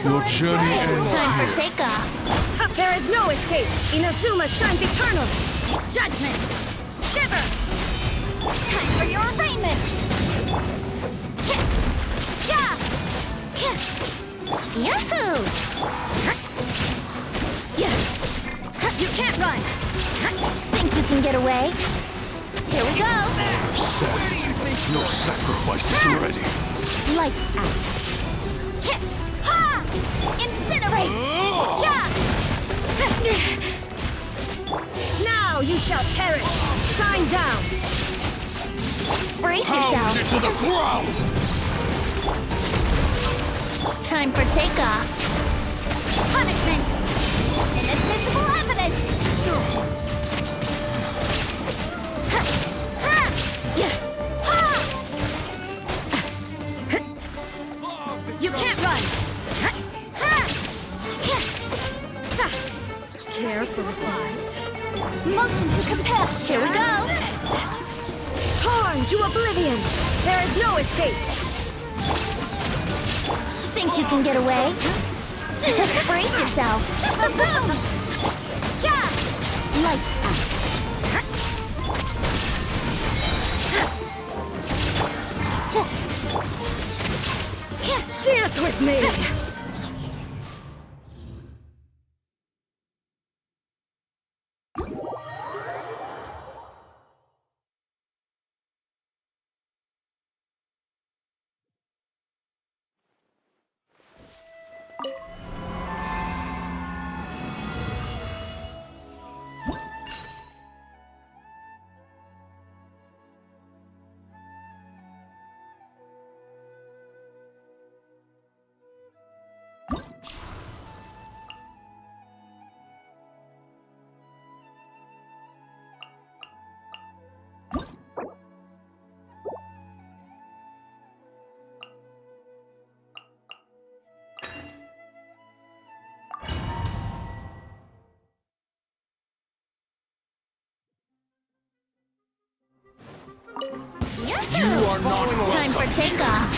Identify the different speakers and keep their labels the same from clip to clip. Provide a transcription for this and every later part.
Speaker 1: Your journey ends
Speaker 2: Time
Speaker 1: here.
Speaker 2: for takeoff.
Speaker 3: There is no escape! Inazuma shines eternal!
Speaker 2: Judgment. Shiver. Time for your arraignment. Yahoo!
Speaker 3: You can't run!
Speaker 2: Think you can get away? Here we go.
Speaker 1: Sad. Your sacrifice is ready.
Speaker 2: Lights out. Ha! Incinerate!
Speaker 3: Now you shall perish! Shine down!
Speaker 2: Brace
Speaker 1: Pound
Speaker 2: yourself.
Speaker 1: it to the ground!
Speaker 2: Time for takeoff. Punishment. Inadmissible evidence.
Speaker 3: You can't run! Care for a dance?
Speaker 2: Motion to compel. Here we go.
Speaker 3: Torn to oblivion! There is no escape!
Speaker 2: Think you can get away? Brace yourself. Boom! Lights out.
Speaker 3: Dance with me!
Speaker 1: You are not
Speaker 2: Time for takeoff.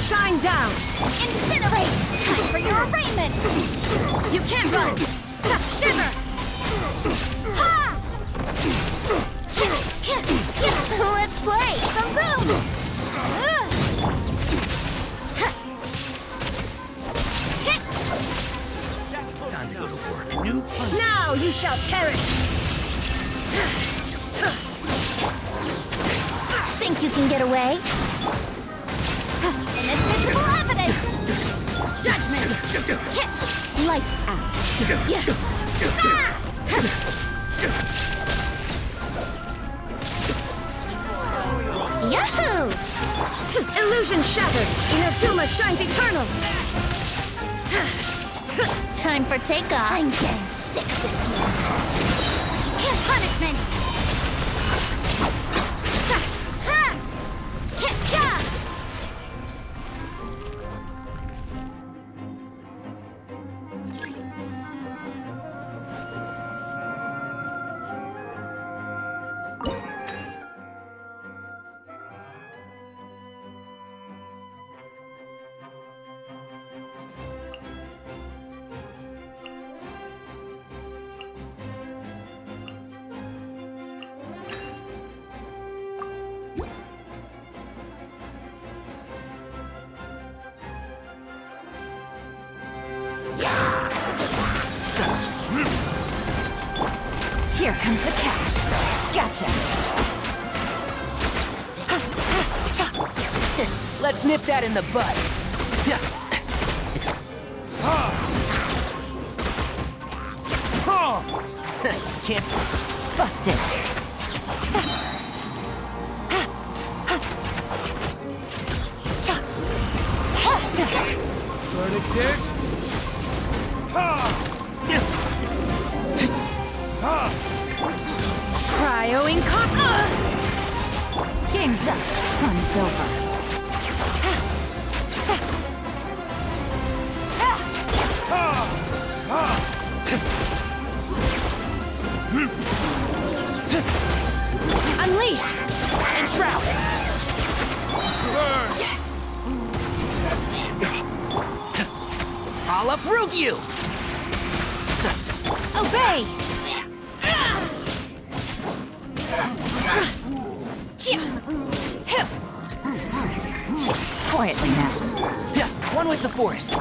Speaker 3: Shine down!
Speaker 2: Incinerate! Time for your arraignment!
Speaker 3: You can't run!
Speaker 2: Shiver! Ha! Let's play! The room!
Speaker 4: Time to go to work. New punch.
Speaker 3: Now you shall perish!
Speaker 2: Think you can get away? Inadmissible evidence! Judgment! Lights out. Yahoo!
Speaker 3: Illusion shattered! Inazuma shines eternal!
Speaker 2: Time for takeoff. I'm getting sick of this here. Punishment! Here comes the cash. Gotcha.
Speaker 4: Let's nip that in the bud. Can't see.
Speaker 2: Busted.
Speaker 1: Verdict is...
Speaker 2: Cryo Game's up. Fun's over. Unleash!
Speaker 4: And shroud! I'll uproot you!
Speaker 2: Obey! Quietly now.
Speaker 4: One with the forest.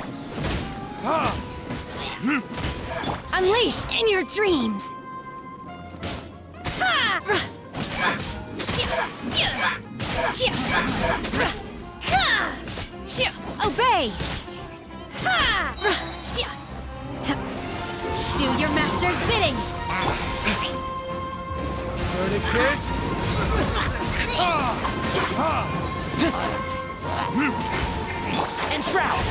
Speaker 2: Unleash in your dreams! Obey! Do your master's bidding!
Speaker 1: Verdict is...
Speaker 4: And shroud!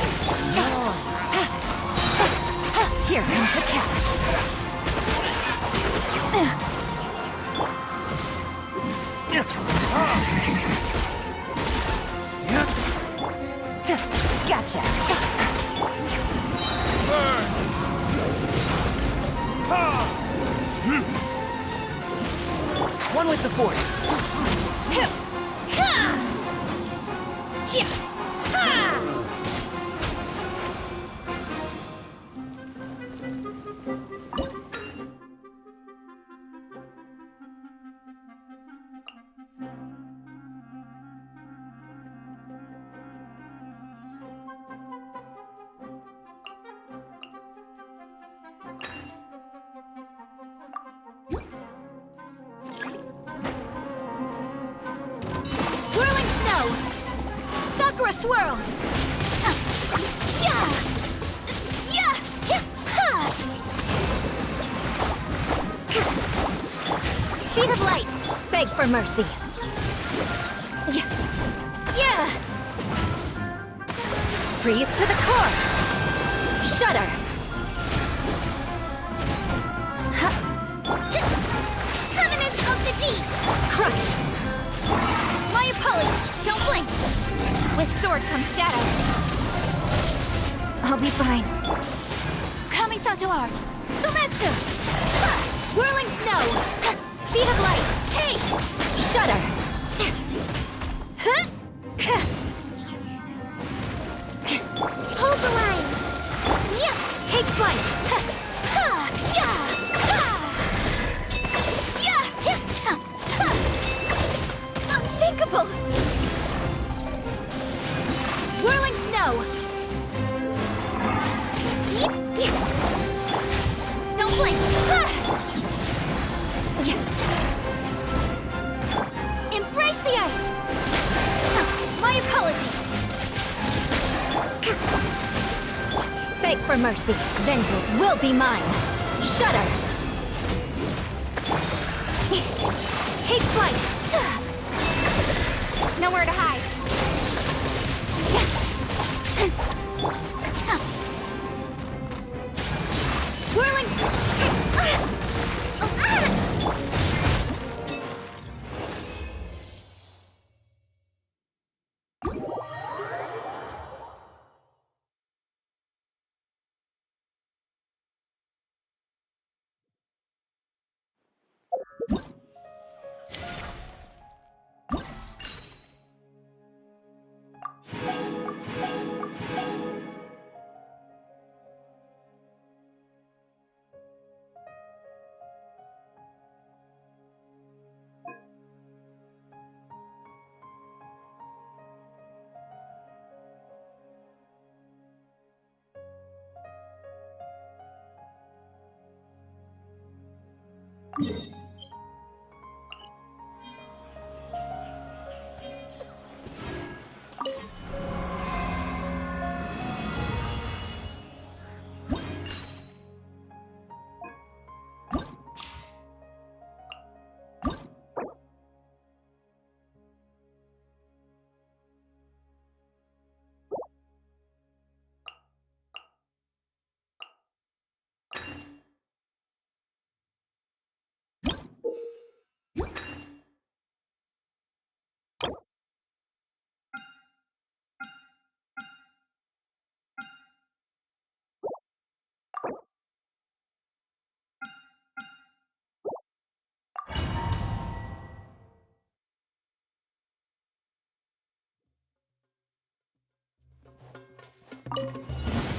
Speaker 2: Here comes the cash. Gotcha.
Speaker 4: One with the forest.
Speaker 2: Swirl! Yeah! Yeah! Speed of light! Beg for mercy! Yeah! Yeah! Freeze to the core! Shudder! Covenant of the Deep! Crush! My apologies! Don't blink! With sword comes shadow. I'll be fine. Coming to art. Sumetsu! Whirling snow! Speed of light! Hey! Shudder! Hold the line! Yeah! Take flight! Unthinkable! Whirling snow! Don't blink! Embrace the ice! My apologies! Beg for mercy. Vengeance will be mine. Shudder! Take flight! Nowhere to hide. Whirling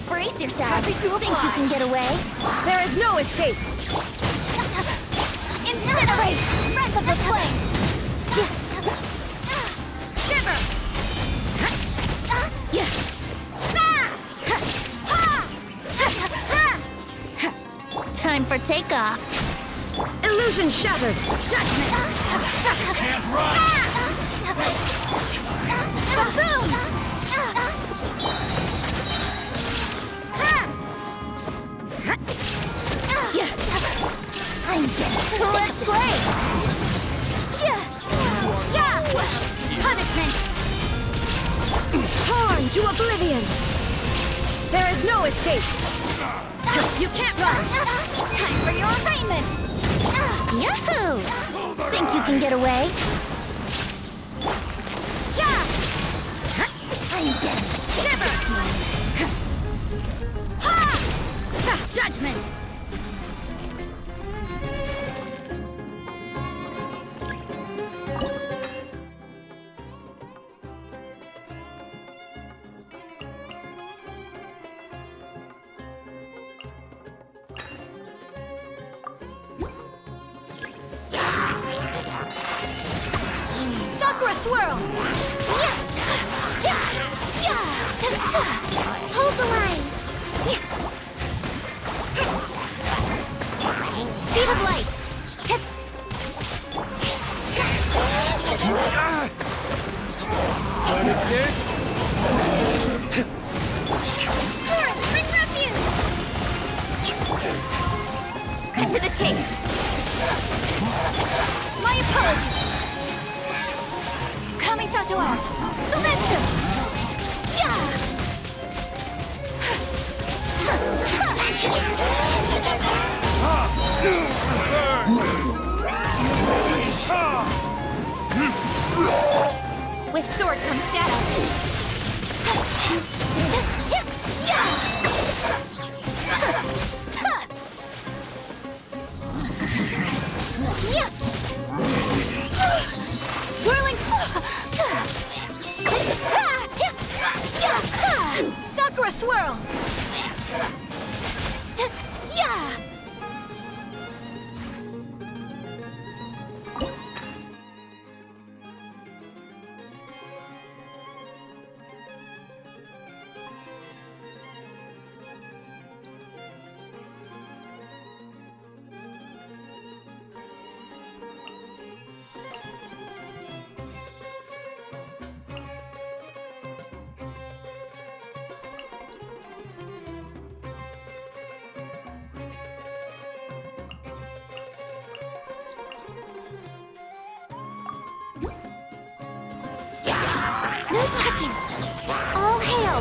Speaker 2: Brace yourself. Think you can get away?
Speaker 3: There is no escape!
Speaker 2: Incinerate! Breath of the flame!
Speaker 3: Shiver!
Speaker 2: Time for takeoff.
Speaker 3: Illusion shattered! Judgment!
Speaker 1: Can't run!
Speaker 2: Boom! I'm dead. Let's play! Punishment!
Speaker 3: Torn to oblivion! There is no escape!
Speaker 2: You can't run! Time for your arraignment! Yahoo! Think you can get away? I'm dead.
Speaker 3: Shiver!
Speaker 2: Judgment!
Speaker 3: Sakura swirl!
Speaker 2: Hold the line! Speed of light!
Speaker 1: What is this?
Speaker 2: Torrent, bring refuge! Cut to the chase! My apologies! Kamisato out! Sumetsu! With sword comes shadow. Whirling Sakura swirl. No touching! All hail!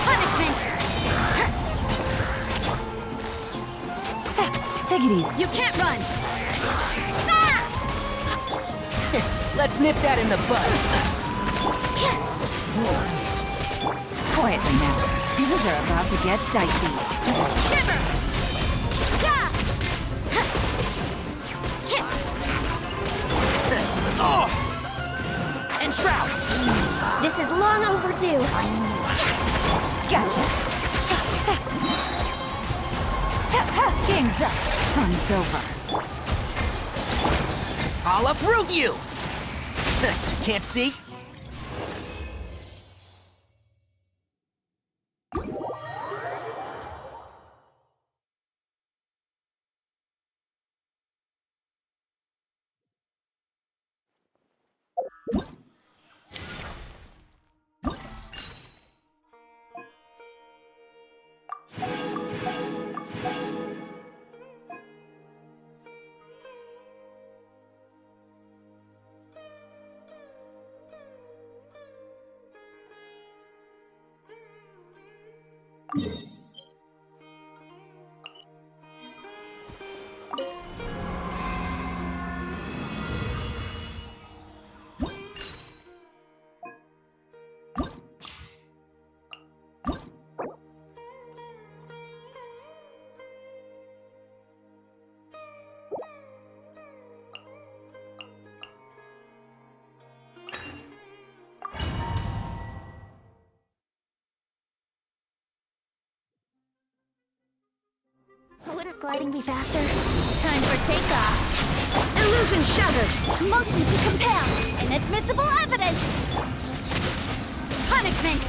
Speaker 2: Punishment!
Speaker 3: Take it easy.
Speaker 2: You can't run!
Speaker 4: Let's nip that in the bud.
Speaker 3: Quietly now. Things are about to get dicey.
Speaker 2: Shiver!
Speaker 4: And Shroud!
Speaker 2: This is long overdue.
Speaker 3: Gotcha. Game's up. Fun's over.
Speaker 4: I'll uproot you! Can't see?
Speaker 2: Wouldn't gliding be faster? Time for takeoff.
Speaker 3: Illusion shattered!
Speaker 2: Motion to compel. Inadmissible evidence. Punishment.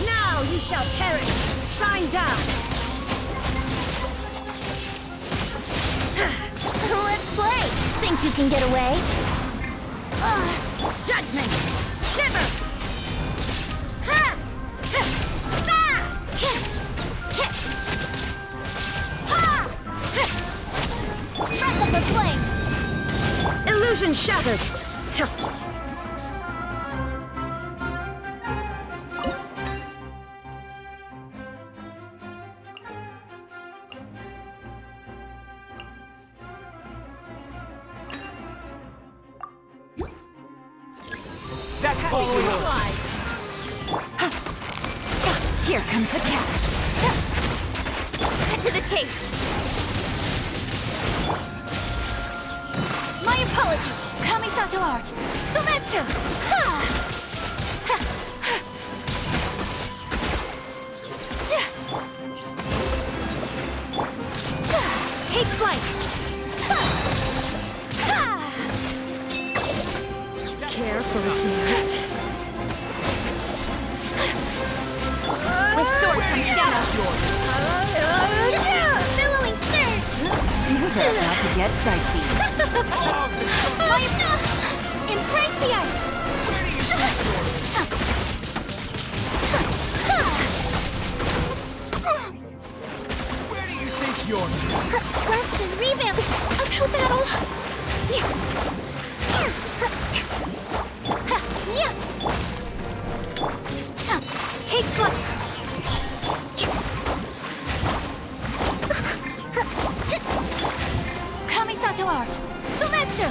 Speaker 3: Now you shall perish! Shine down!
Speaker 2: Let's play. Think you can get away? Judgment! Shiver! Breath of the flame!
Speaker 3: Illusion shattered!
Speaker 4: That's following up.
Speaker 2: Here comes the catch. Cut to the chase. My apologies. Kamisato art. Sometsu. Take flight.
Speaker 3: Carefully, dance.
Speaker 2: With sword from shadow. Billowing surge.
Speaker 5: Things are about to get dicey.
Speaker 2: Embrace the ice.
Speaker 1: Where do you think you're?
Speaker 2: Rest and revamp. Uphill battle. Take flight. Kamisato art. Sometsu.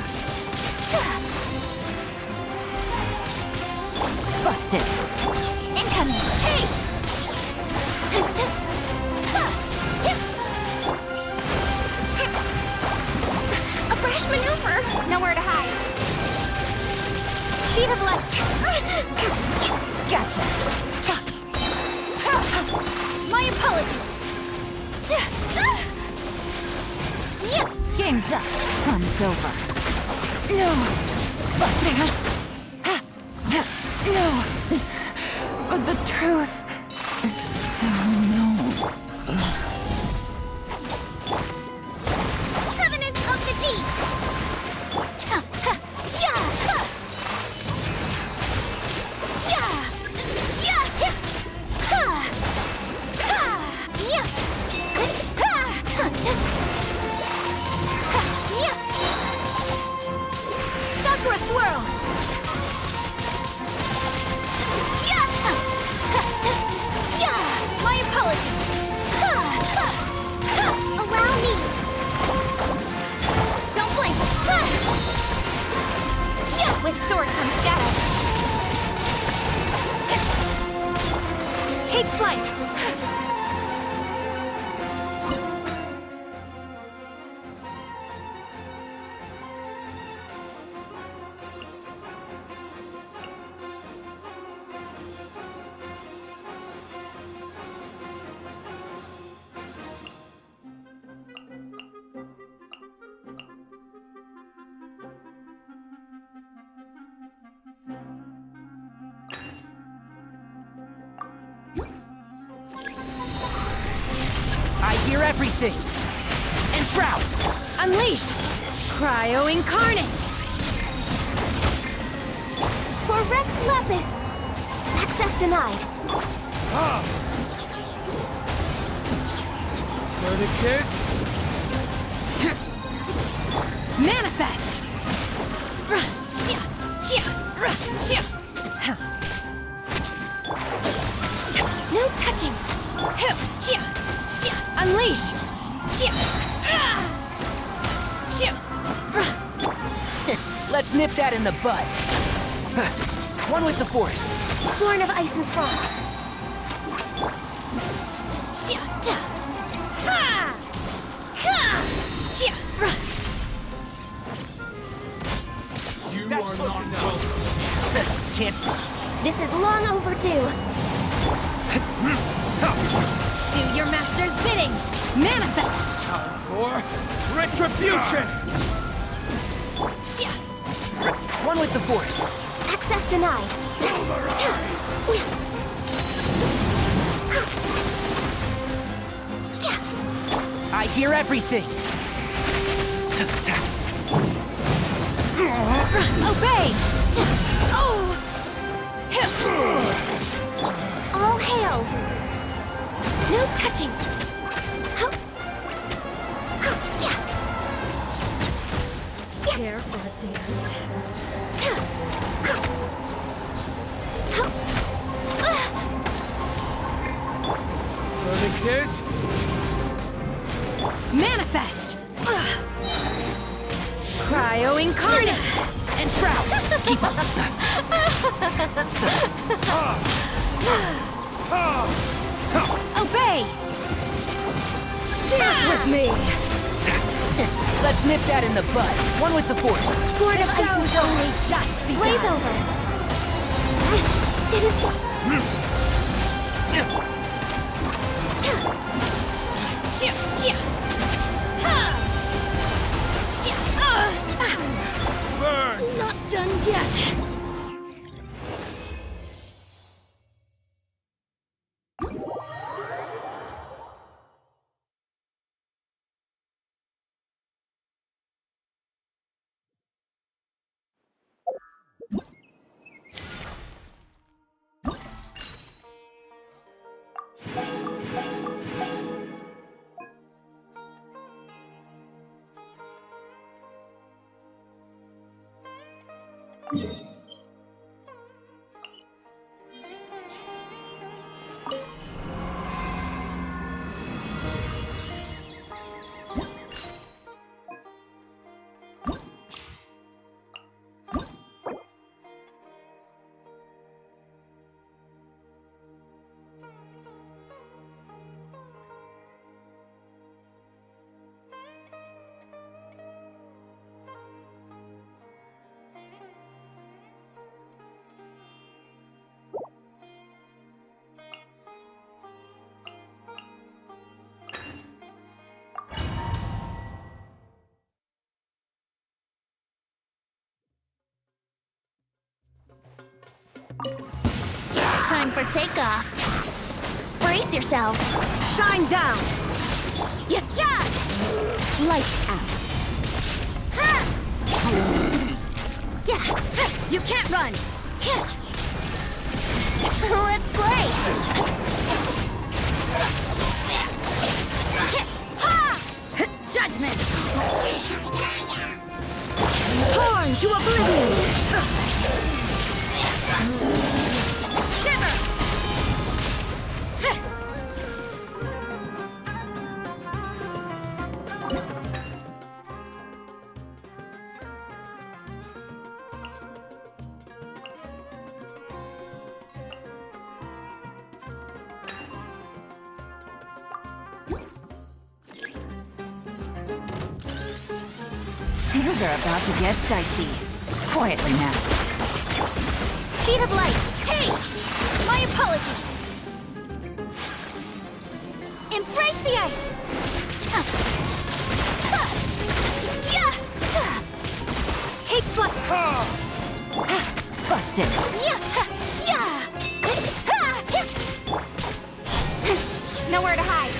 Speaker 5: Busted.
Speaker 2: Incoming. Hey. A brash maneuver. Nowhere to hide. Speed of light.
Speaker 5: Gotcha.
Speaker 2: My apologies.
Speaker 5: Game's up. Fun's over. No. No. But the truth is still no.
Speaker 2: Covenant of the Deep. Sakura swirl. My apologies. Allow me. Don't blink. With sword from shadow. Take flight.
Speaker 4: hear everything! Enshroud!
Speaker 3: Unleash! Cryo Incarnate!
Speaker 2: For Rex Lapis! Access denied.
Speaker 4: Verticus!
Speaker 3: Manifest!
Speaker 2: No touching.
Speaker 3: Unleash!
Speaker 4: Let's nip that in the bud. One with the force.
Speaker 2: Born of ice and frost.
Speaker 1: You
Speaker 4: That's
Speaker 1: are
Speaker 4: close
Speaker 1: not
Speaker 4: enough.
Speaker 1: welcome.
Speaker 4: Can't see.
Speaker 2: This is long overdue.
Speaker 3: Do your master's bidding! Manifest!
Speaker 1: Time for retribution!
Speaker 4: One with the force.
Speaker 2: Access denied.
Speaker 4: I hear everything.
Speaker 3: Obey! Oh!
Speaker 2: All hail. No touching.
Speaker 3: Care for a dance?
Speaker 1: Verticus!
Speaker 3: Manifest! Cryo Incarnate!
Speaker 4: Enshroud! Keep up!
Speaker 3: Obey! Dance with me!
Speaker 4: Let's nip that in the bud. One with the force.
Speaker 2: Born of ice and
Speaker 3: Show's
Speaker 2: frost.
Speaker 3: only just begun.
Speaker 2: Blaze over. It is
Speaker 1: Burn!
Speaker 3: Not done yet.
Speaker 2: time for takeoff. Brace yourselves.
Speaker 3: Shine down!
Speaker 2: Yeah.
Speaker 3: Lights out.
Speaker 2: Yeah.
Speaker 3: You can't run!
Speaker 2: Let's play.
Speaker 3: Judgment! Torn to oblivion! Shiver!
Speaker 5: Things are about to get dicey. Quietly now.
Speaker 2: Speed of light. Hey! My apologies. Embrace the ice. Take flight.
Speaker 5: Busted.
Speaker 2: Nowhere to hide.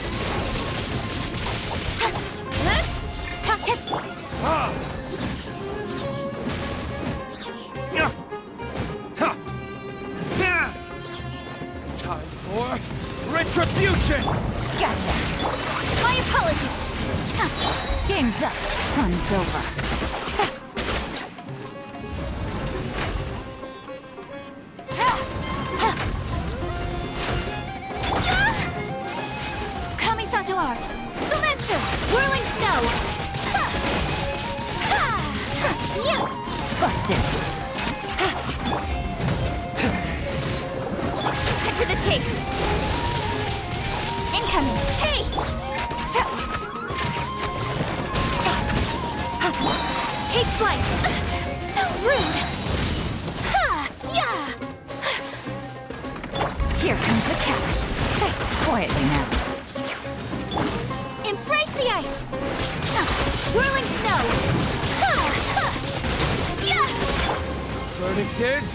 Speaker 1: Genshin!
Speaker 5: Gotcha.
Speaker 2: My apologies.
Speaker 5: Game's up. Fun's over.
Speaker 2: Kamisato art. Sumetsu. Whirling snow.
Speaker 5: Busted.
Speaker 2: Cut to the chase. Incoming. Hey! Take flight. So rude. Yeah.
Speaker 5: Here comes the catch. Quietly now.
Speaker 2: Embrace the ice. Whirling snow. Yeah.
Speaker 1: Verdict is...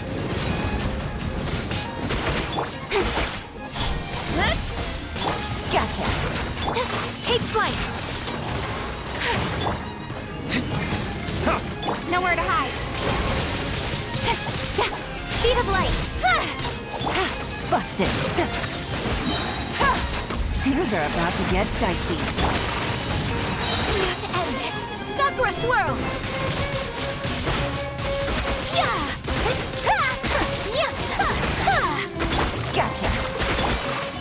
Speaker 5: Gotcha.
Speaker 2: Take flight. Nowhere to hide. Speed of light.
Speaker 5: Busted. Things are about to get dicey.
Speaker 2: We have to end this. Sakura swirl.
Speaker 5: Gotcha.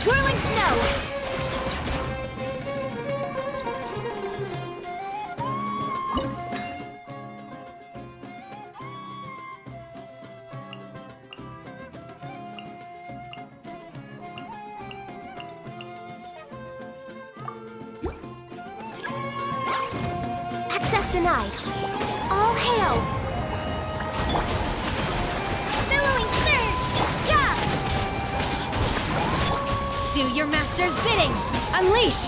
Speaker 2: Whirling snow. Access denied. All hail. Billowing surge. Yeah. Do your master's bidding. Unleash.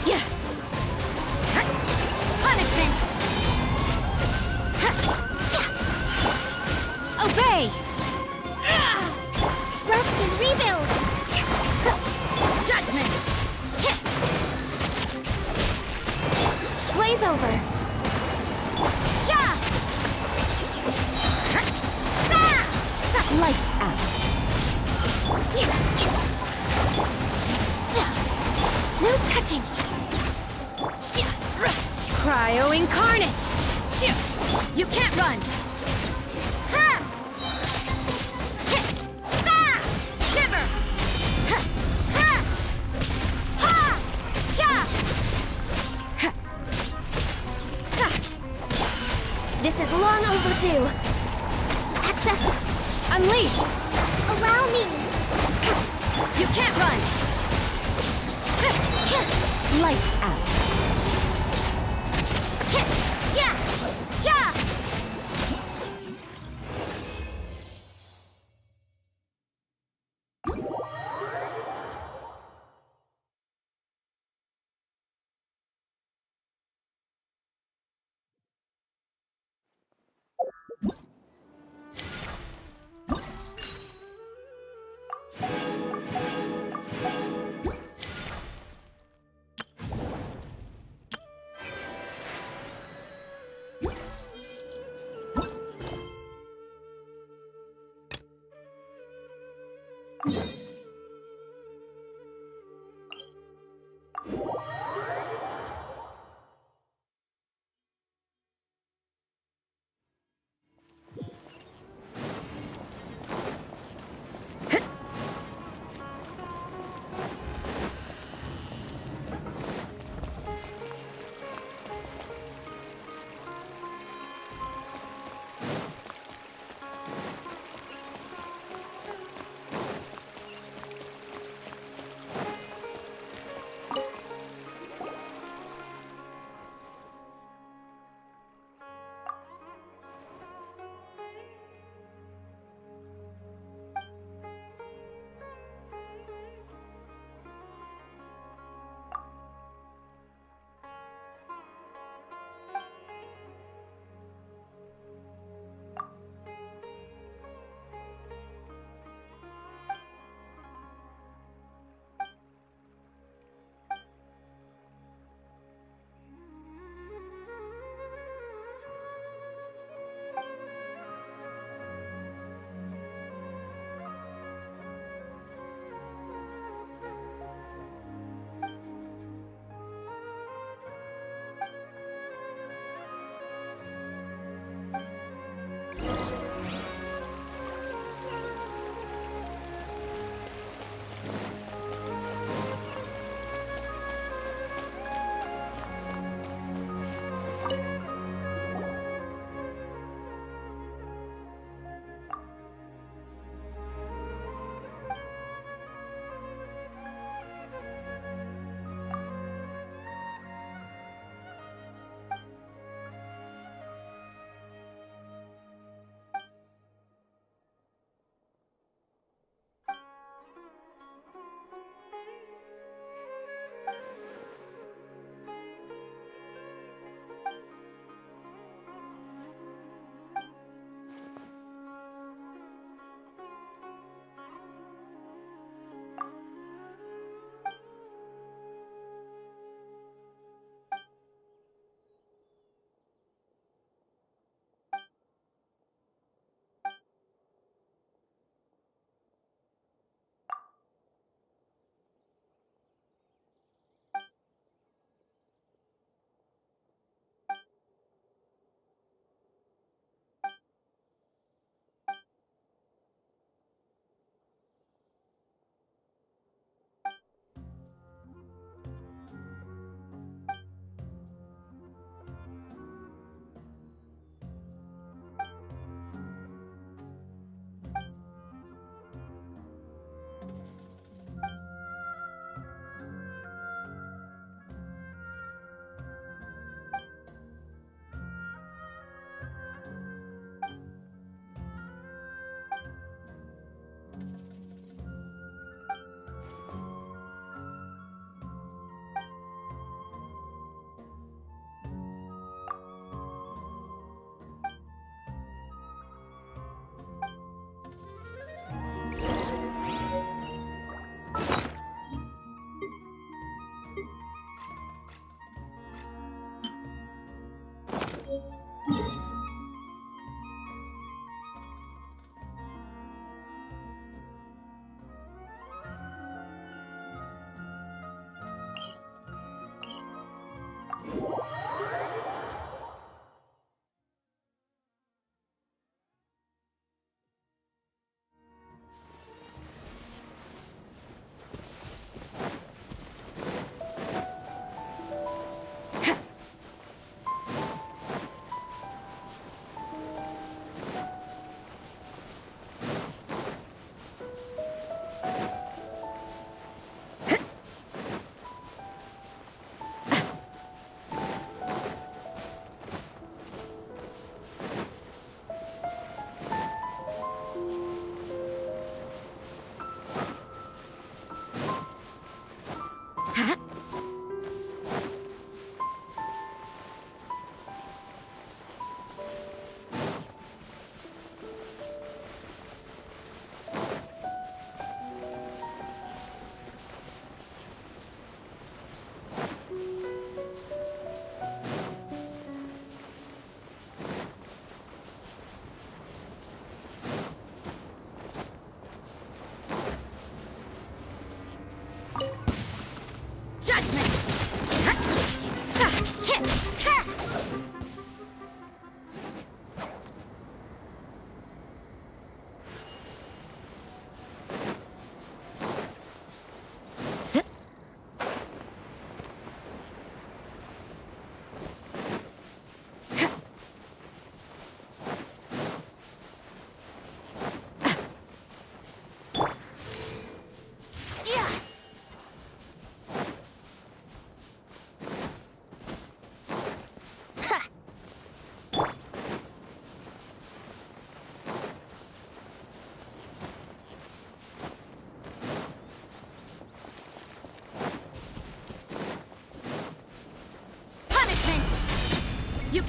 Speaker 2: Yeah. Punishment. Obey. Rest and rebuild. Judgment. Blaze over. Yeah.
Speaker 5: Lights out.
Speaker 2: No touching. Cryo incarnate. You can't run. Shiver. This is long overdue. Access to... Unleash! Allow me! You can't run!
Speaker 5: Lights out.
Speaker 2: Yeah! Yeah!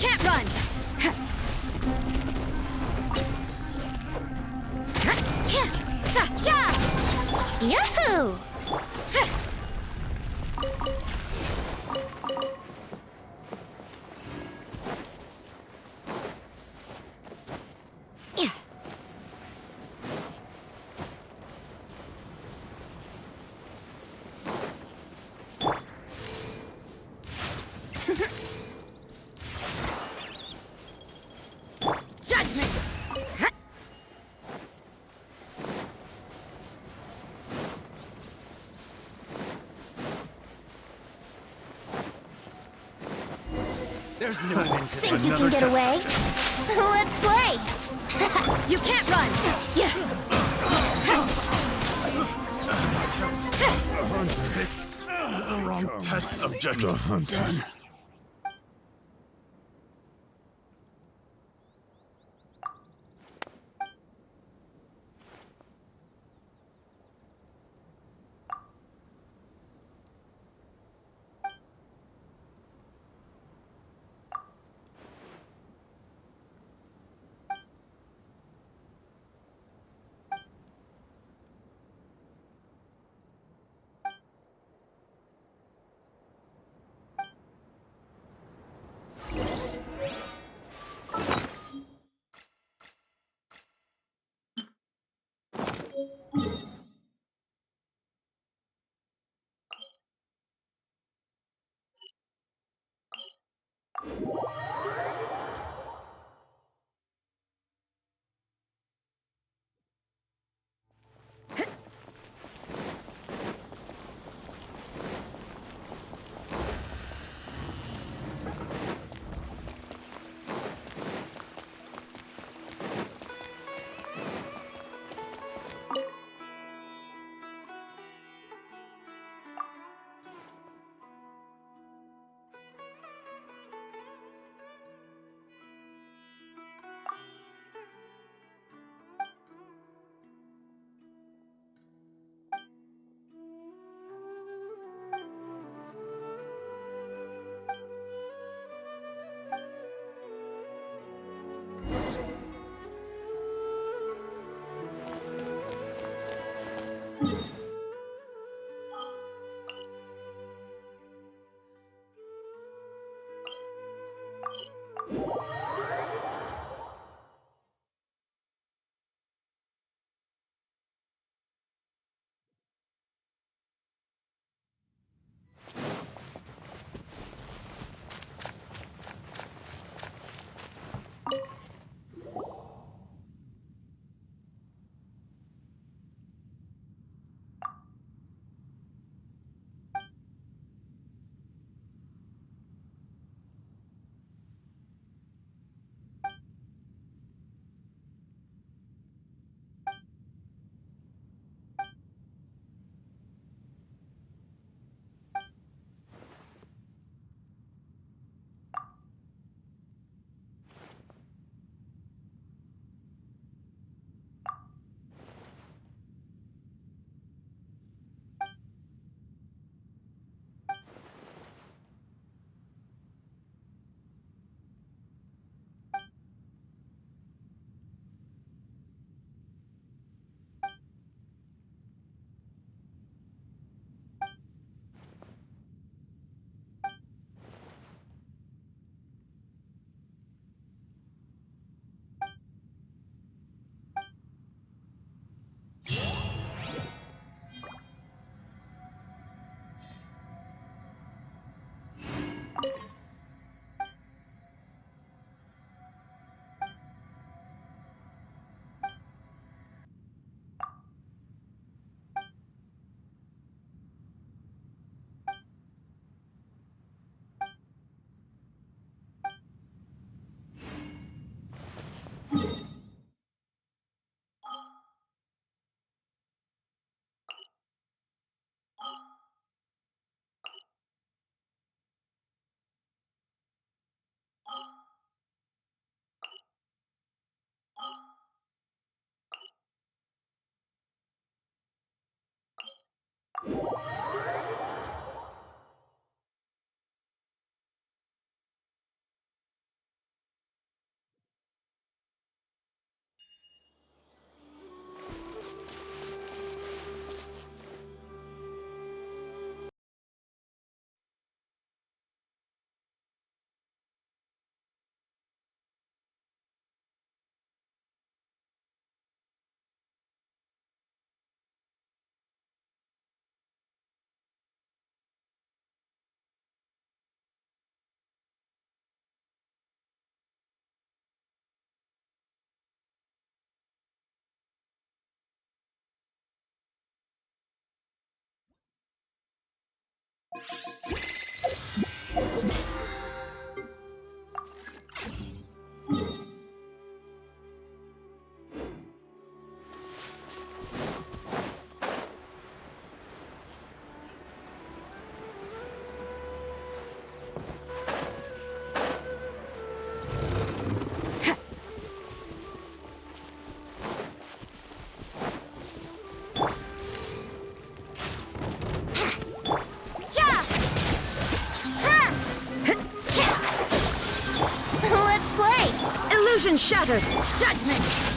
Speaker 3: can't run!
Speaker 2: Yahoo!
Speaker 3: Judgment!
Speaker 1: There's no end to
Speaker 2: Think you can get away? Let's play!
Speaker 3: You can't run!
Speaker 1: the wrong test subject. The hunter.
Speaker 3: Illusion shattered!
Speaker 2: Judgment!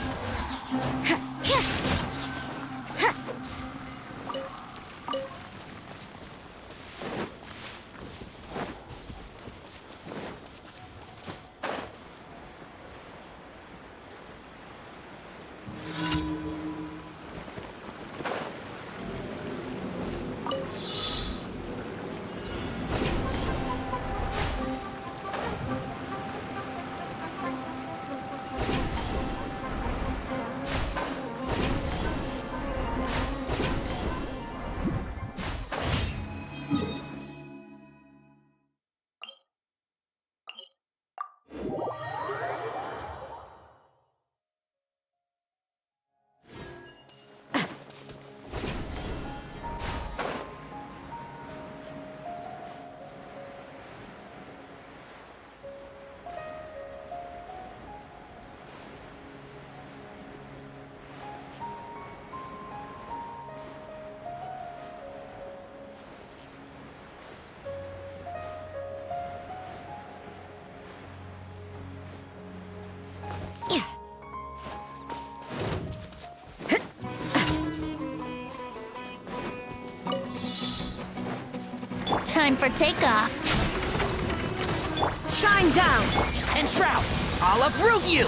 Speaker 2: Time for takeoff.
Speaker 3: Shine down!
Speaker 4: And Shroud, I'll uproot you!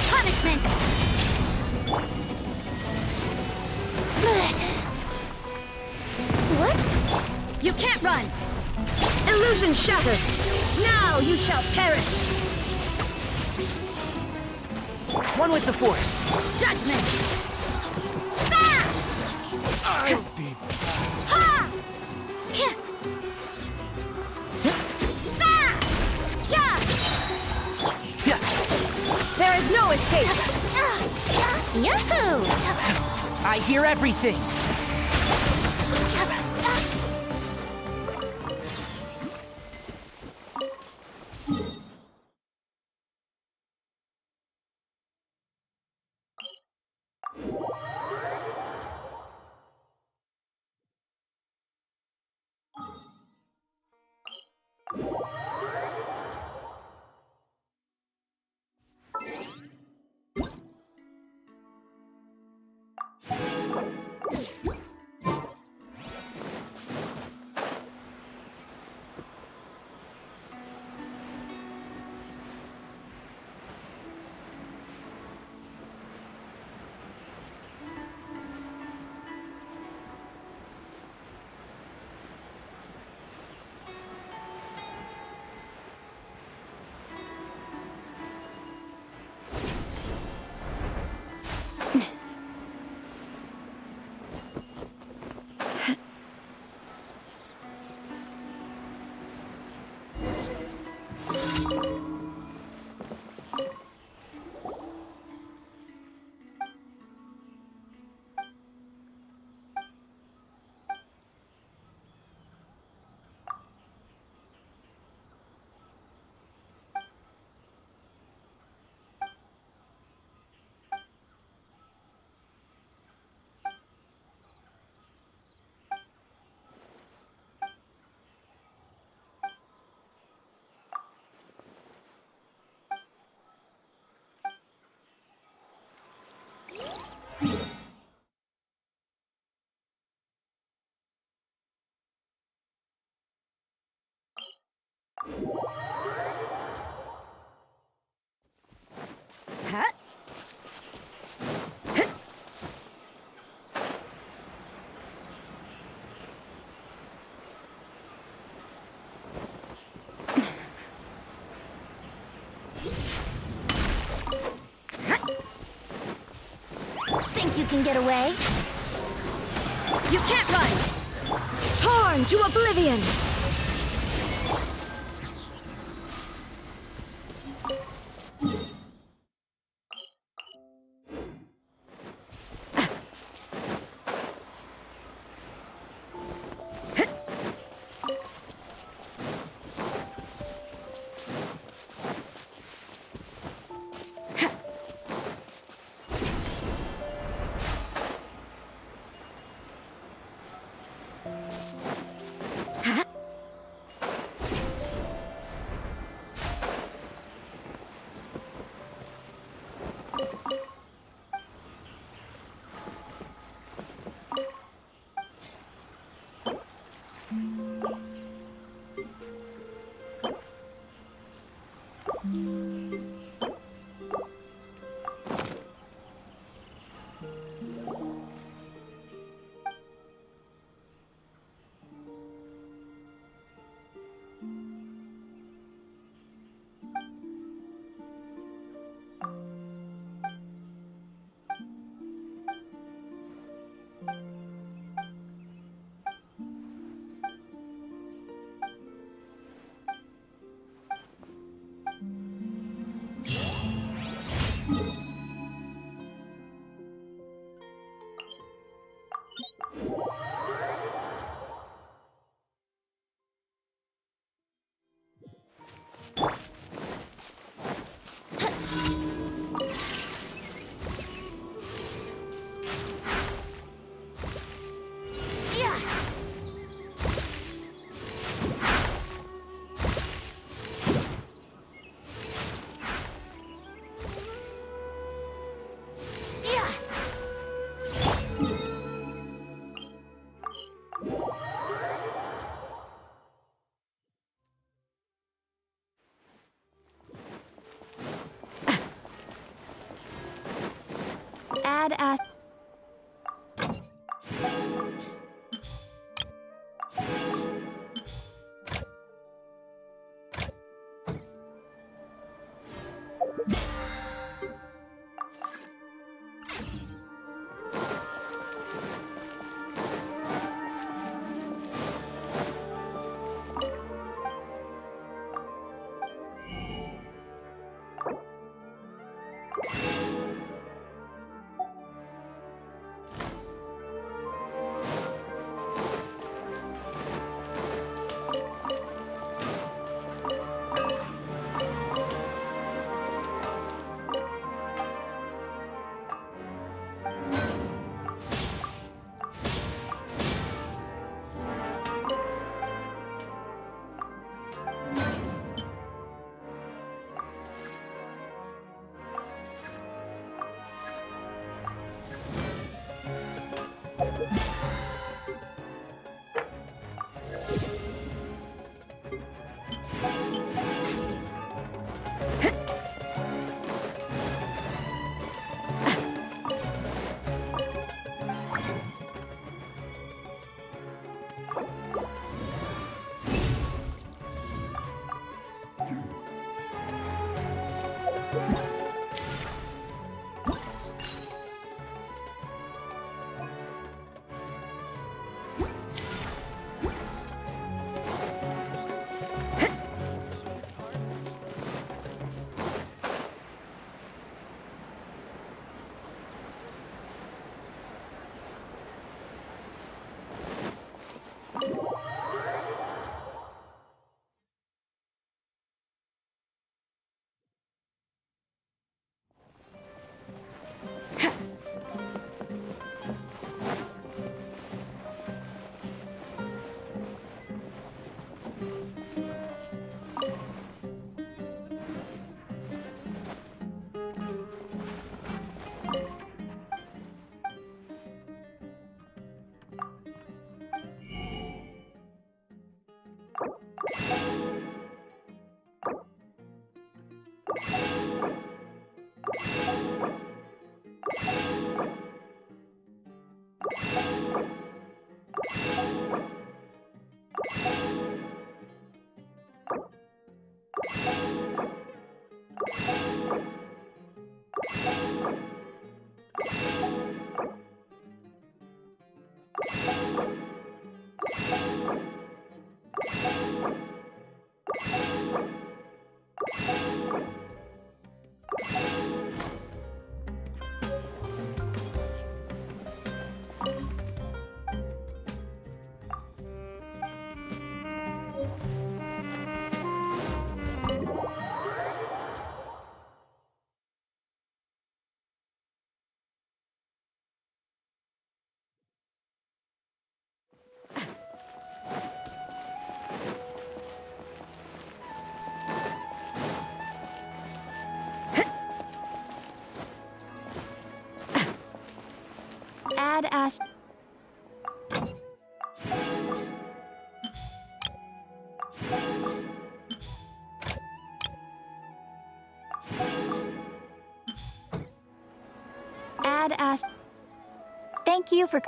Speaker 2: Punishment! What?
Speaker 3: You can't run! Illusion shattered! Now you shall perish!
Speaker 4: One with the Force.
Speaker 2: Judgment!
Speaker 1: I'll be
Speaker 3: There is no escape!
Speaker 2: Yahoo!
Speaker 4: I hear everything.
Speaker 2: Think you can get away?
Speaker 3: You can't run! Torn to oblivion!
Speaker 2: Add as Add Ash. Add Ash. Thank you for.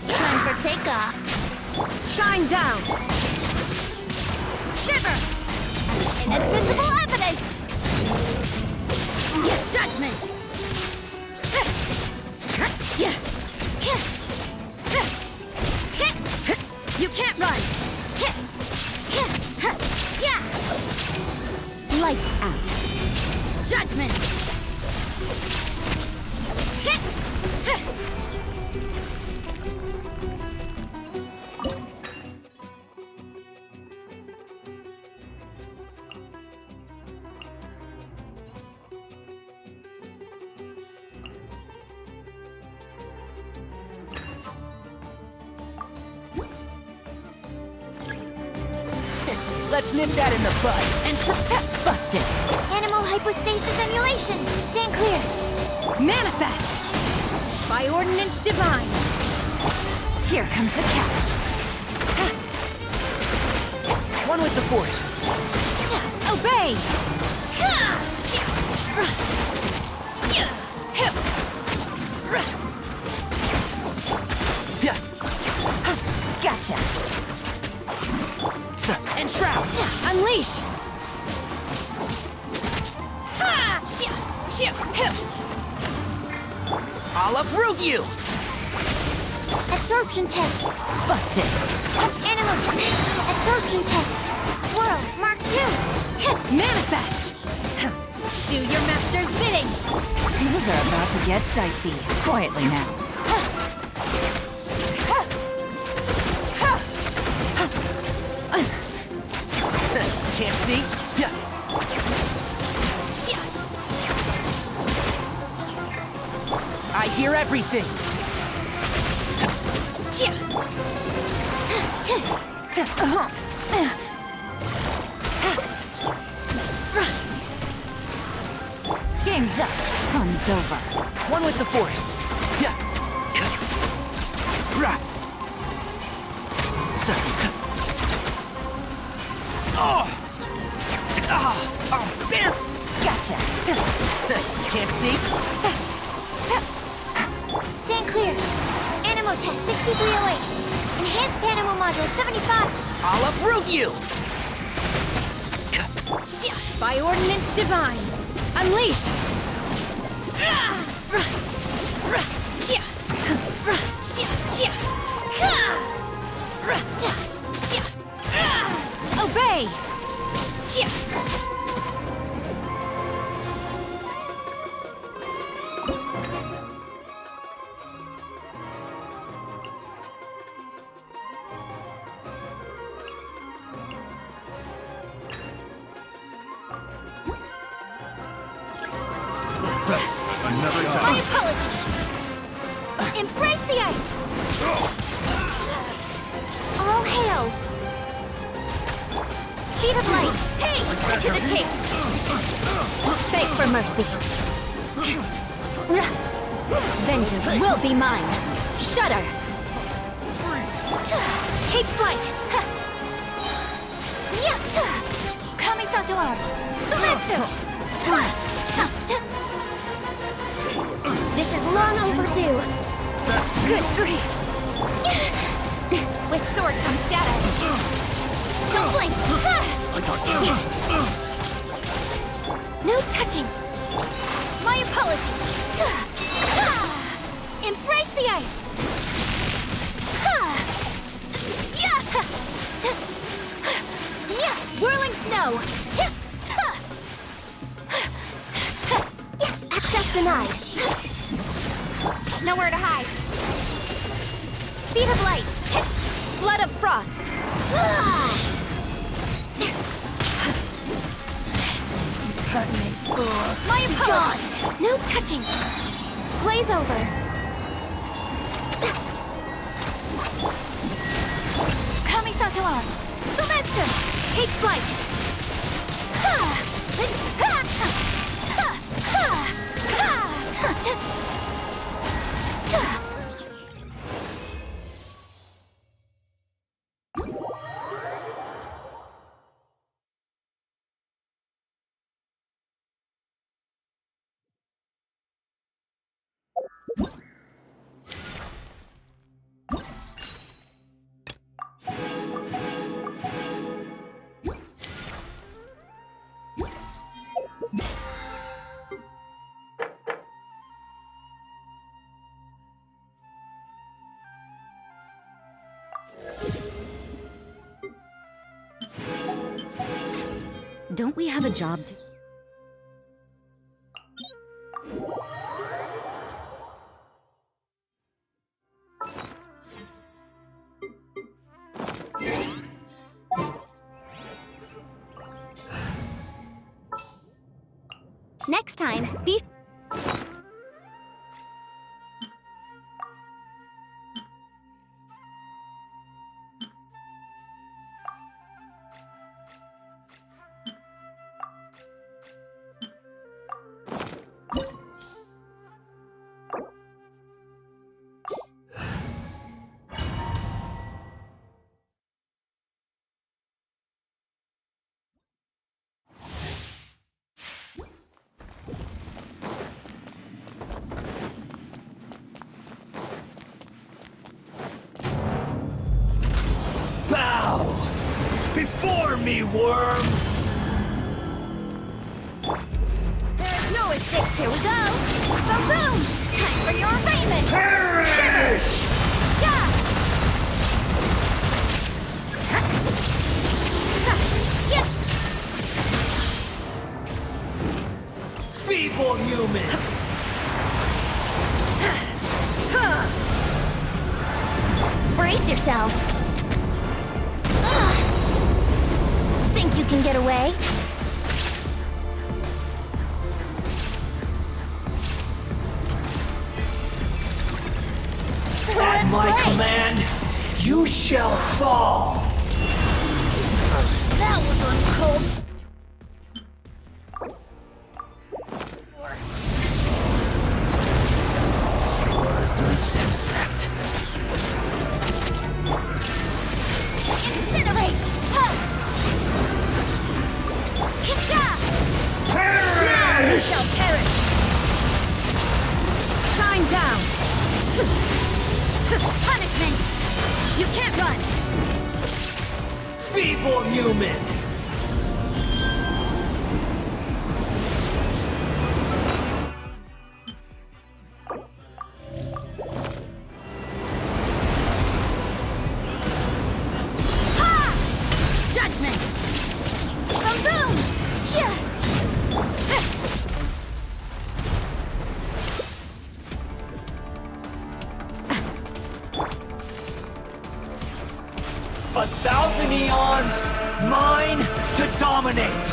Speaker 2: Time for takeoff.
Speaker 3: Shine down!
Speaker 2: Shiver! Inadmissible evidence!
Speaker 3: Judgment! You can't run!
Speaker 2: Lights out.
Speaker 3: Judgment!
Speaker 4: Let's nip that in the bud.
Speaker 5: And busted.
Speaker 2: Animal hypostasis emulation. Stand clear.
Speaker 3: Manifest! By ordinance divine!
Speaker 5: Here comes the catch.
Speaker 4: One with the force.
Speaker 3: Obey!
Speaker 4: Yeah.
Speaker 5: Gotcha.
Speaker 4: And shroud.
Speaker 3: Unleash!
Speaker 4: I'll uproot you.
Speaker 2: Absorption test.
Speaker 5: Busted.
Speaker 2: Animal test. Absorption test. Swirl. Mark 2.
Speaker 3: Manifest! Do your master's bidding!
Speaker 5: Things are about to get dicey. Quietly now.
Speaker 4: Can't see? Yeah. I hear everything.
Speaker 5: Game's up. Fun's over.
Speaker 4: One with the force. Yeah. Rah. Oh, bam!
Speaker 5: Gotcha.
Speaker 4: Can't see?
Speaker 2: Stand clear. Animal test 6308. Enhanced animal module 75.
Speaker 4: I'll uproot you!
Speaker 3: By ordinance divine! Unleash! Obey!
Speaker 1: Another
Speaker 2: My
Speaker 1: time.
Speaker 2: apologies. Embrace the ice. All hail. Speed of light. Hey, cut to the chase. Beg for mercy. Vengeance will be mine. Shudder. Take flight. Kamisa to art. Sumetsu. This is long overdue. Good grief. With sword comes shadow. Don't blink. No touching! My apologies! Embrace the ice! Whirling snow!
Speaker 3: Access denied.
Speaker 2: Nowhere to hide. Speed of light! Flood of frost! My apologies! No touching! Glaze over! Kamisato art! Sumetsu! Take flight!
Speaker 5: Don't we have a job to...
Speaker 2: Next time, be...
Speaker 1: Before me, worm!
Speaker 2: There's no escape. Here we go! Boom! Time for your arraignment!
Speaker 1: Perish!
Speaker 2: Yeah! Yeah!
Speaker 4: Feeble human!
Speaker 2: Brace yourselves! Think you can get away?
Speaker 4: At my command, you shall fall!
Speaker 2: That was uncold.
Speaker 4: This insect.
Speaker 2: Incinerate!
Speaker 3: Now you shall perish! Shine down!
Speaker 2: Punishment! You can't run!
Speaker 4: Feeble human!
Speaker 2: Judgment! Boom!
Speaker 4: A thousand eons, mine to dominate!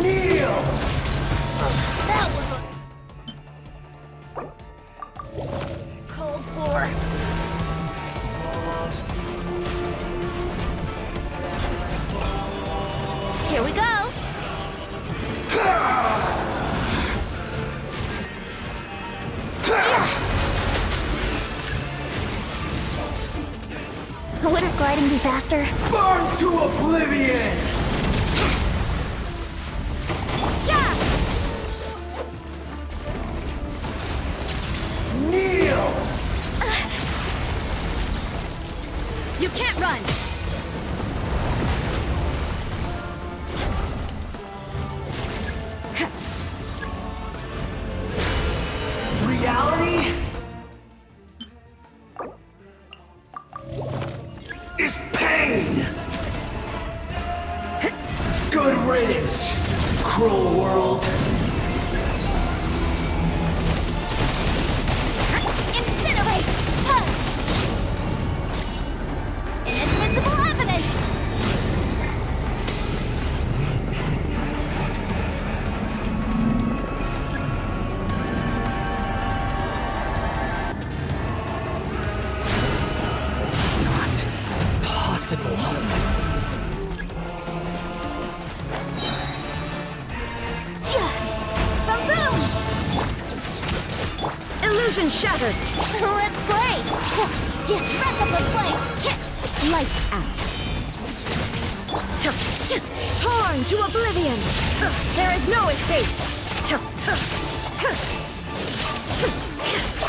Speaker 4: Kneel!
Speaker 2: That was a... Cold War. Here we go! Wouldn't gliding be faster?
Speaker 4: Burn to oblivion!
Speaker 2: Yeah!
Speaker 1: riddance, cruel world.
Speaker 2: Incinerate! Huh. Inadmissible evidence!
Speaker 4: Possible.
Speaker 2: Boom!
Speaker 3: Illusion shattered!
Speaker 2: Let's play! Breath of the flame! Lights out!
Speaker 3: Torn to oblivion! There is no escape!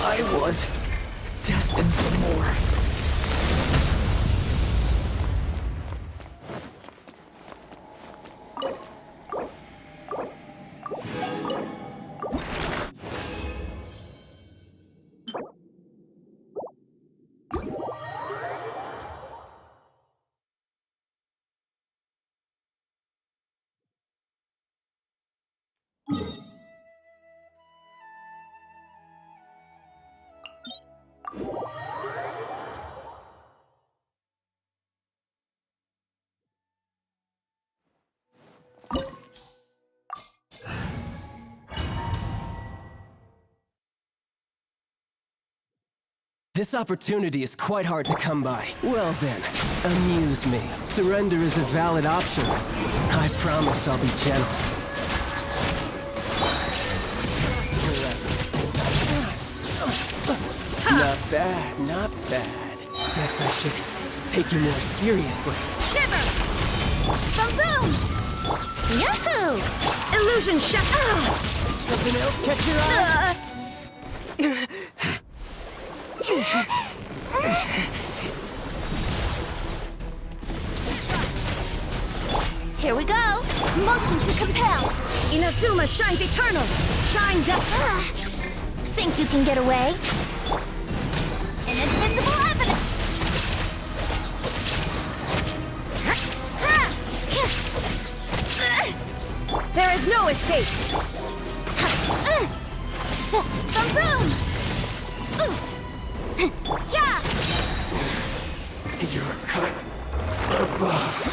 Speaker 4: I was destined for more.
Speaker 6: This opportunity is quite hard to come by. Well then, amuse me. Surrender is a valid option. I promise I'll be gentle. Not bad, not bad. Guess I should take you more seriously.
Speaker 2: Shiver! Boom! Yahoo!
Speaker 3: Illusion shattered!
Speaker 6: Something else catch your eye?
Speaker 2: Here we go! Motion to compel!
Speaker 3: Inazuma shines eternal! Shine death!
Speaker 2: Think you can get away? Inadmissible evidence!
Speaker 3: There is no escape!
Speaker 2: Boom! Oof! Yeah!
Speaker 1: You're cut above.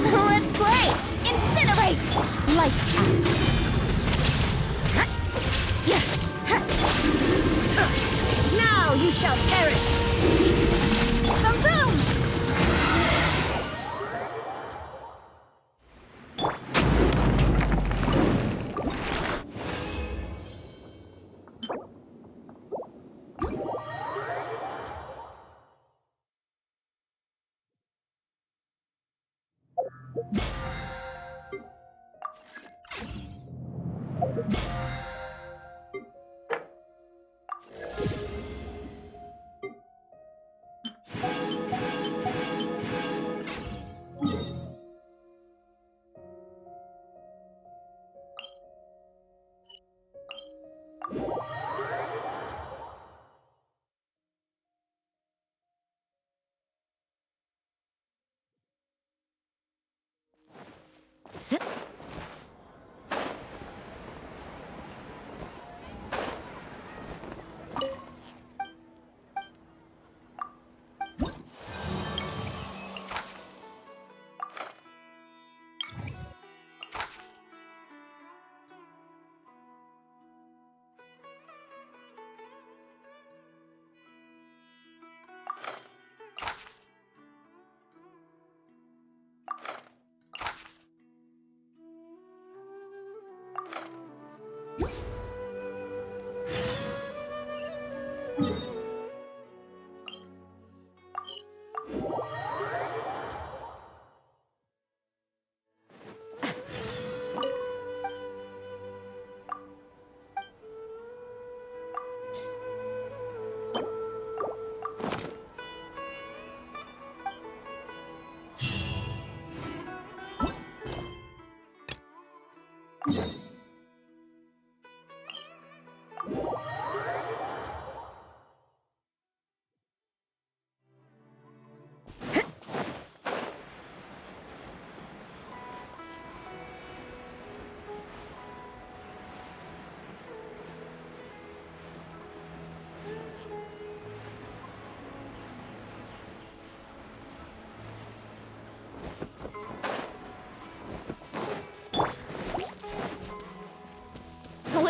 Speaker 2: Let's play! Incinerate! Lights out!
Speaker 3: Now you shall perish!
Speaker 2: Boom!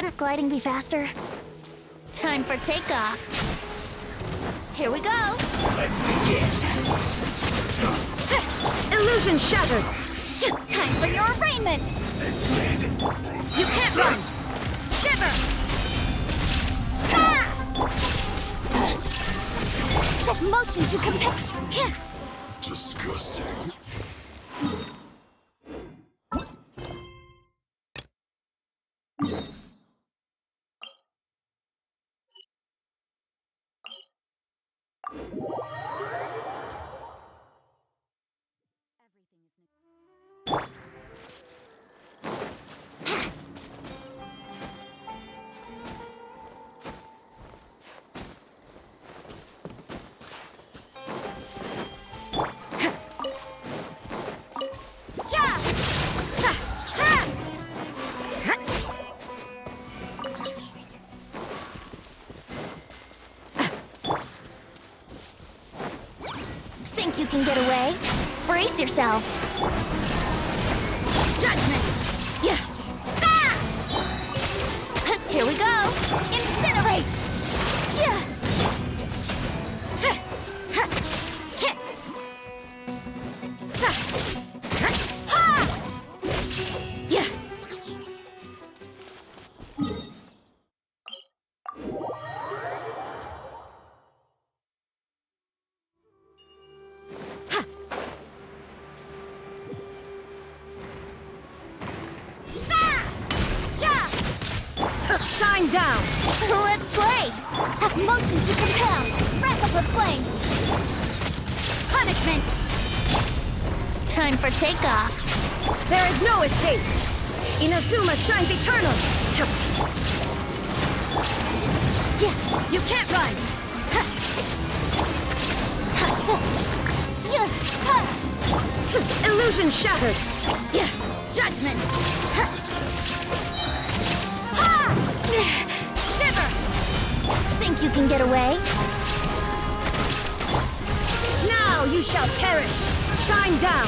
Speaker 2: Wouldn't gliding be faster? Time for takeoff. Here we go.
Speaker 1: Let's begin.
Speaker 3: Illusion shattered!
Speaker 2: Time for your arraignment.
Speaker 1: This is it.
Speaker 3: You can't run! Shiver!
Speaker 2: Set motion to compare.
Speaker 1: Disgusting.
Speaker 2: Think you can get away? Brace yourself.
Speaker 3: Judgment! Yeah!
Speaker 2: Here we go. Incinerate! Yeah.
Speaker 3: Yeah! Shine down!
Speaker 2: Let's play! Have motion to compel! Wrap up with flame! Punishment! Time for takeoff!
Speaker 3: There is no escape! Inazuma shines eternal! You can't run! Illusion shattered! Yeah! Judgment!
Speaker 2: Shiver! Think you can get away?
Speaker 3: Now you shall perish! Shine down!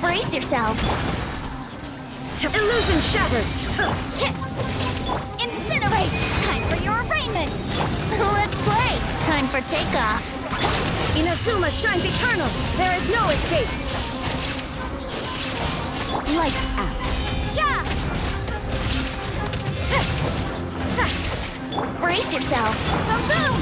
Speaker 2: Brace yourself!
Speaker 3: Illusion shattered!
Speaker 2: Incinerate! Time for your arraignment! Let's play! Time for takeoff!
Speaker 3: Inazuma shines eternal! There is no escape!
Speaker 2: Lights out! Yeah! Brace yourself! Boom!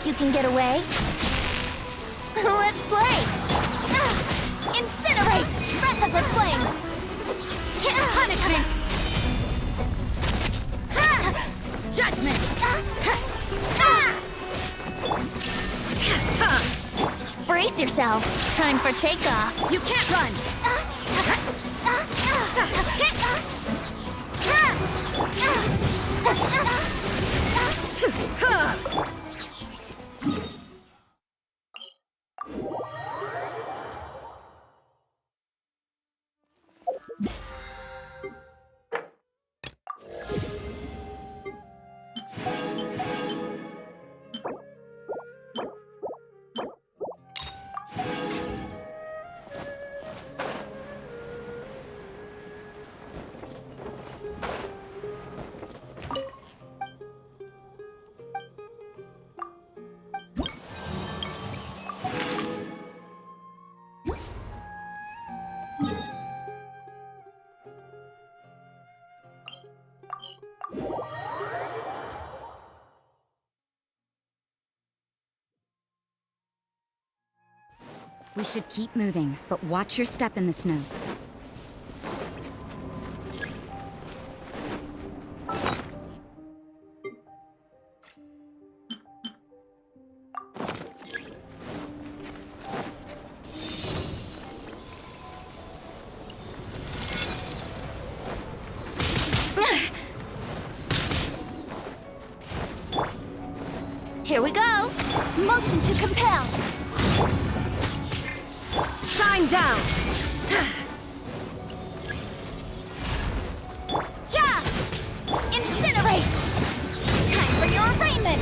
Speaker 2: you can get away? Let's play! Incinerate! Breath of the flame! Punishment! Judgment! Brace yourself. Time for takeoff. You can't run!
Speaker 3: We should keep moving, but watch your step in the snow.
Speaker 2: Here we go! Motion to compel!
Speaker 3: Shine down!
Speaker 2: Yeah! Incinerate! Time for your arraignment!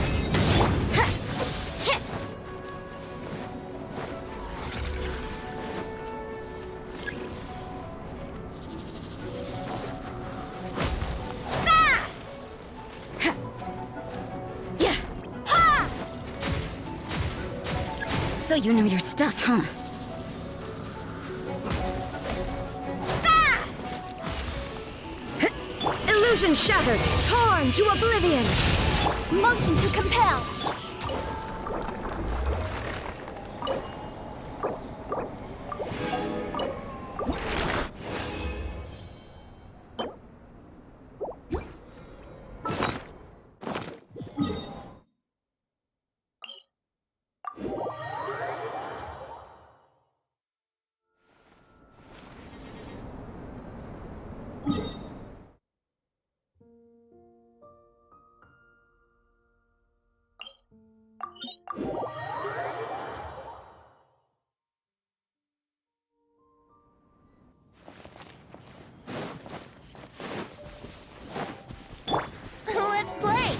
Speaker 3: So you know your stuff, huh? Illusion shattered! Torn to oblivion!
Speaker 2: Motion to compel! Let's play!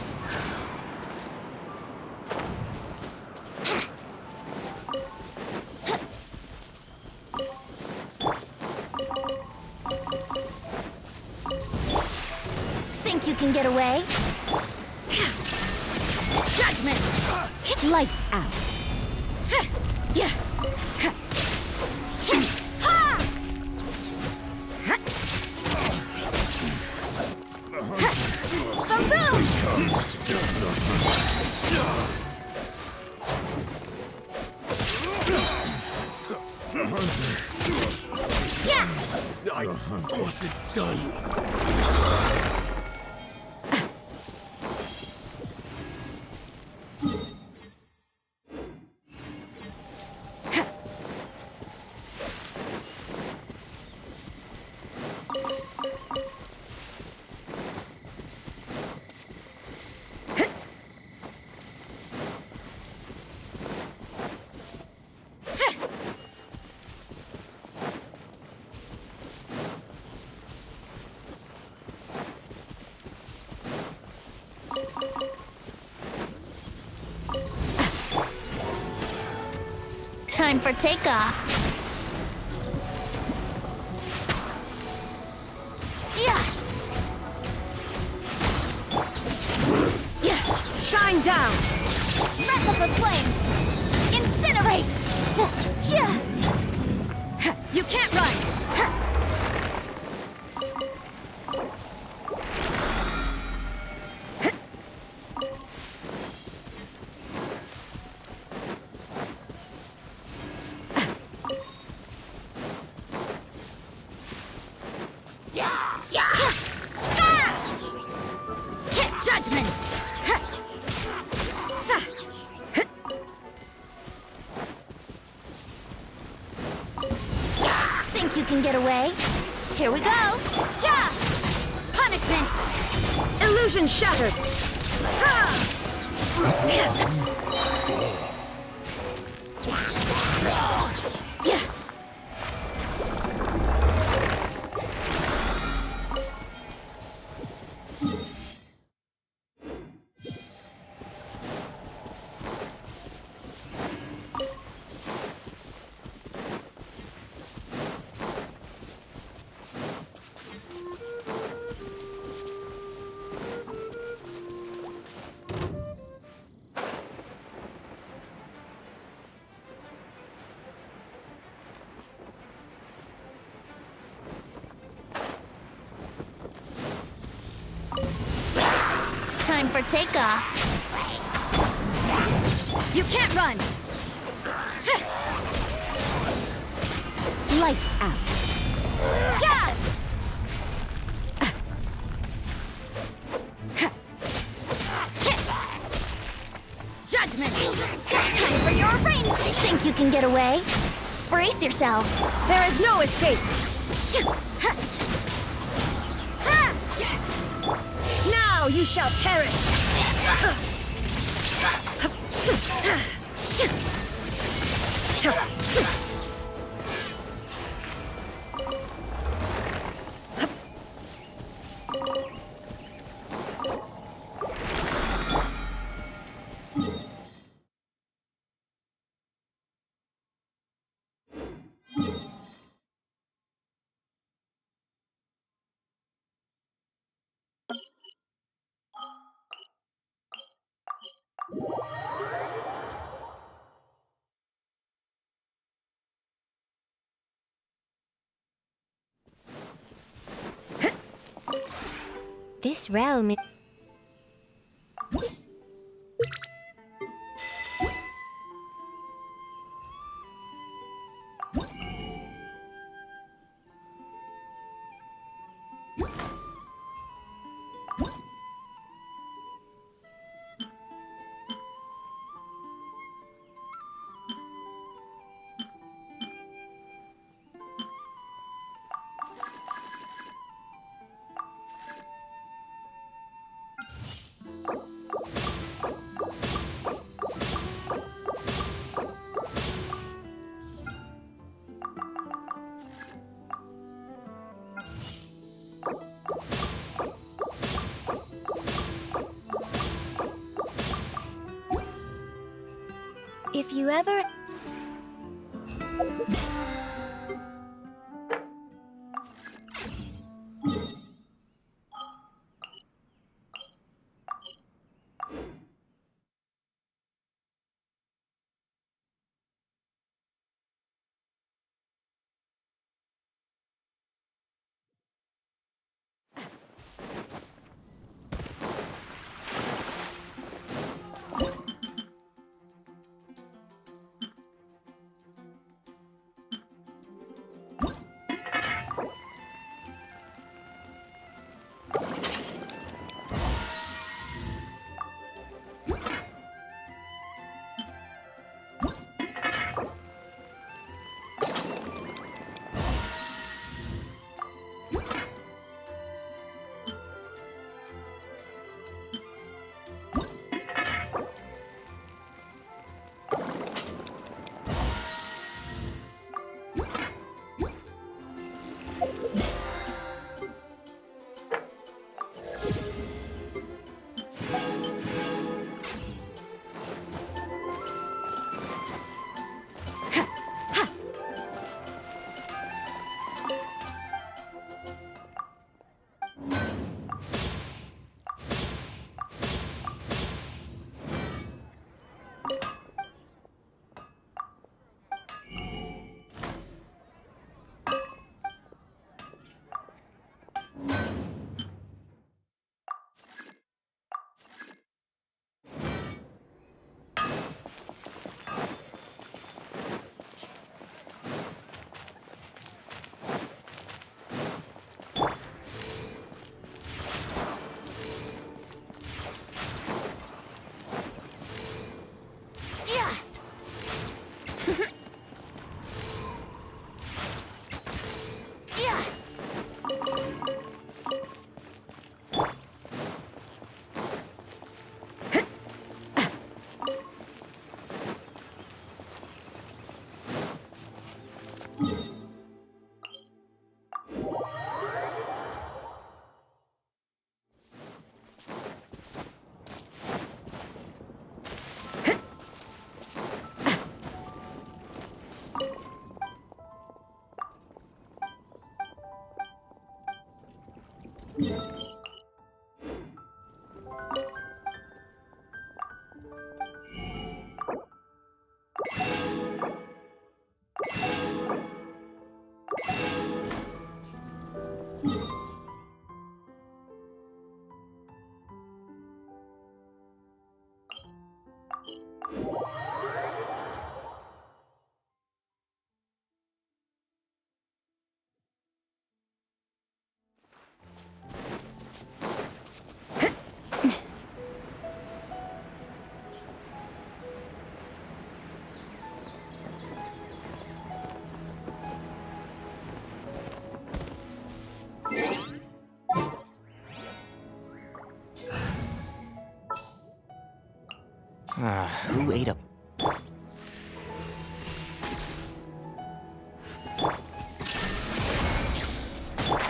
Speaker 2: Think you can get away? Judgment!
Speaker 3: Lights out.
Speaker 1: I wasn't done.
Speaker 2: Time for takeoff.
Speaker 3: Shine down!
Speaker 2: Breath of the flame! Incinerate!
Speaker 3: You can't run!
Speaker 2: Think you can get away? Here we go! Yeah! Punishment!
Speaker 3: Illusion shattered! Ha! Yeah.
Speaker 2: Time for takeoff. You can't run! Lights out. Yeah! Judgment! Time for your rain! Think you can get away? Brace yourself.
Speaker 3: There is no escape! Now you shall perish!
Speaker 2: This realm... If you ever...
Speaker 4: Who ate a...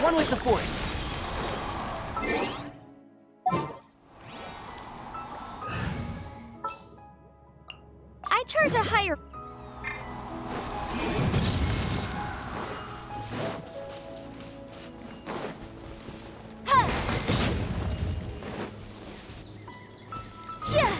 Speaker 4: One with the Force!
Speaker 2: I charge a higher... Huh. Yeah.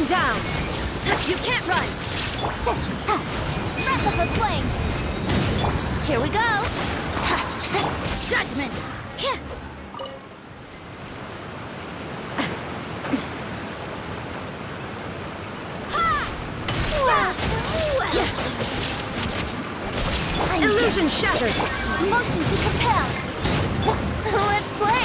Speaker 3: Down! You can't run!
Speaker 2: Breath of the flame! Here we go! Judgment!
Speaker 3: Illusion shattered!
Speaker 2: Motion to compel! Let's play!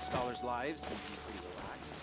Speaker 4: Scholars' lives seem to be pretty relaxed.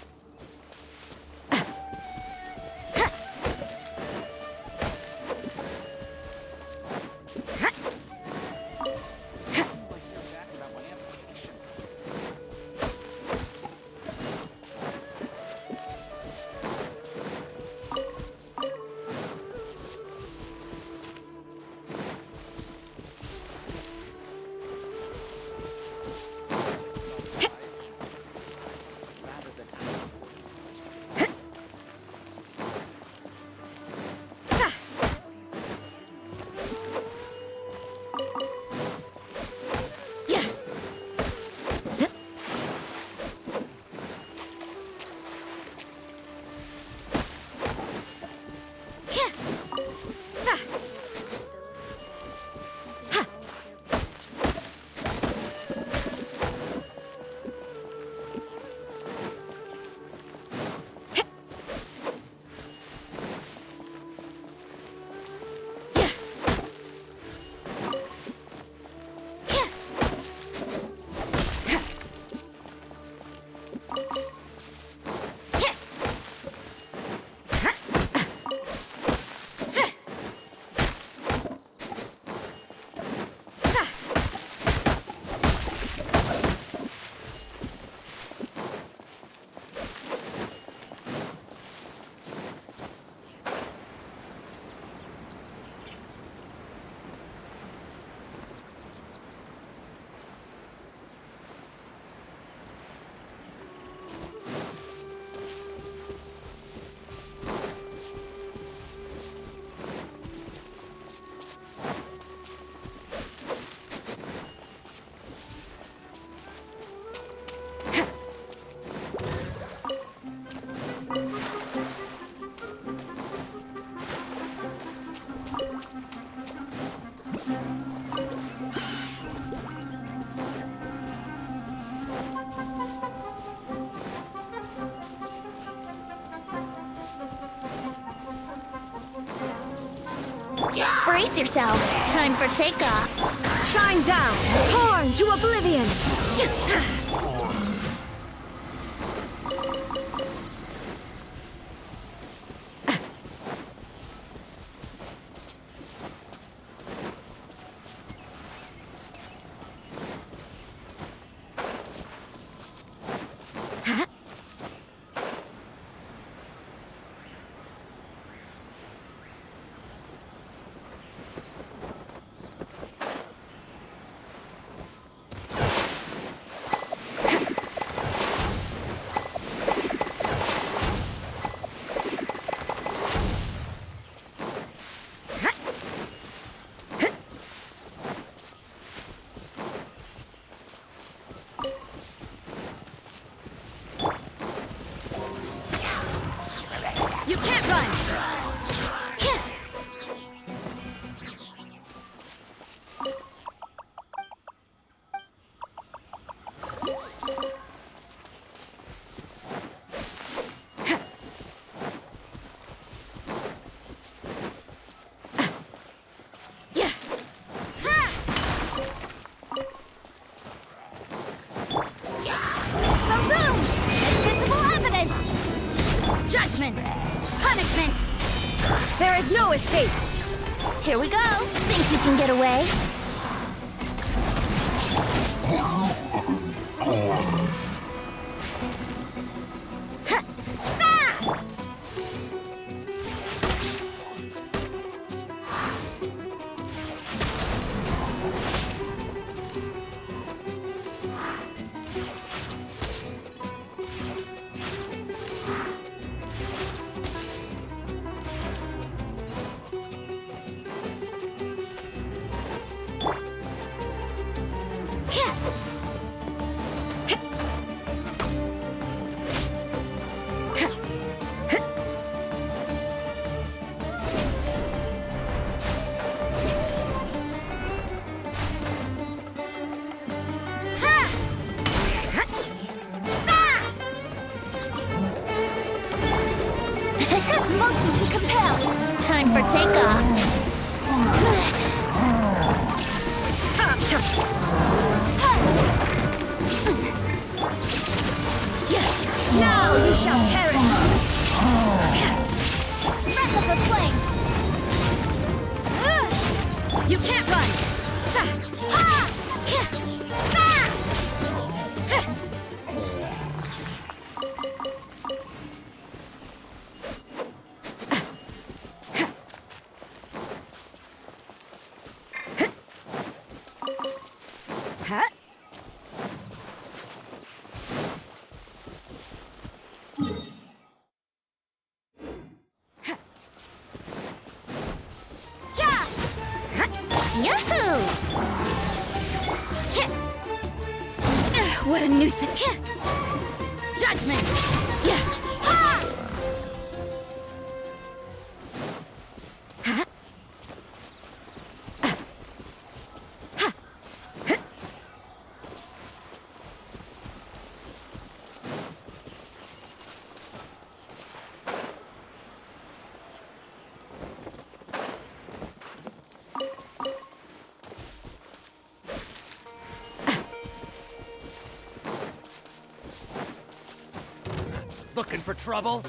Speaker 2: Brace yourself. Time for takeoff.
Speaker 3: Shine down! Torn to oblivion! You can't run!
Speaker 2: Boom! Invisible evidence!
Speaker 3: Judgment!
Speaker 2: Punishment!
Speaker 3: There is no escape!
Speaker 2: Here we go. Think you can get away? Motion to compel. Time for takeoff.
Speaker 3: Now you shall perish!
Speaker 2: Breath of the flame.
Speaker 3: You can't run!
Speaker 2: Yahoo! What a nuisance!
Speaker 3: Judgment!
Speaker 4: Looking for trouble?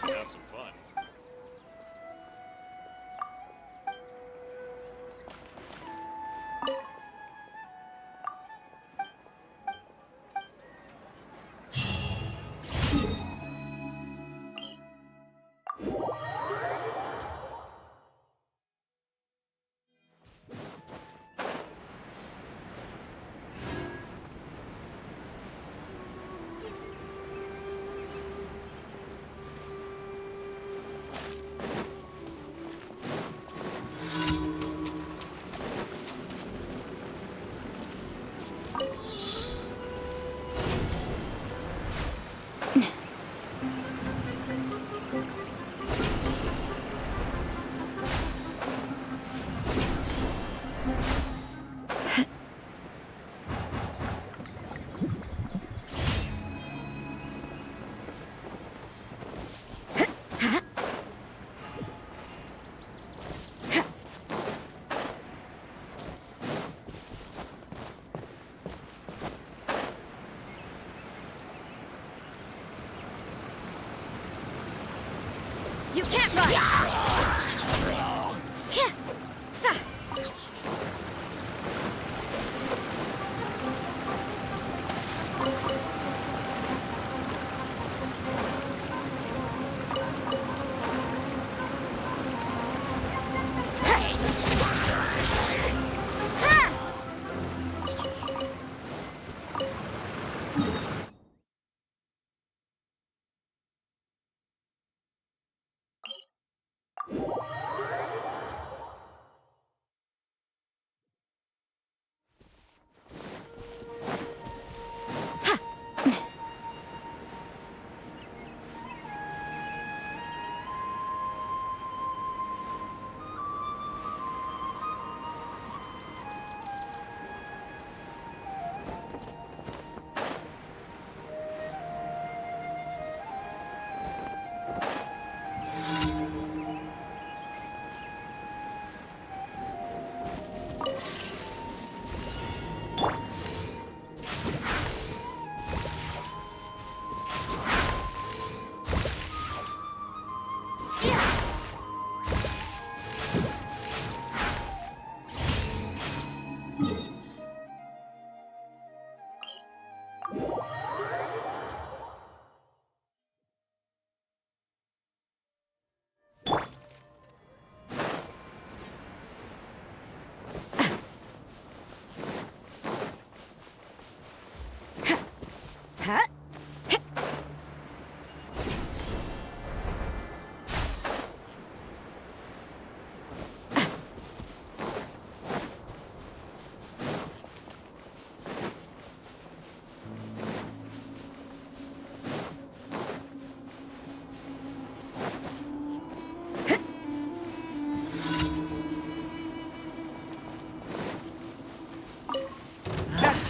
Speaker 7: And have some fun.
Speaker 3: You can't run!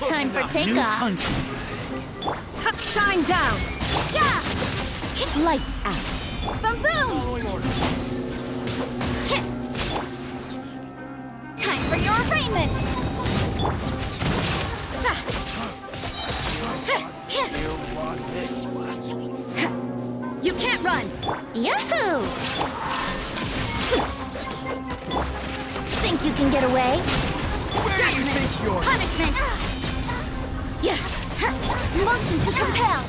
Speaker 2: Time for takeoff.
Speaker 3: Shine down!
Speaker 2: Yeah! Lights out. Boom boom!
Speaker 1: Following orders.
Speaker 2: Time for your arraignment!
Speaker 1: You want this one?
Speaker 3: You can't run!
Speaker 2: Yahoo! Think you can get away?
Speaker 1: Where do you think you're?
Speaker 2: Punishment! Yeah. Motion to compel!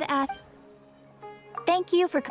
Speaker 2: to ask. Thank you for.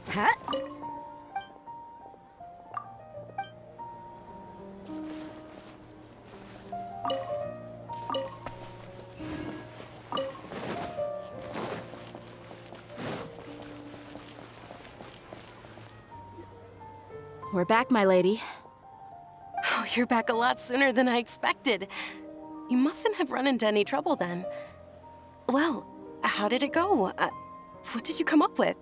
Speaker 3: Huh?
Speaker 8: We're back, my lady.
Speaker 9: Oh, you're back a lot sooner than I expected. You mustn't have run into any trouble then. Well, how did it go? What did you come up with?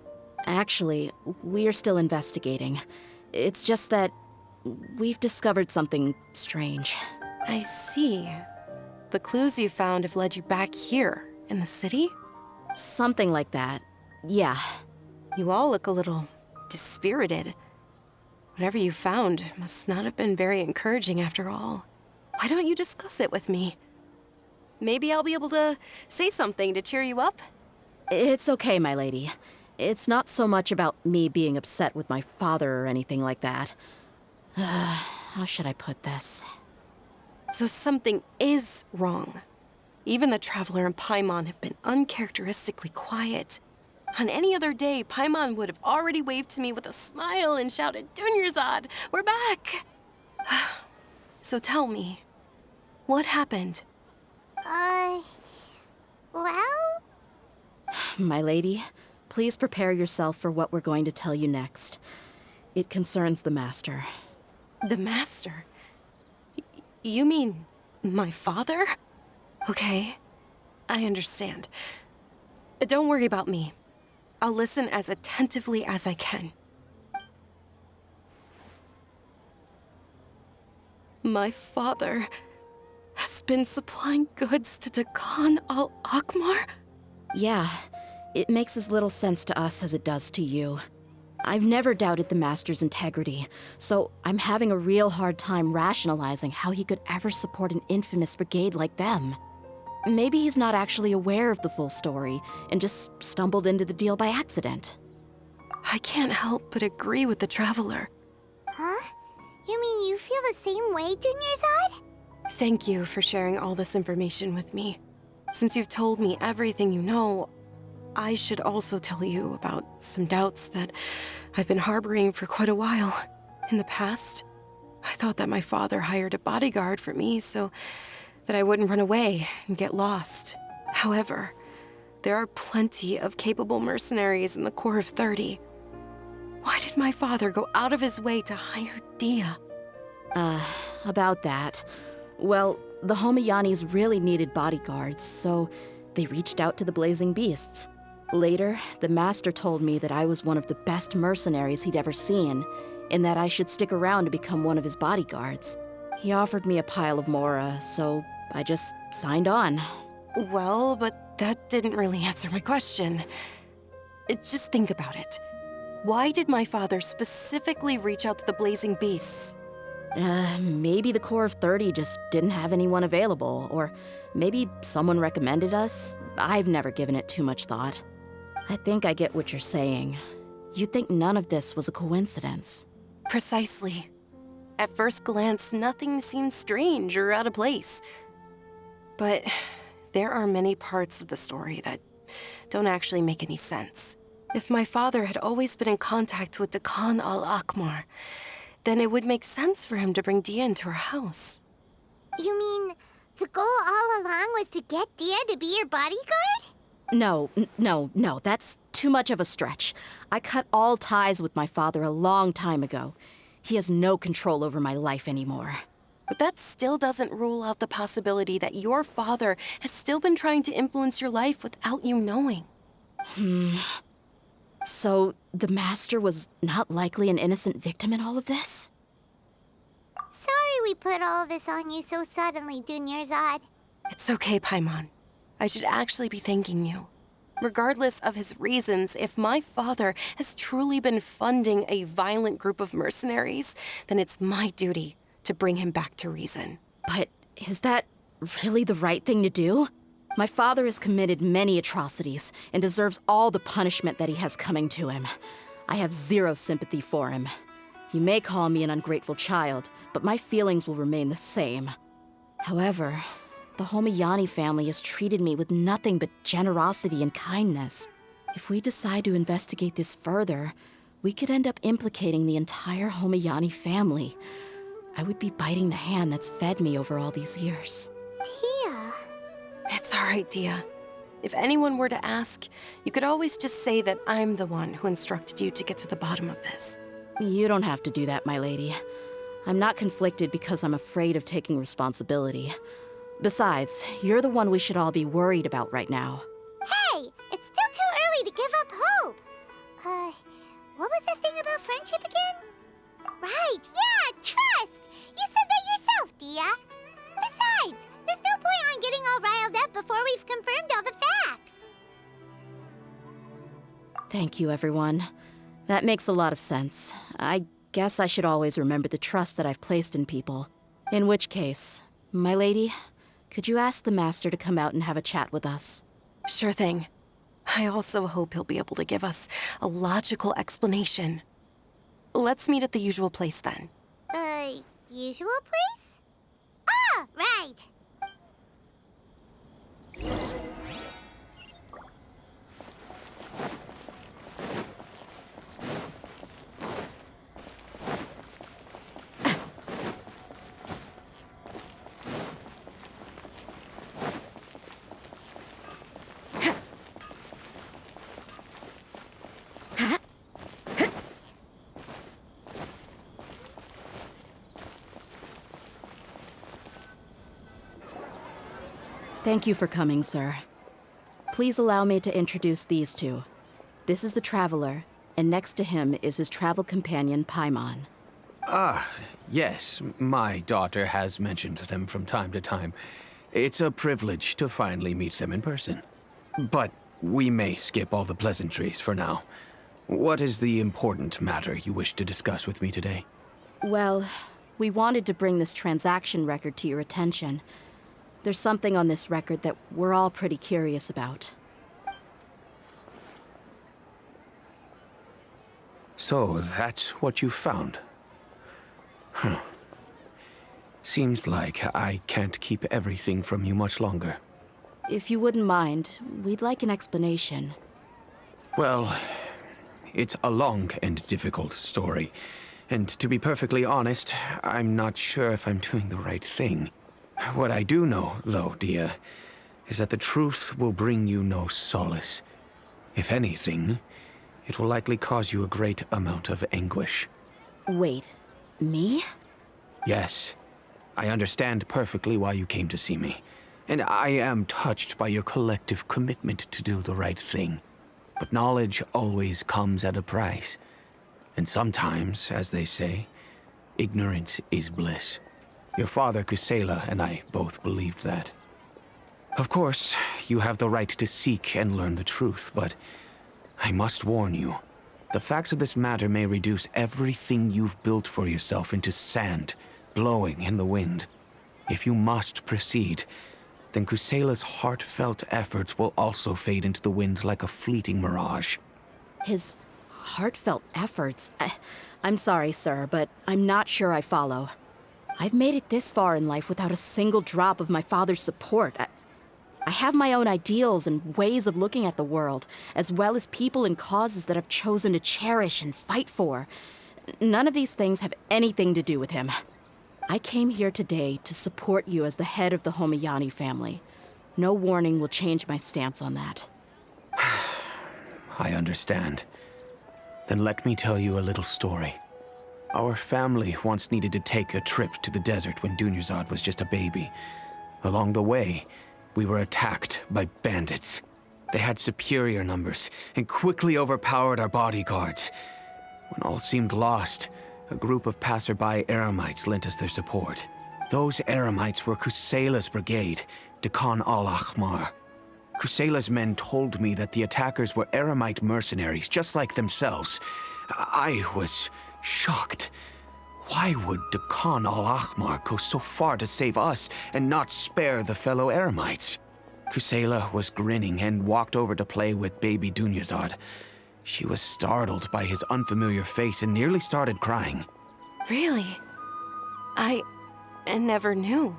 Speaker 8: Actually, we're still investigating. It's just that we've discovered something strange.
Speaker 9: I see. The clues you found have led you back here, in the city?
Speaker 8: Something like that. Yeah.
Speaker 9: You all look a little dispirited. Whatever you found must not have been very encouraging after all. Why don't you discuss it with me? Maybe I'll be able to say something to cheer you up?
Speaker 8: It's okay, my lady. It's not so much about me being upset with my father or anything like that. How should I put this?
Speaker 9: So something is wrong. Even the Traveler and Paimon have been uncharacteristically quiet. On any other day, Paimon would have already waved to me with a smile and shouted, "Dunyarzad, we're back!" So tell me, what happened?
Speaker 2: Well?
Speaker 8: My lady, please prepare yourself for what we're going to tell you next. It concerns the Master.
Speaker 9: The Master? You mean my father? Okay, I understand. Don't worry about me. I'll listen as attentively as I can. My father has been supplying goods to Dakan al-Akmar?
Speaker 8: Yeah, it makes as little sense to us as it does to you. I've never doubted the Master's integrity, so I'm having a real hard time rationalizing how he could ever support an infamous brigade like them. Maybe he's not actually aware of the full story and just stumbled into the deal by accident.
Speaker 9: I can't help but agree with the Traveler.
Speaker 2: Huh? You mean you feel the same way, Dunyarzad?
Speaker 9: Thank you for sharing all this information with me. Since you've told me everything you know, I should also tell you about some doubts that I've been harboring for quite a while. In the past, I thought that my father hired a bodyguard for me so that I wouldn't run away and get lost. However, there are plenty of capable mercenaries in the Corps of 30. Why did my father go out of his way to hire Dehya?
Speaker 8: About that. Well, the Homayanis really needed bodyguards, so they reached out to the Blazing Beasts. Later, the Master told me that I was one of the best mercenaries he'd ever seen, and that I should stick around to become one of his bodyguards. He offered me a pile of mora, so I just signed on.
Speaker 9: Well, but that didn't really answer my question. Just think about it. Why did my father specifically reach out to the Blazing Beasts?
Speaker 8: Maybe the Corps of 30 just didn't have anyone available, or maybe someone recommended us. I've never given it too much thought. I think I get what you're saying. You'd think none of this was a coincidence.
Speaker 9: Precisely. At first glance, nothing seems strange or out of place. But there are many parts of the story that don't actually make any sense. If my father had always been in contact with Dakan al-Akmar, then it would make sense for him to bring Dehya into our house.
Speaker 2: You mean the goal all along was to get Dehya to be your bodyguard?
Speaker 8: No, that's too much of a stretch. I cut all ties with my father a long time ago. He has no control over my life anymore.
Speaker 9: But that still doesn't rule out the possibility that your father has still been trying to influence your life without you knowing.
Speaker 8: So, the Master was not likely an innocent victim in all of this?
Speaker 2: Sorry we put all of this on you so suddenly, Dunyarzad.
Speaker 9: It's okay, Paimon. I should actually be thanking you. Regardless of his reasons, if my father has truly been funding a violent group of mercenaries, then it's my duty to bring him back to reason.
Speaker 8: But is that really the right thing to do? My father has committed many atrocities and deserves all the punishment that he has coming to him. I have zero sympathy for him. You may call me an ungrateful child, but my feelings will remain the same. However, the Homayani family has treated me with nothing but generosity and kindness. If we decide to investigate this further, we could end up implicating the entire Homayani family. I would be biting the hand that's fed me over all these years.
Speaker 2: Dehya.
Speaker 9: It's all right, Dehya. If anyone were to ask, you could always just say that I'm the one who instructed you to get to the bottom of this.
Speaker 8: You don't have to do that, my lady. I'm not conflicted because I'm afraid of taking responsibility. Besides, you're the one we should all be worried about right now.
Speaker 2: Hey, it's still too early to give up hope. What was the thing about friendship again? Right, yeah, trust! You said that yourself, Dehya. Besides, there's no point on getting all riled up before we've confirmed all the facts.
Speaker 8: Thank you, everyone. That makes a lot of sense. I guess I should always remember the trust that I've placed in people. In which case, my lady, could you ask the Master to come out and have a chat with us?
Speaker 9: Sure thing. I also hope he'll be able to give us a logical explanation. Let's meet at the usual place then.
Speaker 2: Usual place? Ah, right.
Speaker 8: Thank you for coming, sir. Please allow me to introduce these two. This is the Traveler, and next to him is his travel companion, Paimon.
Speaker 10: Ah, yes. My daughter has mentioned them from time to time. It's a privilege to finally meet them in person. But we may skip all the pleasantries for now. What is the important matter you wish to discuss with me today?
Speaker 8: Well, we wanted to bring this transaction record to your attention. There's something on this record that we're all pretty curious about.
Speaker 10: So, that's what you found? Huh. Seems like I can't keep everything from you much longer.
Speaker 8: If you wouldn't mind, we'd like an explanation.
Speaker 10: Well, it's a long and difficult story. And to be perfectly honest, I'm not sure if I'm doing the right thing. What I do know, though, Dehya, is that the truth will bring you no solace. If anything, it will likely cause you a great amount of anguish.
Speaker 8: Wait, me?
Speaker 10: Yes. I understand perfectly why you came to see me. And I am touched by your collective commitment to do the right thing. But knowledge always comes at a price. And sometimes, as they say, ignorance is bliss. Your father, Kusela, and I both believed that. Of course, you have the right to seek and learn the truth, but I must warn you. The facts of this matter may reduce everything you've built for yourself into sand, blowing in the wind. If you must proceed, then Kusela's heartfelt efforts will also fade into the wind like a fleeting mirage.
Speaker 8: His heartfelt efforts? I'm sorry, sir, but I'm not sure I follow. I've made it this far in life without a single drop of my father's support. I have my own ideals and ways of looking at the world, as well as people and causes that I've chosen to cherish and fight for. None of these things have anything to do with him. I came here today to support you as the head of the Homayani family. No warning will change my stance on that.
Speaker 10: I understand. Then let me tell you a little story. Our family once needed to take a trip to the desert when Dunyarzad was just a baby. Along the way, we were attacked by bandits. They had superior numbers and quickly overpowered our bodyguards. When all seemed lost, a group of passerby Eremites lent us their support. Those Eremites were Kusela's brigade, Dekan al-Ahmar. Kusela's men told me that the attackers were Eremite mercenaries, just like themselves. I was shocked. Why would Dekan al-Ahmar go so far to save us and not spare the fellow Eremites? Kusela was grinning and walked over to play with baby Dunyarzad. She was startled by his unfamiliar face and nearly started crying.
Speaker 9: Really? I never knew.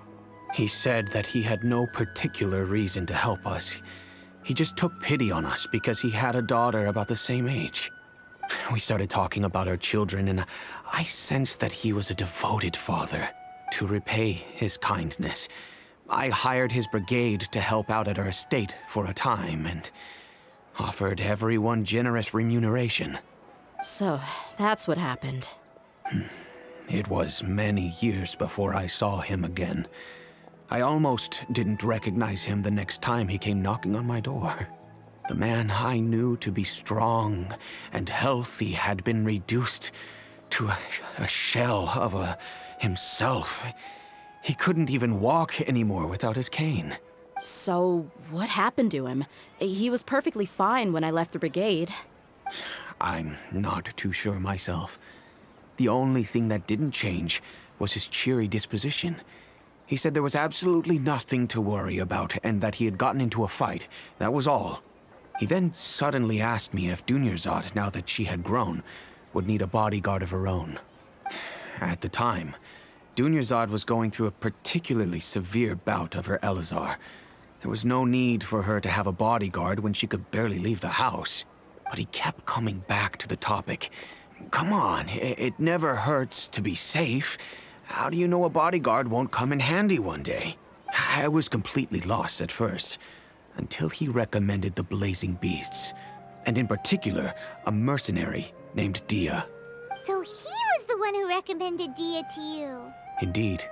Speaker 10: He said that he had no particular reason to help us. He just took pity on us because he had a daughter about the same age. We started talking about our children, and I sensed that he was a devoted father. To repay his kindness, I hired his brigade to help out at our estate for a time, and offered everyone generous remuneration.
Speaker 8: So, that's what happened.
Speaker 10: It was many years before I saw him again. I almost didn't recognize him the next time he came knocking on my door. The man I knew to be strong and healthy had been reduced to a shell of himself. He couldn't even walk anymore without his cane.
Speaker 8: So, what happened to him? He was perfectly fine when I left the brigade.
Speaker 10: I'm not too sure myself. The only thing that didn't change was his cheery disposition. He said there was absolutely nothing to worry about and that he had gotten into a fight. That was all. He then suddenly asked me if Dunyarzad, now that she had grown, would need a bodyguard of her own. At the time, Dunyarzad was going through a particularly severe bout of her Elazar. There was no need for her to have a bodyguard when she could barely leave the house. But he kept coming back to the topic. Come on, it never hurts to be safe. How do you know a bodyguard won't come in handy one day? I was completely lost at first, until he recommended the Blazing Beasts, and in particular, a mercenary named Dehya.
Speaker 2: So he was the one who recommended Dehya to you.
Speaker 10: Indeed.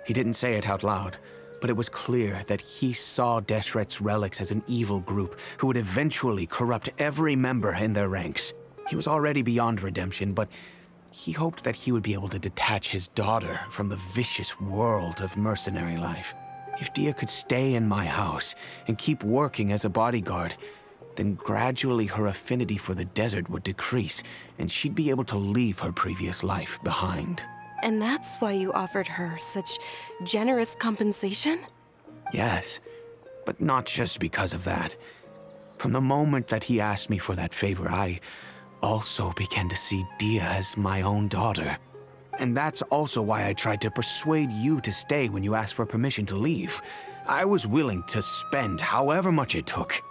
Speaker 10: He didn't say it out loud, but it was clear that he saw Deshret's relics as an evil group who would eventually corrupt every member in their ranks. He was already beyond redemption, but he hoped that he would be able to detach his daughter from the vicious world of mercenary life. If Dehya could stay in my house and keep working as a bodyguard, then gradually her affinity for the desert would decrease, and she'd be able to leave her previous life behind.
Speaker 9: And that's why you offered her such generous compensation?
Speaker 10: Yes, but not just because of that. From the moment that he asked me for that favor, I also began to see Dehya as my own daughter. And that's also why I tried to persuade you to stay when you asked for permission to leave. I was willing to spend however much it took.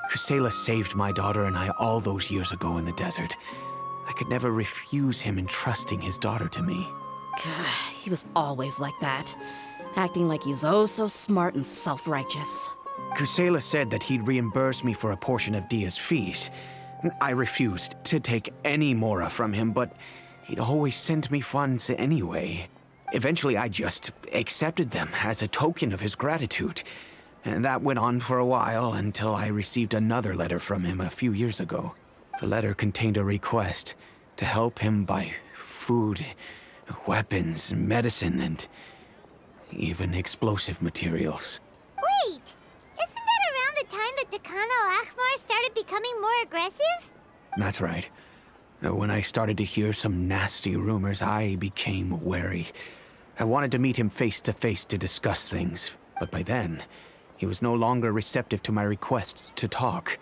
Speaker 10: Kusela saved my daughter and I all those years ago in the desert. I could never refuse him entrusting his daughter to me.
Speaker 8: He was always like that, acting like he's oh so smart and self-righteous.
Speaker 10: Kusela said that he'd reimburse me for a portion of Dehya's fees. I refused to take any mora from him, but he'd always sent me funds anyway. Eventually, I just accepted them as a token of his gratitude. And that went on for a while until I received another letter from him a few years ago. The letter contained a request to help him buy food, weapons, medicine, and even explosive materials.
Speaker 2: Wait! Isn't that around the time that Dakan al-Ahmar started becoming more aggressive?
Speaker 10: That's right. When I started to hear some nasty rumors, I became wary. I wanted to meet him face to face to discuss things, but by then, he was no longer receptive to my requests to talk.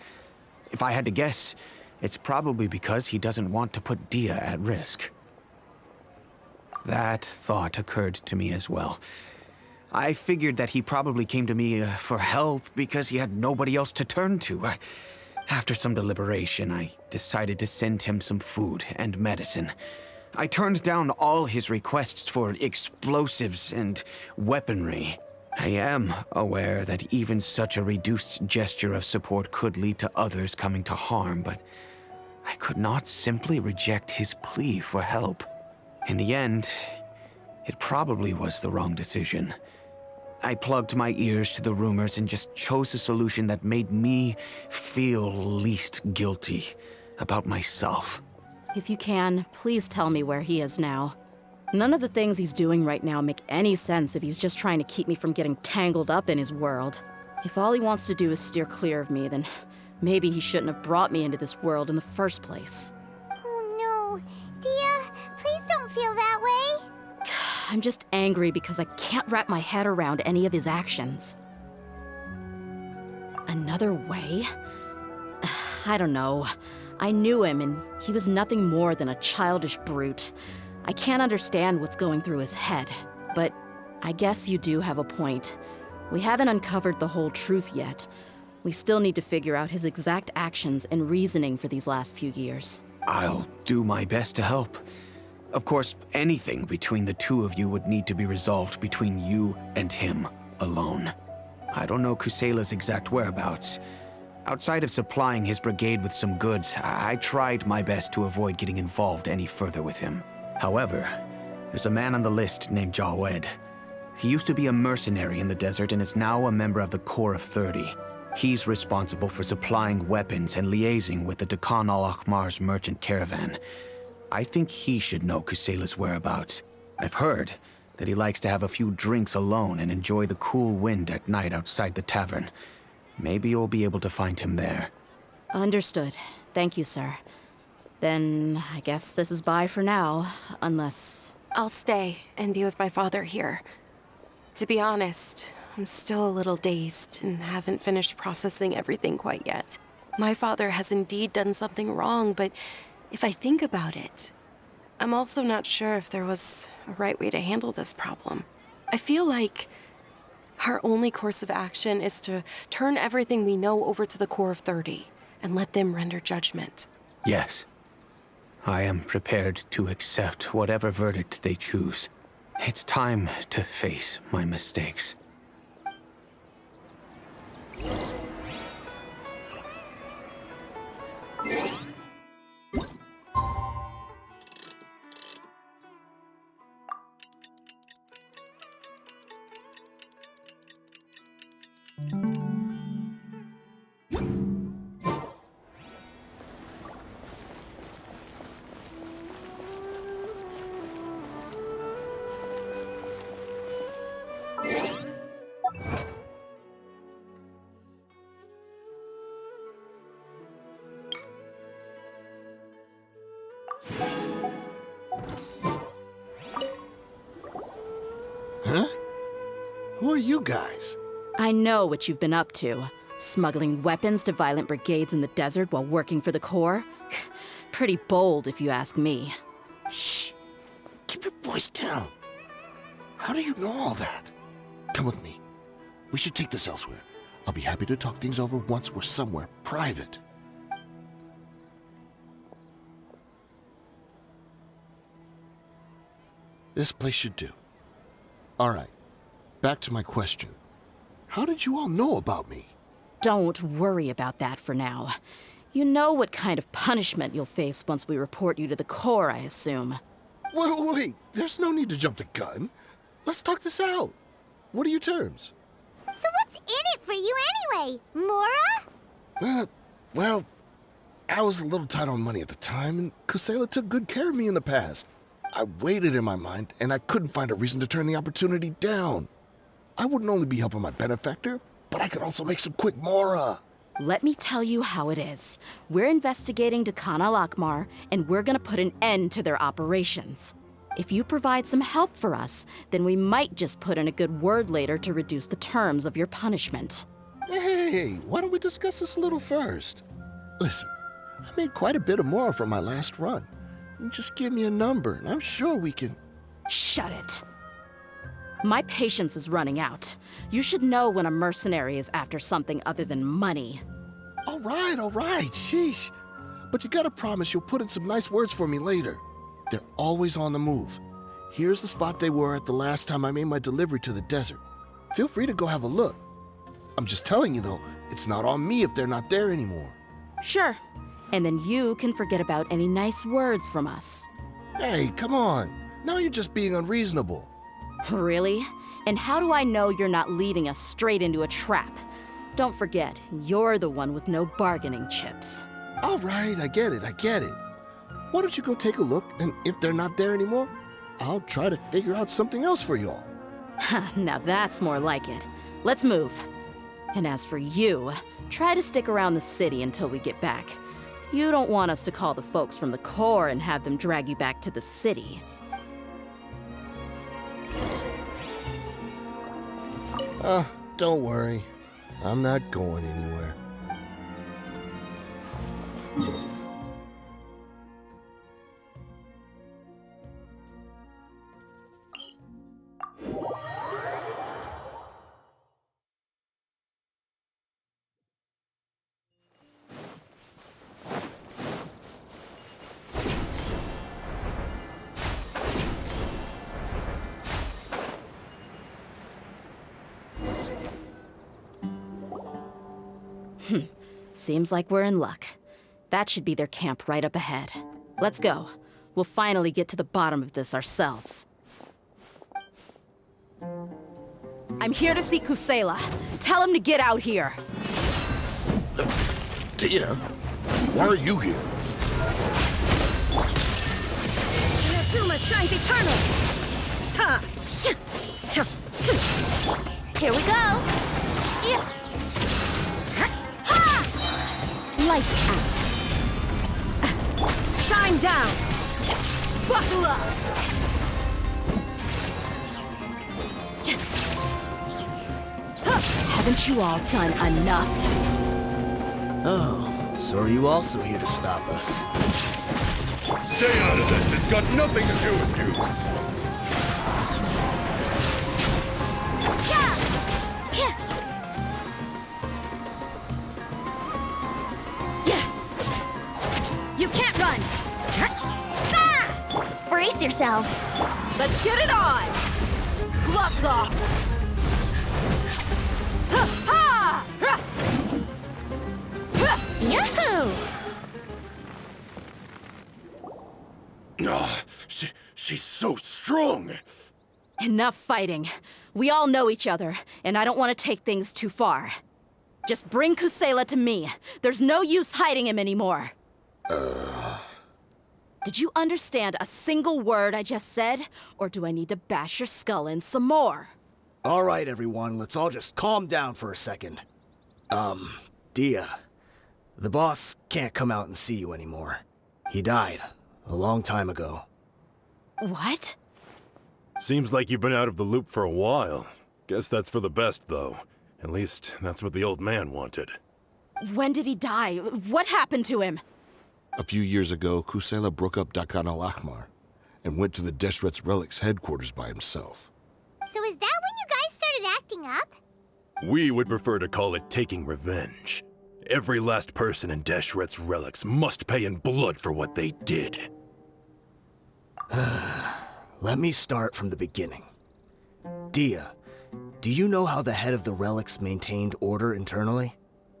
Speaker 10: If I had to guess, it's probably because he doesn't want to put Dehya at risk. That thought occurred to me as well. I figured that he probably came to me for help because he had nobody else to turn to. After some deliberation, I decided to send him some food and medicine. I turned down all his requests for explosives and weaponry. I am aware that even such a reduced gesture of support could lead to others coming to harm, but I could not simply reject his plea for help. In the end, it probably was the wrong decision. I plugged my ears to the rumors and just chose a solution that made me feel least guilty about myself.
Speaker 8: If you can, please tell me where he is now. None of the things he's doing right now make any sense if he's just trying to keep me from getting tangled up in his world. If all he wants to do is steer clear of me, then maybe he shouldn't have brought me into this world in the first place.
Speaker 2: Oh no. Dehya, please don't feel that way.
Speaker 8: I'm just angry because I can't wrap my head around any of his actions. Another way? I don't know. I knew him, and he was nothing more than a childish brute. I can't understand what's going through his head, but I guess you do have a point. We haven't uncovered the whole truth yet. We still need to figure out his exact actions and reasoning for these last few years.
Speaker 10: I'll do my best to help. Of course, anything between the two of you would need to be resolved between you and him alone. I don't know Kusela's exact whereabouts. Outside of supplying his brigade with some goods, I tried my best to avoid getting involved any further with him. However, there's a man on the list named Jawed. He used to be a mercenary in the desert and is now a member of the Corps of 30. He's responsible for supplying weapons and liaising with the Dakan al-Akhmar's merchant caravan. I think he should know Kusela's whereabouts. I've heard that he likes to have a few drinks alone and enjoy the cool wind at night outside the tavern. Maybe you'll be able to find him there.
Speaker 8: Understood. Thank you, sir. Then I guess this is bye for now, unless...
Speaker 9: I'll stay and be with my father here. To be honest, I'm still a little dazed and haven't finished processing everything quite yet. My father has indeed done something wrong, but if I think about it, I'm also not sure if there was a right way to handle this problem. I feel like our only course of action is to turn everything we know over to the Corps of 30 and let them render judgment.
Speaker 10: Yes. I am prepared to accept whatever verdict they choose. It's time to face my mistakes.
Speaker 1: Huh? Who are you guys?
Speaker 8: I know what you've been up to. Smuggling weapons to violent brigades in the desert while working for the Corps? Pretty bold, if you ask me.
Speaker 1: Shh! Keep your voice down. How do you know all that? Come with me. We should take this elsewhere. I'll be happy to talk things over once we're somewhere private. This place should do. All right, back to my question. How did you all know about me?
Speaker 8: Don't worry about that for now. You know what kind of punishment you'll face once we report you to the Corps, I assume.
Speaker 1: Wait, there's no need to jump the gun. Let's talk this out. What are your terms?
Speaker 2: So what's in it for you anyway, Mora?
Speaker 1: Well, I was a little tight on money at the time, and Kusela took good care of me in the past. I weighed it in my mind, and I couldn't find a reason to turn the opportunity down. I wouldn't only be helping my benefactor, but I could also make some quick Mora.
Speaker 8: Let me tell you how it is. We're investigating Dakan al-Akhmar, and we're gonna put an end to their operations. If you provide some help for us, then we might just put in a good word later to reduce the terms of your punishment.
Speaker 1: Hey, why don't we discuss this a little first? Listen, I made quite a bit of Mora from my last run. You just give me a number, and I'm sure we can...
Speaker 8: Shut it. My patience is running out. You should know when a mercenary is after something other than money.
Speaker 1: All right, sheesh. But you gotta promise you'll put in some nice words for me later. They're always on the move. Here's the spot they were at the last time I made my delivery to the desert. Feel free to go have a look. I'm just telling you though, it's not on me if they're not there anymore.
Speaker 8: Sure. And then you can forget about any nice words from us.
Speaker 1: Hey, come on. Now you're just being unreasonable.
Speaker 8: Really? And how do I know you're not leading us straight into a trap? Don't forget, you're the one with no bargaining chips.
Speaker 1: All right, I get it. Why don't you go take a look, and if they're not there anymore, I'll try to figure out something else for y'all.
Speaker 8: Now that's more like it. Let's move. And as for you, try to stick around the city until we get back. You don't want us to call the folks from the Corps and have them drag you back to the city.
Speaker 1: Don't worry. I'm not going anywhere.
Speaker 8: Seems like we're in luck. That should be their camp right up ahead. Let's go. We'll finally get to the bottom of this ourselves. I'm here to see Kusela. Tell him to get out here.
Speaker 1: Dehya, why are you here?
Speaker 3: Inazuma shines eternal! Ha!
Speaker 2: Here we go. Yeah. Ha! Lights out.
Speaker 3: Shine down! Buckle up!
Speaker 8: Haven't you all done enough?
Speaker 11: Oh, so are you also here to stop us?
Speaker 7: Stay out of this. It's got nothing to do with you.
Speaker 3: You can't run!
Speaker 2: Brace yourselves.
Speaker 3: Let's get it on! Gloves off! Ha!
Speaker 2: Yahoo!
Speaker 7: She's so strong.
Speaker 8: Enough fighting. We all know each other, and I don't want to take things too far. Just bring Kusela to me. There's no use hiding him anymore. Did you understand a single word I just said? Or do I need to bash your skull in some more?
Speaker 11: All right, everyone, let's all just calm down for a second. Dehya, the boss can't come out and see you anymore. He died a long time ago.
Speaker 8: What?
Speaker 7: Seems like you've been out of the loop for a while. Guess that's for the best, though. At least, that's what the old man wanted.
Speaker 8: When did he die? What happened to him?
Speaker 1: A few years ago, Kusela broke up Dakan al-Ahmar and went to the Deshret's Relics headquarters by himself.
Speaker 2: So is that when you guys started acting up?
Speaker 7: We would prefer to call it taking revenge. Every last person in Deshret's Relics must pay in blood for what they did.
Speaker 11: Let me start from the beginning. Dehya, do you know how the head of the Relics maintained order internally?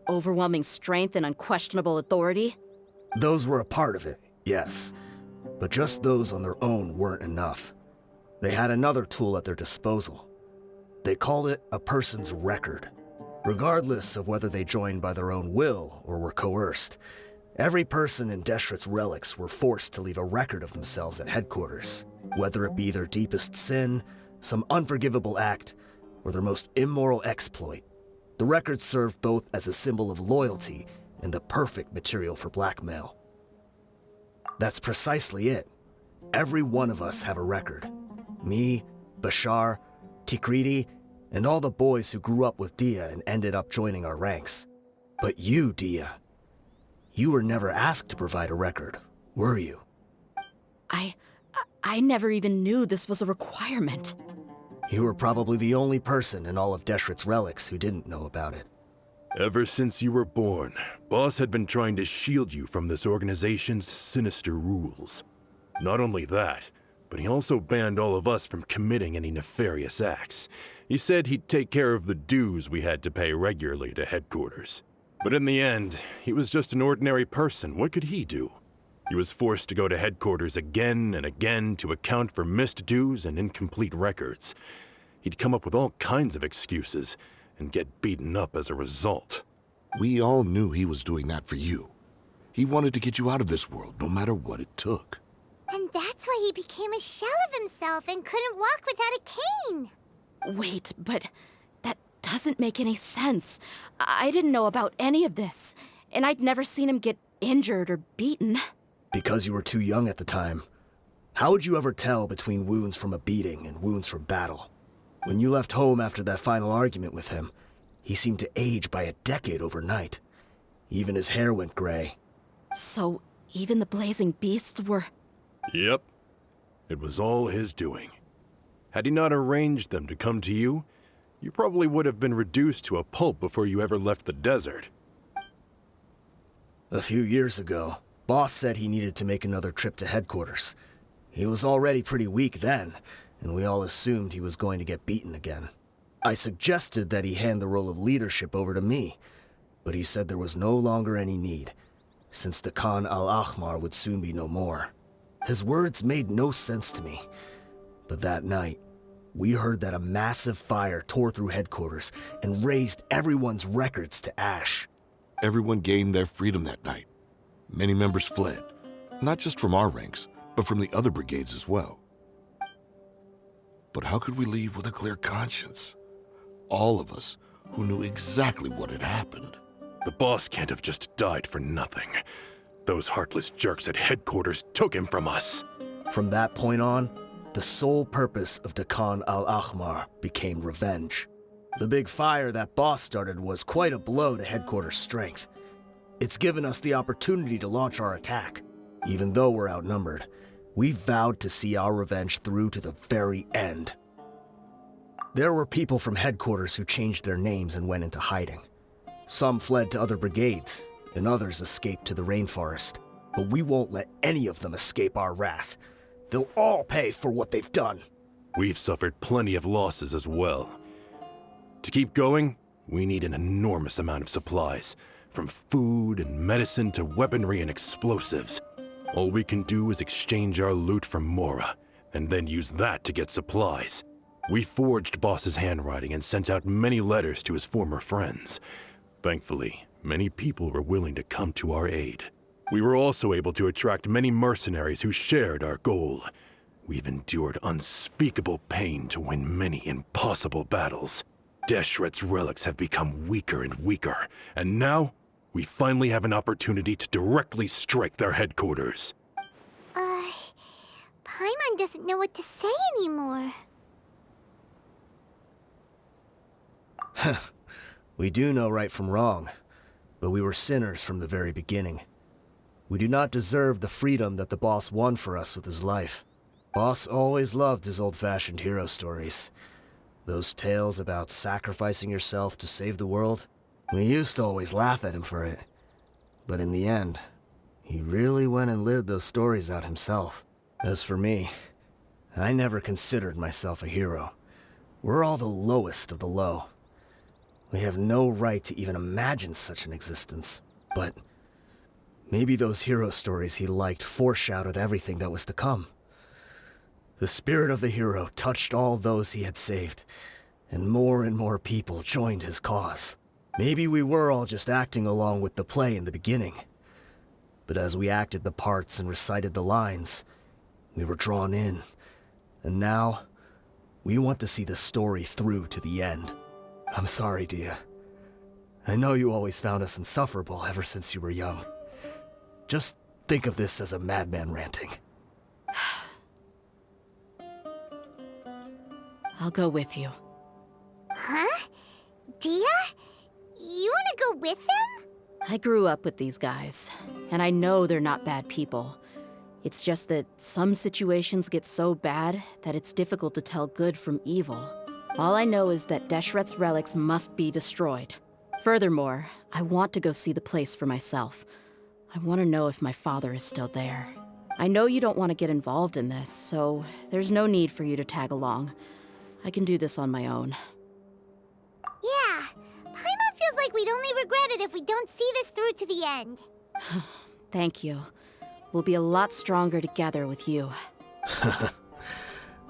Speaker 8: Overwhelming strength and unquestionable authority?
Speaker 11: Those were a part of it, yes. But just those on their own weren't enough. They had another tool at their disposal. They called it a person's record. Regardless of whether they joined by their own will or were coerced, every person in Deshret's Relics were forced to leave a record of themselves at headquarters, whether it be their deepest sin, some unforgivable act, or their most immoral exploit. The records served both as a symbol of loyalty and the perfect material for blackmail. That's precisely it. Every one of us have a record. Me, Bashar, Tikriti, and all the boys who grew up with Dehya and ended up joining our ranks. But you, Dehya, you were never asked to provide a record, were you?
Speaker 8: I never even knew this was a requirement.
Speaker 11: You were probably the only person in all of Deshret's Relics who didn't know about it.
Speaker 7: Ever since you were born, Boss had been trying to shield you from this organization's sinister rules. Not only that, but he also banned all of us from committing any nefarious acts. He said he'd take care of the dues we had to pay regularly to headquarters. But in the end, he was just an ordinary person. What could he do? He was forced to go to headquarters again and again to account for missed dues and incomplete records. He'd come up with all kinds of excuses and get beaten up as a result.
Speaker 1: We all knew he was doing that for you. He wanted to get you out of this world, no matter what it took.
Speaker 2: And that's why he became a shell of himself and couldn't walk without a cane.
Speaker 8: Wait, but that doesn't make any sense. I didn't know about any of this, and I'd never seen him get injured or beaten.
Speaker 11: Because you were too young at the time. How would you ever tell between wounds from a beating and wounds from battle? When you left home after that final argument with him, he seemed to age by a decade overnight. Even his hair went gray.
Speaker 8: So, even the blazing beasts were...
Speaker 7: Yep. It was all his doing. Had he not arranged them to come to you, you probably would have been reduced to a pulp before you ever left the desert.
Speaker 11: A few years ago, Boss said he needed to make another trip to headquarters. He was already pretty weak then, and we all assumed he was going to get beaten again. I suggested that he hand the role of leadership over to me, but he said there was no longer any need, since the Khan al-Ahmar would soon be no more. His words made no sense to me, but that night, we heard that a massive fire tore through headquarters and razed everyone's records to ash.
Speaker 1: Everyone gained their freedom that night. Many members fled, not just from our ranks, but from the other brigades as well. But how could we leave with a clear conscience? All of us who knew exactly what had happened.
Speaker 7: The boss can't have just died for nothing. Those heartless jerks at headquarters took him from us.
Speaker 11: From that point on, the sole purpose of the Khan al-Ahmar became revenge. The big fire that boss started was quite a blow to headquarters' strength. It's given us the opportunity to launch our attack. Even though we're outnumbered, we vowed to see our revenge through to the very end. There were people from headquarters who changed their names and went into hiding. Some fled to other brigades, and others escaped to the rainforest. But we won't let any of them escape our wrath. They'll all pay for what they've done.
Speaker 7: We've suffered plenty of losses as well. To keep going, we need an enormous amount of supplies, from food and medicine to weaponry and explosives. All we can do is exchange our loot from Mora, and then use that to get supplies. We forged Boss's handwriting and sent out many letters to his former friends. Thankfully, many people were willing to come to our aid. We were also able to attract many mercenaries who shared our goal. We've endured unspeakable pain to win many impossible battles. Deshret's relics have become weaker and weaker, and now we finally have an opportunity to directly strike their headquarters.
Speaker 2: Paimon doesn't know what to say anymore.
Speaker 11: We do know right from wrong, but we were sinners from the very beginning. We do not deserve the freedom that the boss won for us with his life. Boss always loved his old-fashioned hero stories. Those tales about sacrificing yourself to save the world. We used to always laugh at him for it. But in the end, he really went and lived those stories out himself. As for me, I never considered myself a hero. We're all the lowest of the low. We have no right to even imagine such an existence. But maybe those hero stories he liked foreshadowed everything that was to come. The spirit of the hero touched all those he had saved, and more people joined his cause. Maybe we were all just acting along with the play in the beginning. But as we acted the parts and recited the lines, we were drawn in. And now, we want to see the story through to the end. I'm sorry, Dehya. I know you always found us insufferable ever since you were young. Just think of this as a madman ranting.
Speaker 8: I'll go with you.
Speaker 2: Huh? Dehya? You wanna go with them?
Speaker 8: I grew up with these guys, and I know they're not bad people. It's just that some situations get so bad that it's difficult to tell good from evil. All I know is that Deshret's relics must be destroyed. Furthermore, I want to go see the place for myself. I want to know if my father is still there. I know you don't want to get involved in this, so there's no need for you to tag along. I can do this on my own.
Speaker 2: Yeah, Paimon feels like we'd only regret it if we don't see this through to the end.
Speaker 8: Thank you. We'll be a lot stronger together with you.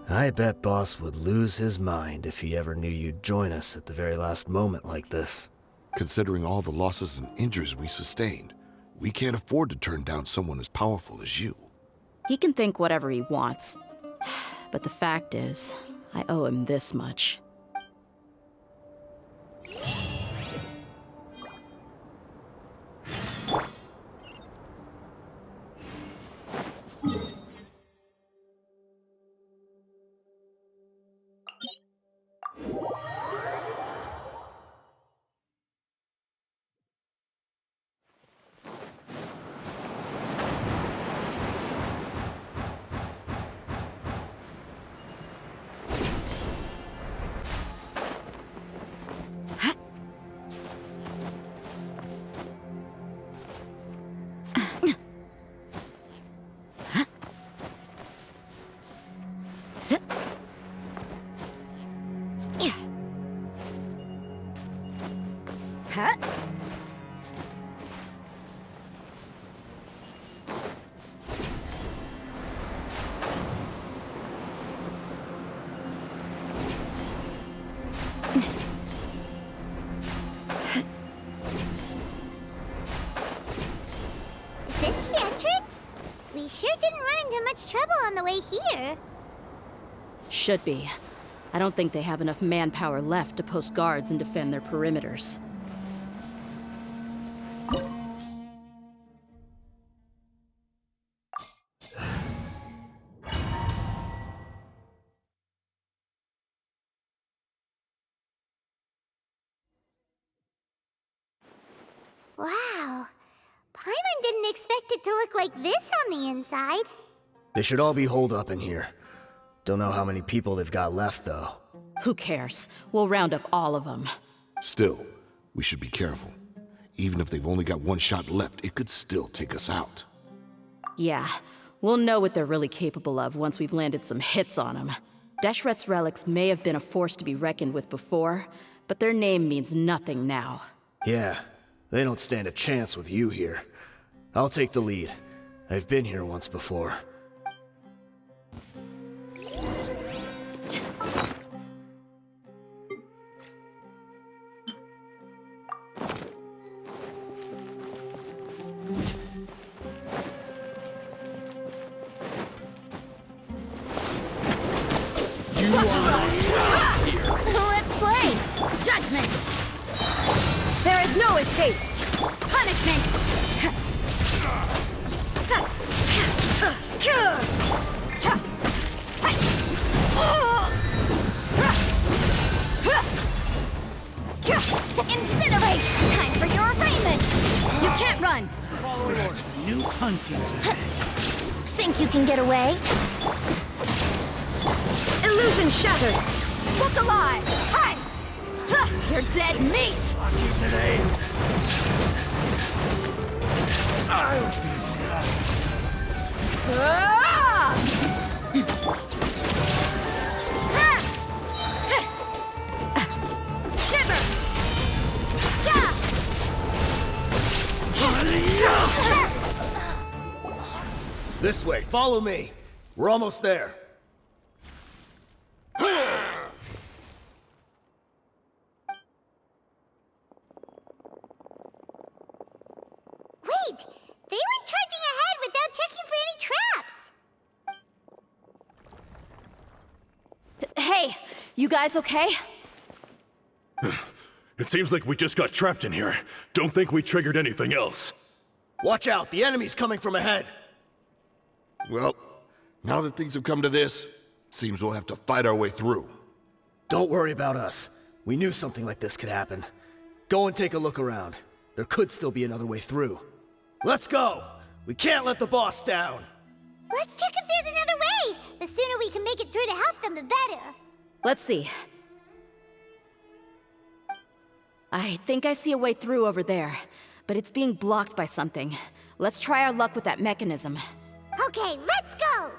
Speaker 11: I bet Boss would lose his mind if he ever knew you'd join us at the very last moment like this.
Speaker 1: Considering all the losses and injuries we sustained, we can't afford to turn down someone as powerful as you.
Speaker 8: He can think whatever he wants. But the fact is, I owe him this much.
Speaker 2: into much trouble on the way here.
Speaker 8: Should be. I don't think they have enough manpower left to post guards and defend their perimeters.
Speaker 2: Wow. Paimon didn't expect it to look like this on the inside.
Speaker 11: They should all be holed up in here. Don't know how many people they've got left, though.
Speaker 8: Who cares? We'll round up all of them.
Speaker 1: Still, we should be careful. Even if they've only got one shot left, it could still take us out.
Speaker 8: Yeah, we'll know what they're really capable of once we've landed some hits on them. Deshret's relics may have been a force to be reckoned with before, but their name means nothing now.
Speaker 11: Yeah, they don't stand a chance with you here. I'll take the lead. I've been here once before.
Speaker 3: Let's play! Judgment! There is no escape! Punishment! To incinerate! Time for your arraignment! You can't run!
Speaker 12: Following orders. New hunting.
Speaker 3: Think you can get away? Illusion shattered! Look alive! Hi! You're dead meat!
Speaker 12: Today.
Speaker 3: Shiver!
Speaker 11: This way, follow me. We're almost there.
Speaker 2: Wait! They went charging ahead without checking for any traps!
Speaker 8: Hey, you guys okay?
Speaker 7: It seems like we just got trapped in here. Don't think we triggered anything else.
Speaker 11: Watch out, the enemy's coming from ahead.
Speaker 1: Well, now that things have come to this, seems we'll have to fight our way through.
Speaker 11: Don't worry about us. We knew something like this could happen. Go and take a look around. There could still be another way through. Let's go! We can't let the boss down!
Speaker 2: Let's check if there's another way! The sooner we can make it through to help them, the better.
Speaker 8: Let's see. I think I see a way through over there, but it's being blocked by something. Let's try our luck with that mechanism.
Speaker 2: Okay, let's go!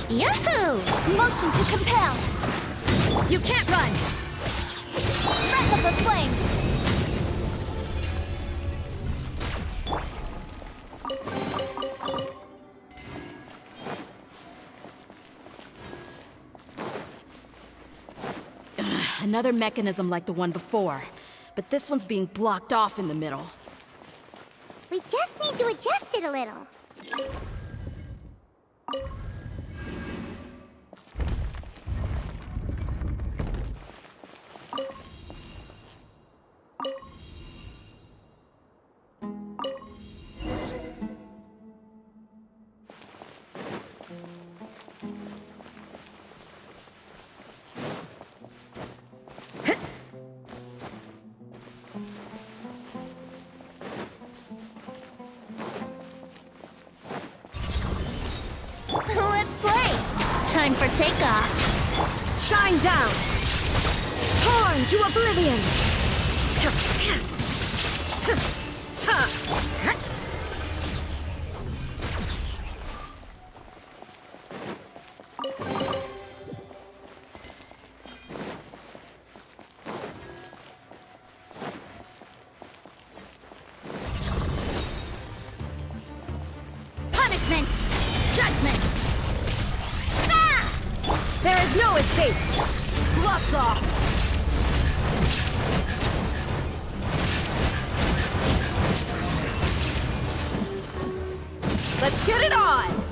Speaker 3: Yahoo! Motion to compel! You can't run! Breath of the flame!
Speaker 8: Another mechanism like the one before, but this one's being blocked off in the middle.
Speaker 2: We just need to adjust it a little.
Speaker 3: Time for takeoff.
Speaker 5: Shine down! Torn to oblivion!
Speaker 3: Punishment! Judgment!
Speaker 5: There is no escape!
Speaker 3: Gloves off!
Speaker 5: Let's get it on!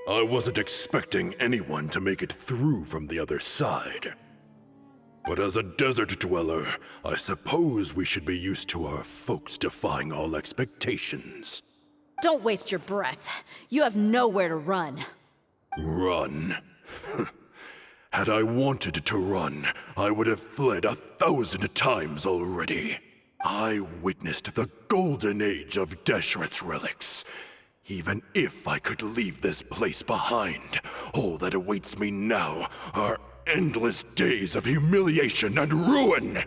Speaker 7: I wasn't expecting anyone to make it through from the other side. But as a desert dweller, I suppose we should be used to our folks defying all expectations.
Speaker 8: Don't waste your breath. You have nowhere to run.
Speaker 7: Run? Had I wanted to run, I would have fled 1,000 times already. I witnessed the golden age of Deshret's relics. Even if I could leave this place behind, all that awaits me now are endless days of humiliation and ruin.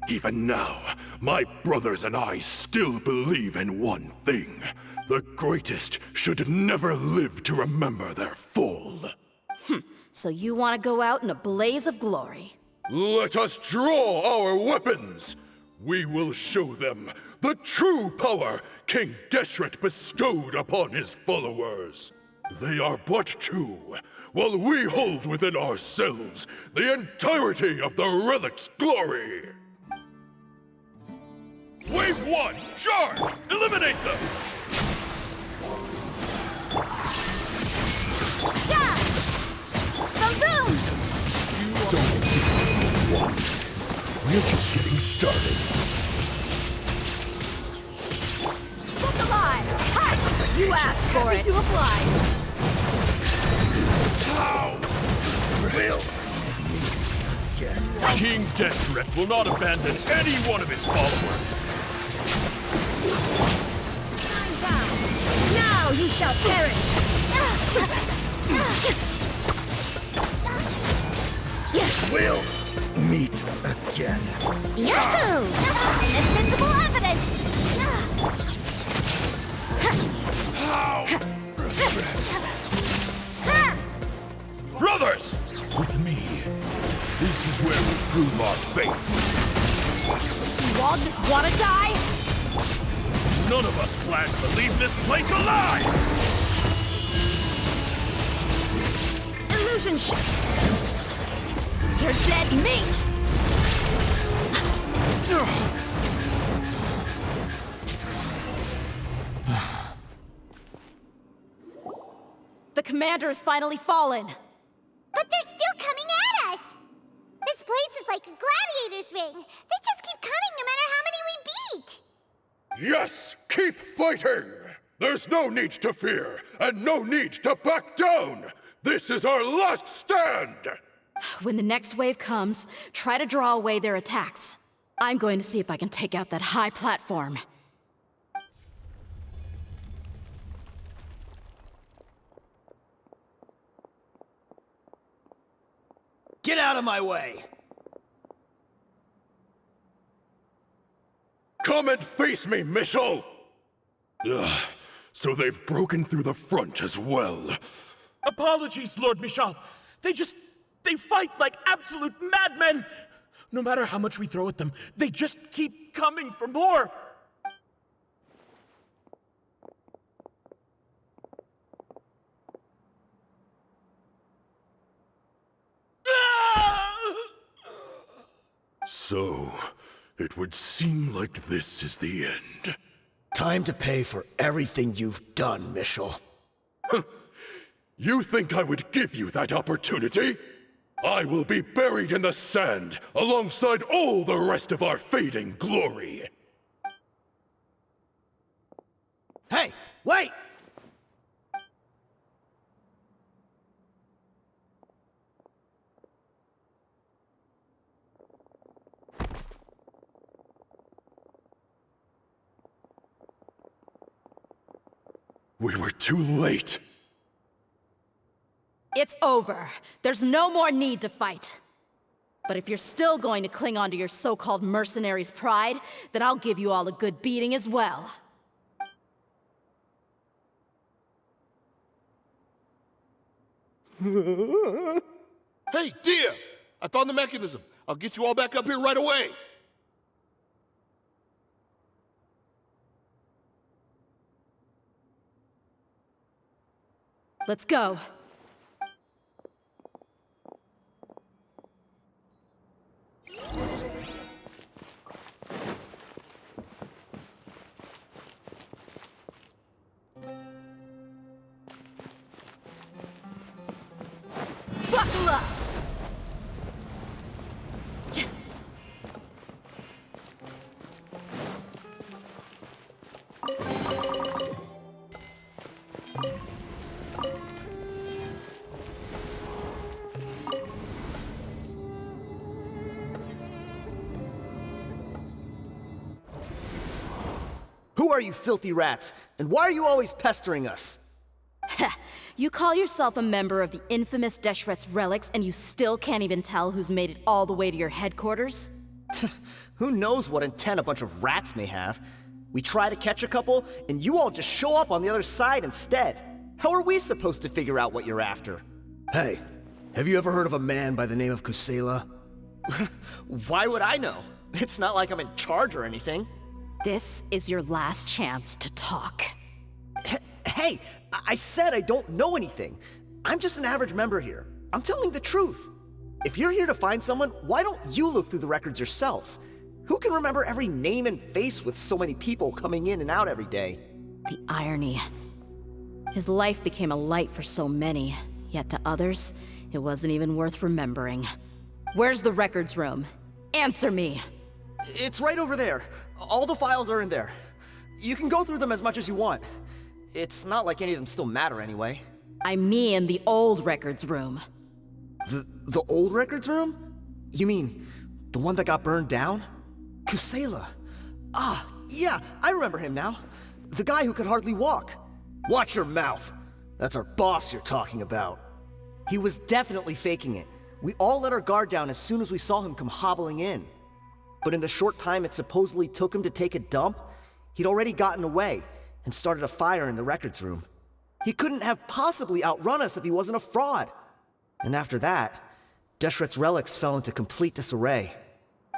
Speaker 7: Even now, my brothers and I still believe in one thing. The greatest should never live to remember their fall.
Speaker 8: So you want to go out in a blaze of glory?
Speaker 7: Let us draw our weapons! We will show them the true power King Deshret bestowed upon his followers. They are but two, while we hold within ourselves the entirety of the Relic's glory. Wave 1, charge! Eliminate them!
Speaker 3: Yeah! Boom!
Speaker 7: Don't watch. We're just getting started.
Speaker 3: Look alive! Hush! You asked for it! To apply!
Speaker 7: How? Will. King Deshret will not abandon any one of his followers.
Speaker 3: I'm down! Now you shall perish!
Speaker 12: We'll meet again.
Speaker 3: Yahoo! Inadmissible evidence!
Speaker 7: Brothers! With me, this is where we prove our faith.
Speaker 3: You all just want to die?
Speaker 7: None of us plan to leave this place alive!
Speaker 3: Illusion You're dead meat!
Speaker 8: The commander has finally fallen.
Speaker 2: But they're still coming at us! This place is like a gladiator's ring. They just keep coming no matter how many we beat!
Speaker 7: Yes! Keep fighting! There's no need to fear, and no need to back down! This is our last stand!
Speaker 8: When the next wave comes, try to draw away their attacks. I'm going to see if I can take out that high platform.
Speaker 11: Get out of my way!
Speaker 7: Come and face me, Mishal! Ugh, so they've broken through the front as well.
Speaker 13: Apologies, Lord Mishal. They fight like absolute madmen! No matter how much we throw at them, they just keep coming for more!
Speaker 7: So, it would seem like this is the end.
Speaker 11: Time to pay for everything you've done, Mishal.
Speaker 7: You think I would give you that opportunity? I will be buried in the sand alongside all the rest of our fading glory.
Speaker 11: Hey, wait!
Speaker 7: We were too late.
Speaker 8: It's over. There's no more need to fight. But if you're still going to cling on to your so-called mercenary's pride, then I'll give you all a good beating as well.
Speaker 1: Hey, Dehya! I found the mechanism. I'll get you all back up here right away.
Speaker 8: Let's go. Buckle up!
Speaker 11: Who are you filthy rats? And why are you always pestering us?
Speaker 8: You call yourself a member of the infamous Deshret's Relics, and you still can't even tell who's made it all the way to your headquarters?
Speaker 11: Who knows what intent a bunch of rats may have? We try to catch a couple, and you all just show up on the other side instead. How are we supposed to figure out what you're after? Hey, have you ever heard of a man by the name of Kusela? Why would I know? It's not like I'm in charge or anything.
Speaker 8: This is your last chance to talk.
Speaker 11: Hey, I said I don't know anything. I'm just an average member here. I'm telling the truth. If you're here to find someone, why don't you look through the records yourselves? Who can remember every name and face with so many people coming in and out every day?
Speaker 8: The irony. His life became a light for so many, yet to others, it wasn't even worth remembering. Where's the records room? Answer me!
Speaker 11: It's right over there. All the files are in there. You can go through them as much as you want. It's not like any of them still matter anyway.
Speaker 8: I mean the old records room.
Speaker 11: The old records room? You mean the one that got burned down? Kusela. Ah, yeah, I remember him now. The guy who could hardly walk. Watch your mouth. That's our boss you're talking about. He was definitely faking it. We all let our guard down as soon as we saw him come hobbling in. But in the short time it supposedly took him to take a dump, he'd already gotten away and started a fire in the records room. He couldn't have possibly outrun us if he wasn't a fraud. And after that, Deshret's relics fell into complete disarray.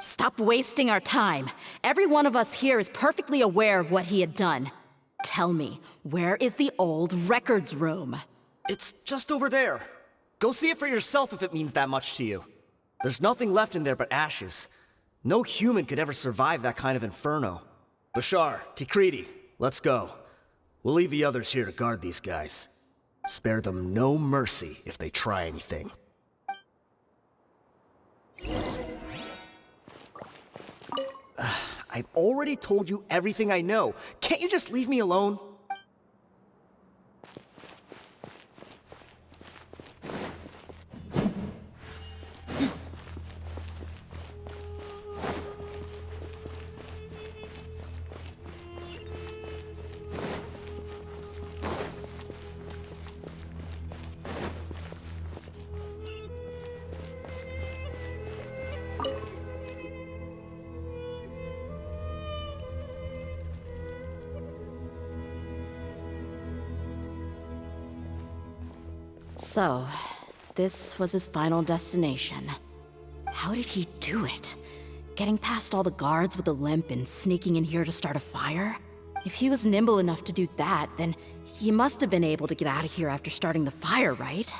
Speaker 8: Stop wasting our time. Every one of us here is perfectly aware of what he had done. Tell me, where is the old records room?
Speaker 11: It's just over there. Go see it for yourself if it means that much to you. There's nothing left in there but ashes. No human could ever survive that kind of inferno. Bashar, Tikriti, let's go. We'll leave the others here to guard these guys. Spare them no mercy if they try anything. I've already told you everything I know. Can't you just leave me alone?
Speaker 8: So, this was his final destination. How did he do it? Getting past all the guards with a limp and sneaking in here to start a fire? If he was nimble enough to do that, then he must have been able to get out of here after starting the fire, right?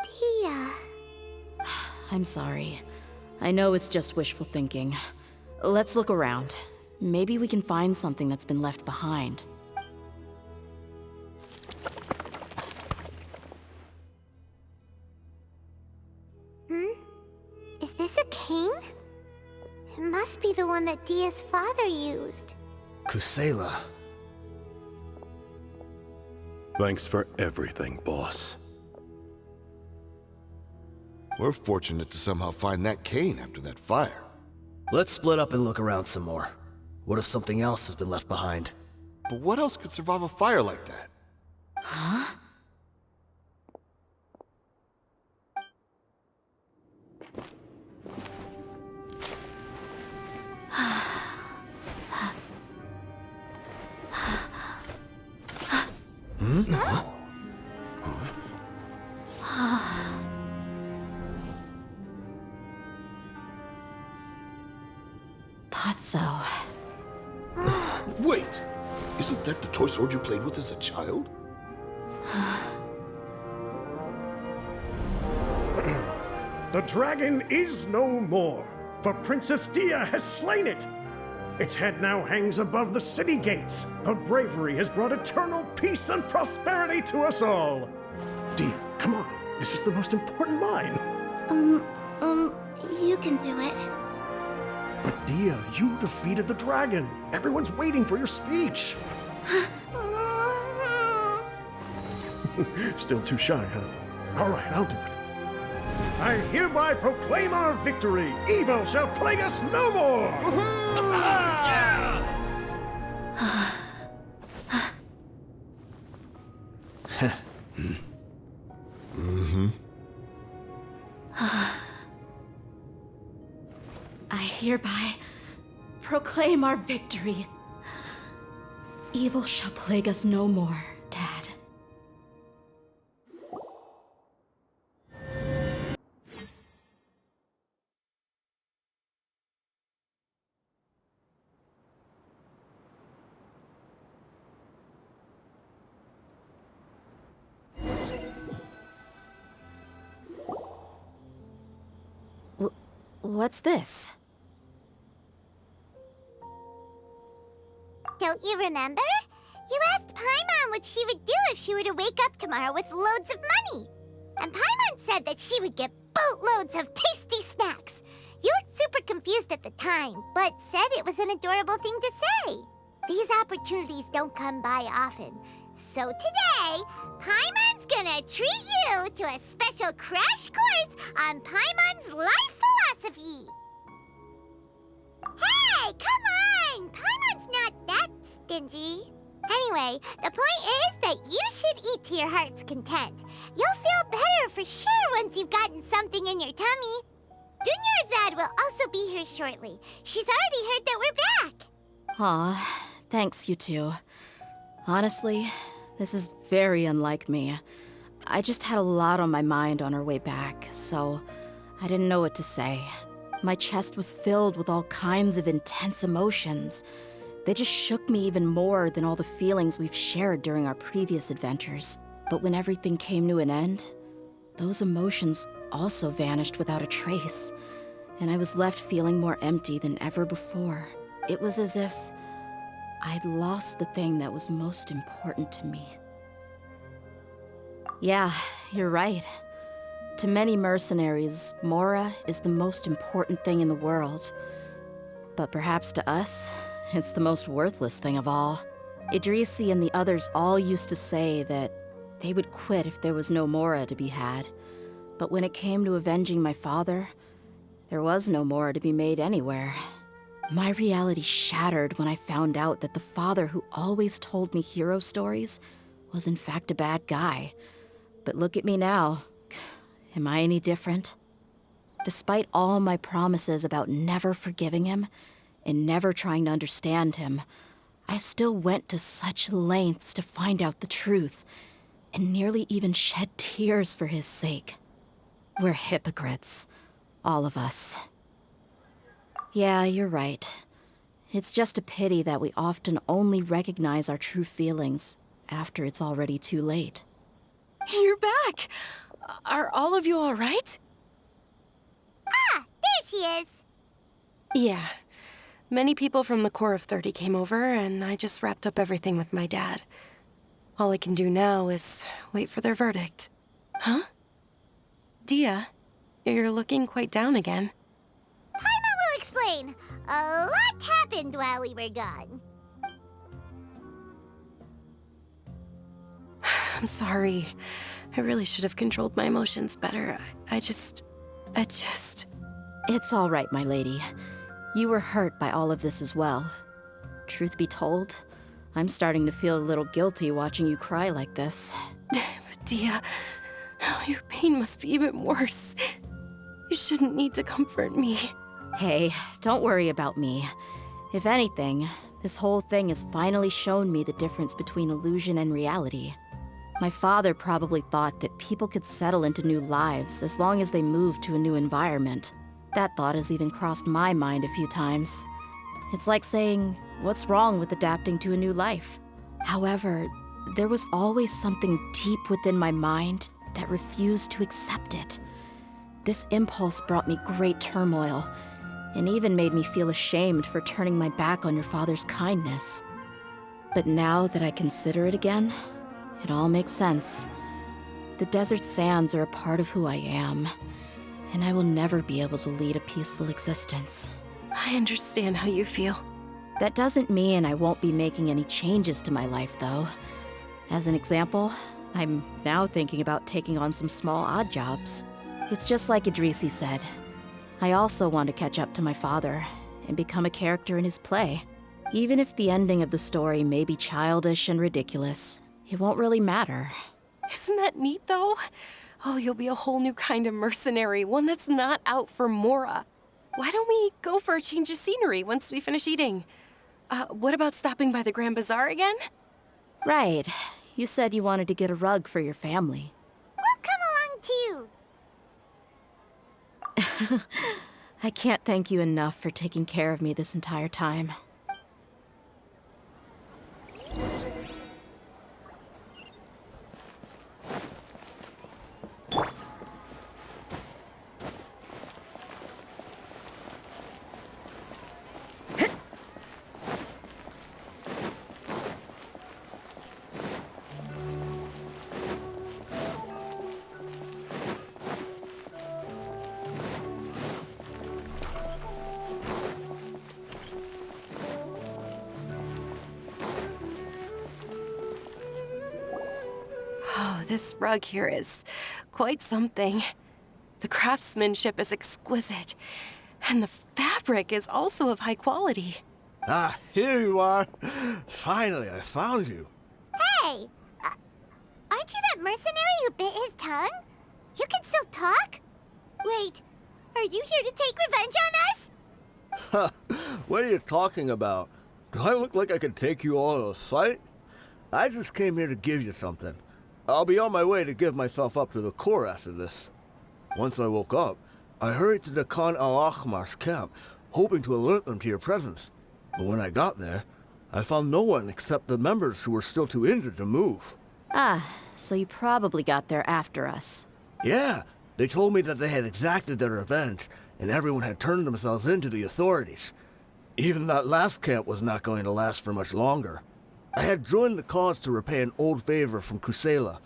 Speaker 2: Dehya.
Speaker 8: I'm sorry. I know it's just wishful thinking. Let's look around. Maybe we can find something that's been left behind.
Speaker 2: Is this a cane? It must be the one that Dehya's father used.
Speaker 11: Kusela.
Speaker 7: Thanks for everything, boss.
Speaker 1: We're fortunate to somehow find that cane after that fire.
Speaker 11: Let's split up and look around some more. What if something else has been left behind?
Speaker 1: But what else could survive a fire like that?
Speaker 8: Huh? Thought so.
Speaker 1: Wait! Isn't that the toy sword you played with as a child?
Speaker 12: The dragon is no more, for Princess Dehya has slain it. Its head now hangs above the city gates. Her bravery has brought eternal peace and prosperity to us all. Dehya, come on. This is the most important mine.
Speaker 2: You can do it.
Speaker 12: But Dehya, you defeated the dragon. Everyone's waiting for your speech. Still too shy, huh? All right, I'll do it. I hereby proclaim our victory. Evil shall plague us no more.
Speaker 8: I hereby proclaim our victory. Evil shall plague us no more, Dad. What's this?
Speaker 2: Don't you remember? You asked Paimon what she would do if she were to wake up tomorrow with loads of money. And Paimon said that she would get boatloads of tasty snacks. You looked super confused at the time, but said it was an adorable thing to say. These opportunities don't come by often. So today, Paimon's gonna treat you to a special crash course on Paimon's life philosophy. Hey, come on! Paimon's not that stingy. Anyway, the point is that you should eat to your heart's content. You'll feel better for sure once you've gotten something in your tummy. Dunyarzad will also be here shortly. She's already heard that we're back.
Speaker 8: Aw, thanks, you two. Honestly, this is very unlike me. I just had a lot on my mind on our way back, so I didn't know what to say. My chest was filled with all kinds of intense emotions. They just shook me even more than all the feelings we've shared during our previous adventures. But when everything came to an end, those emotions also vanished without a trace, and I was left feeling more empty than ever before. It was as if I'd lost the thing that was most important to me. Yeah, you're right. To many mercenaries, Mora is the most important thing in the world. But perhaps to us, it's the most worthless thing of all. Idrisi and the others all used to say that they would quit if there was no Mora to be had. But when it came to avenging my father, there was no Mora to be made anywhere. My reality shattered when I found out that the father who always told me hero stories was in fact a bad guy. But look at me now. Am I any different? Despite all my promises about never forgiving him and never trying to understand him, I still went to such lengths to find out the truth. and nearly even shed tears for his sake. We're hypocrites. All of us. Yeah, you're right. It's just a pity that we often only recognize our true feelings after it's already too late.
Speaker 9: You're back! Are all of you all right?
Speaker 2: Ah, there she is!
Speaker 9: Yeah. Many people from the Core of 30 came over, and I just wrapped up everything with my dad. All I can do now is wait for their verdict. Huh? Dehya, you're looking quite down again.
Speaker 2: Paimon will explain. A lot happened while we were gone.
Speaker 9: I'm sorry. I really should have controlled my emotions better. I just...
Speaker 8: It's all right, my lady. You were hurt by all of this as well. Truth be told, I'm starting to feel a little guilty watching you cry like this.
Speaker 9: But Dehya, your pain must be even worse. You shouldn't need to comfort me.
Speaker 8: Hey, don't worry about me. If anything, this whole thing has finally shown me the difference between illusion and reality. My father probably thought that people could settle into new lives as long as they moved to a new environment. That thought has even crossed my mind a few times. It's like saying, what's wrong with adapting to a new life? However, there was always something deep within my mind that refused to accept it. This impulse brought me great turmoil, and even made me feel ashamed for turning my back on your father's kindness. But now that I consider it again, it all makes sense. The desert sands are a part of who I am, and I will never be able to lead a peaceful existence.
Speaker 9: I understand how you feel.
Speaker 8: That doesn't mean I won't be making any changes to my life, though. As an example, I'm now thinking about taking on some small odd jobs. It's just like Idrisi said. I also want to catch up to my father and become a character in his play. Even if the ending of the story may be childish and ridiculous, it won't really matter.
Speaker 9: Isn't that neat, though? Oh, you'll be a whole new kind of mercenary, one that's not out for Mora. Why don't we go for a change of scenery once we finish eating? What about stopping by the Grand Bazaar again?
Speaker 8: Right. You said you wanted to get a rug for your family.
Speaker 2: We'll come along too.
Speaker 8: I can't thank you enough for taking care of me this entire time.
Speaker 9: This rug here is quite something. The craftsmanship is exquisite, and the fabric is also of high quality.
Speaker 11: Ah, here you are. Finally, I found you.
Speaker 2: Hey! Aren't you that mercenary who bit his tongue? You can still talk? Wait, are you here to take revenge on us?
Speaker 11: What are you talking about? Do I look like I could take you all in a fight? I just came here to give you something. I'll be on my way to give myself up to the Corps after this. Once I woke up, I hurried to the Khan al-Ahmar's camp, hoping to alert them to your presence. But when I got there, I found no one except the members who were still too injured to move.
Speaker 8: Ah, so you probably got there after us.
Speaker 11: Yeah, they told me that they had exacted their revenge, and everyone had turned themselves in to the authorities. Even that last camp was not going to last for much longer. I had joined the cause to repay an old favor from Kusela.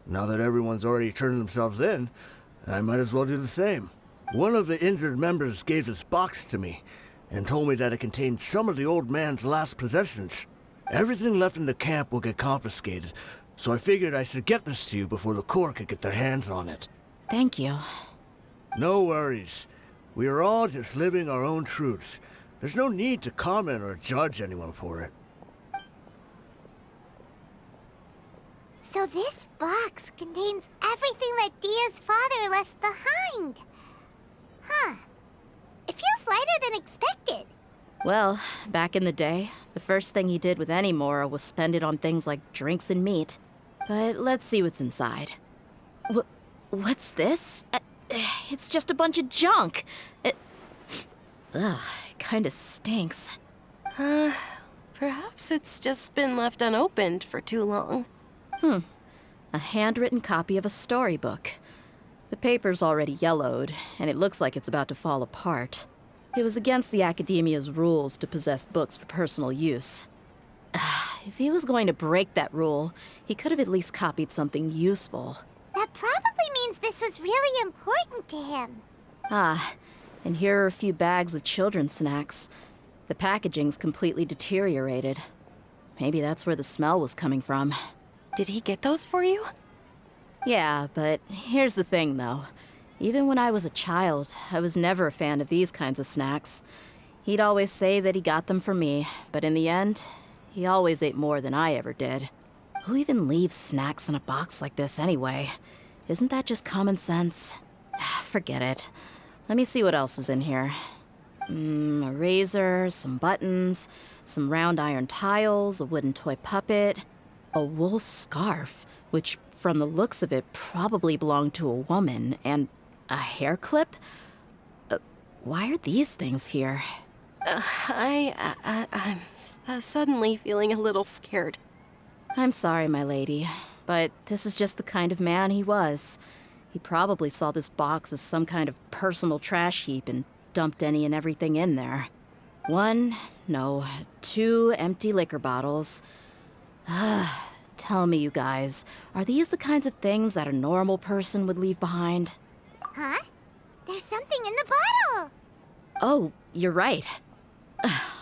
Speaker 11: Now that everyone's already turned themselves in, I might as well do the same. One of the injured members gave this box to me, and told me that it contained some of the old man's last possessions. Everything left in the camp will get confiscated, so I figured I should get this to you before the Corps could get their hands on it.
Speaker 8: Thank you.
Speaker 11: No worries. We are all just living our own truths. There's no need to comment or judge anyone for it.
Speaker 2: So this box contains everything that Dehya's father left behind. Huh. It feels lighter than expected.
Speaker 8: Well, back in the day, the first thing he did with any Mora was spend it on things like drinks and meat. but let's see what's inside. What's this? It's just a bunch of junk. Ugh, it kinda stinks.
Speaker 9: Perhaps it's just been left unopened for too long.
Speaker 8: A handwritten copy of a storybook. The paper's already yellowed, and it looks like it's about to fall apart. It was against the Academia's rules to possess books for personal use. If he was going to break that rule, he could have at least copied something useful.
Speaker 2: That probably means this was really important to him.
Speaker 8: And here are a few bags of children's snacks. The packaging's completely deteriorated. Maybe that's where the smell was coming from.
Speaker 9: Did he get those for you?
Speaker 8: Yeah, but here's the thing, though. Even when I was a child, I was never a fan of these kinds of snacks. He'd always say that he got them for me, but in the end, he always ate more than I ever did. Who even leaves snacks in a box like this anyway? Isn't that just common sense? Forget it. Let me see what else is in here. A razor, some buttons, some round iron tiles, a wooden toy puppet, a wool scarf, which from the looks of it probably belonged to a woman, and a hair clip? Why are these things here?
Speaker 9: I'm suddenly feeling a little scared.
Speaker 8: I'm sorry, my lady, but this is just the kind of man he was. He probably saw this box as some kind of personal trash heap and dumped any and everything in there. 2 empty liquor bottles. Tell me, you guys, are these the kinds of things that a normal person would leave behind?
Speaker 2: Huh? There's something in the bottle!
Speaker 8: Oh, you're right.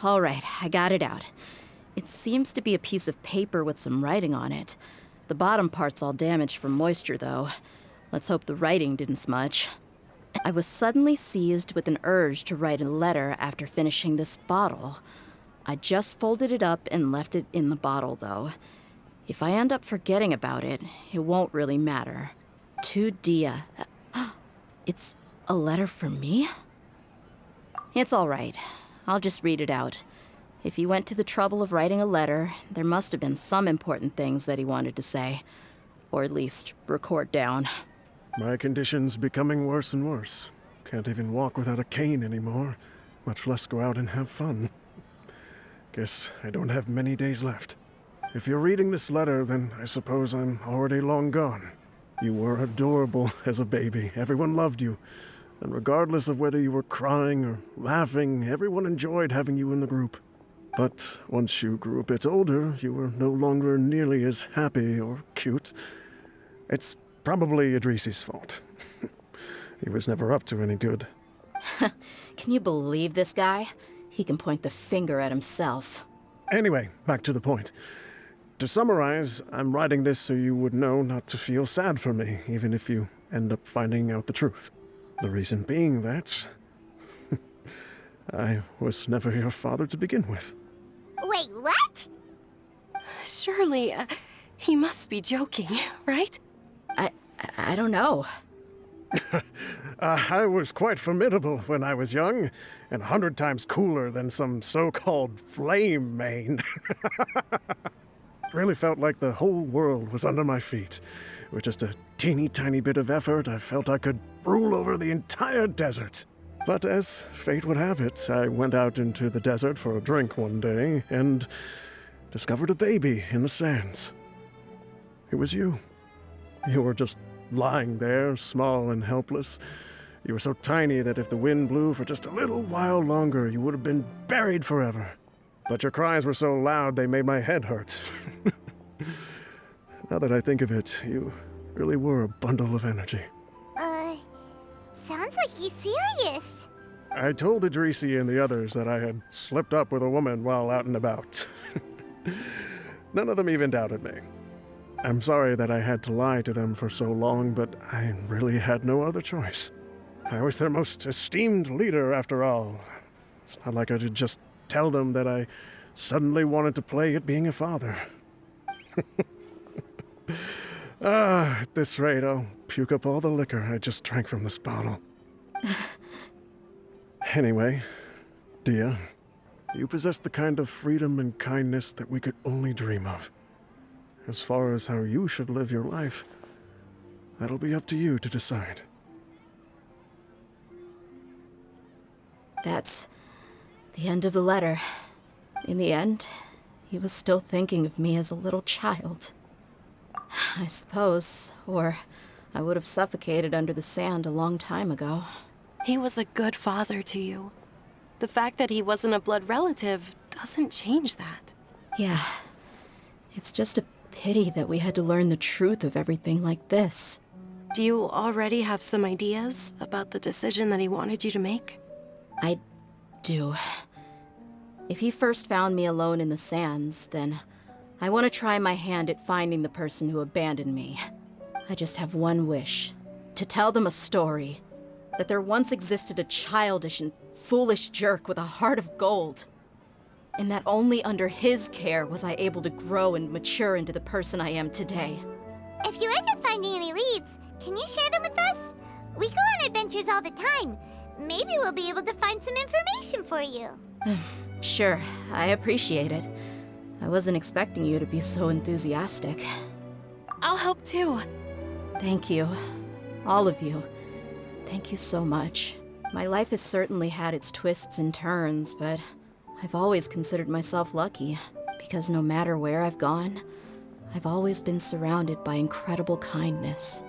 Speaker 8: All right, I got it out. It seems to be a piece of paper with some writing on it. The bottom part's all damaged from moisture, though. Let's hope the writing didn't smudge. I was suddenly seized with an urge to write a letter after finishing this bottle. I just folded it up and left it in the bottle, though. If I end up forgetting about it, it won't really matter. To Dehya. It's a letter for me? It's all right. I'll just read it out. If he went to the trouble of writing a letter, there must have been some important things that he wanted to say. Or at least record down.
Speaker 12: My condition's becoming worse and worse. Can't even walk without a cane anymore, much less go out and have fun. Guess I don't have many days left. If you're reading this letter, then I suppose I'm already long gone. You were adorable as a baby. Everyone loved you. And regardless of whether you were crying or laughing, everyone enjoyed having you in the group. But once you grew a bit older, you were no longer nearly as happy or cute. It's probably Idrisi's fault. He was never up to any good.
Speaker 8: Can you believe this guy? He can point the finger at himself.
Speaker 12: Anyway, back to the point. To summarize, I'm writing this so you would know not to feel sad for me, even if you end up finding out the truth. The reason being that I was never your father to begin with.
Speaker 2: Wait, what?
Speaker 9: Surely, he must be joking, right?
Speaker 8: I don't know.
Speaker 12: I was quite formidable when I was young, and 100 times cooler than some so-called flame main. Really felt like the whole world was under my feet. With just a teeny tiny bit of effort, I felt I could rule over the entire desert. But as fate would have it, I went out into the desert for a drink one day and discovered a baby in the sands. It was you. You were just lying there, small and helpless. You were so tiny that if the wind blew for just a little while longer, you would have been buried forever. But your cries were so loud they made my head hurt. Now that I think of it, you really were a bundle of energy.
Speaker 2: Sounds like he's serious.
Speaker 12: I told Idrisi and the others that I had slipped up with a woman while out and about. None of them even doubted me. I'm sorry that I had to lie to them for so long, but I really had no other choice. I was their most esteemed leader, after all. It's not like I could just tell them that I suddenly wanted to play at being a father. At this rate, I'll puke up all the liquor I just drank from this bottle. Anyway, Dehya, you possess the kind of freedom and kindness that we could only dream of. as far as how you should live your life, that'll be up to you to decide.
Speaker 8: That's the end of the letter. In the end, he was still thinking of me as a little child. I suppose, or I would have suffocated under the sand a long time ago.
Speaker 9: He was a good father to you. The fact that he wasn't a blood relative doesn't change that.
Speaker 8: Yeah. It's just a pity that we had to learn the truth of everything like this.
Speaker 9: Do you already have some ideas about the decision that he wanted you to make?
Speaker 8: I do. If he first found me alone in the sands, then I want to try my hand at finding the person who abandoned me. I just have one wish. To tell them a story. That there once existed a childish and foolish jerk with a heart of gold. And that only under his care was I able to grow and mature into the person I am today.
Speaker 2: If you end up finding any leads, can you share them with us? We go on adventures all the time. Maybe we'll be able to find some information for you.
Speaker 8: Sure, I appreciate it. I wasn't expecting you to be so enthusiastic.
Speaker 9: I'll help too.
Speaker 8: Thank you. All of you. Thank you so much. My life has certainly had its twists and turns, but I've always considered myself lucky, because no matter where I've gone, I've always been surrounded by incredible kindness.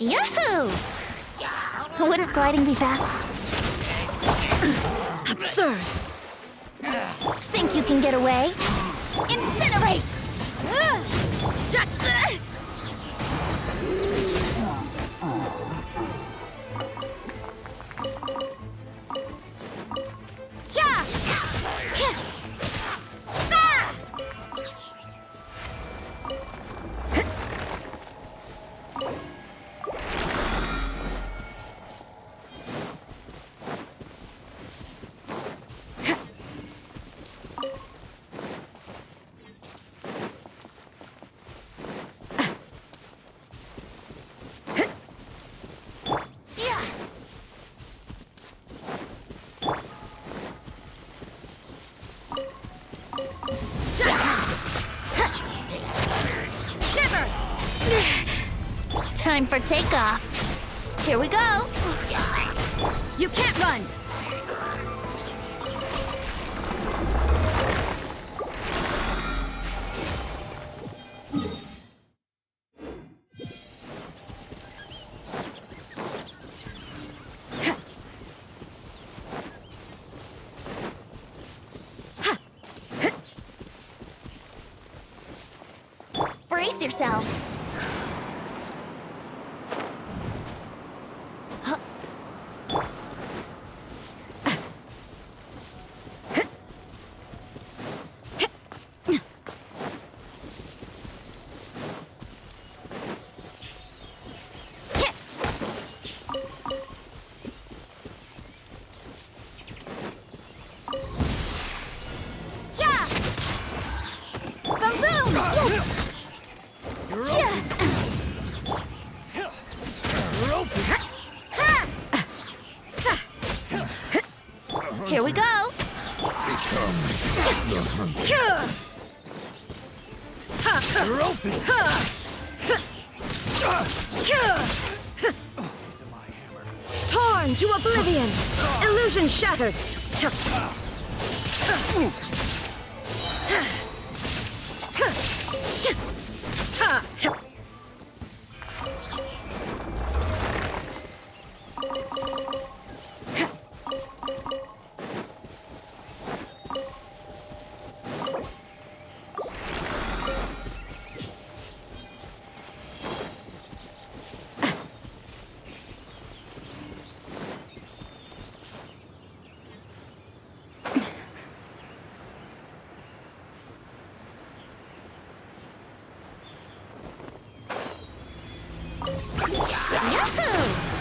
Speaker 3: Yahoo! Wouldn't gliding be fast? Absurd! Think you can get away? Incinerate! Time for takeoff. Here we go. You can't run. Brace yourselves. Here we go.
Speaker 5: Torn to oblivion. Illusion shattered.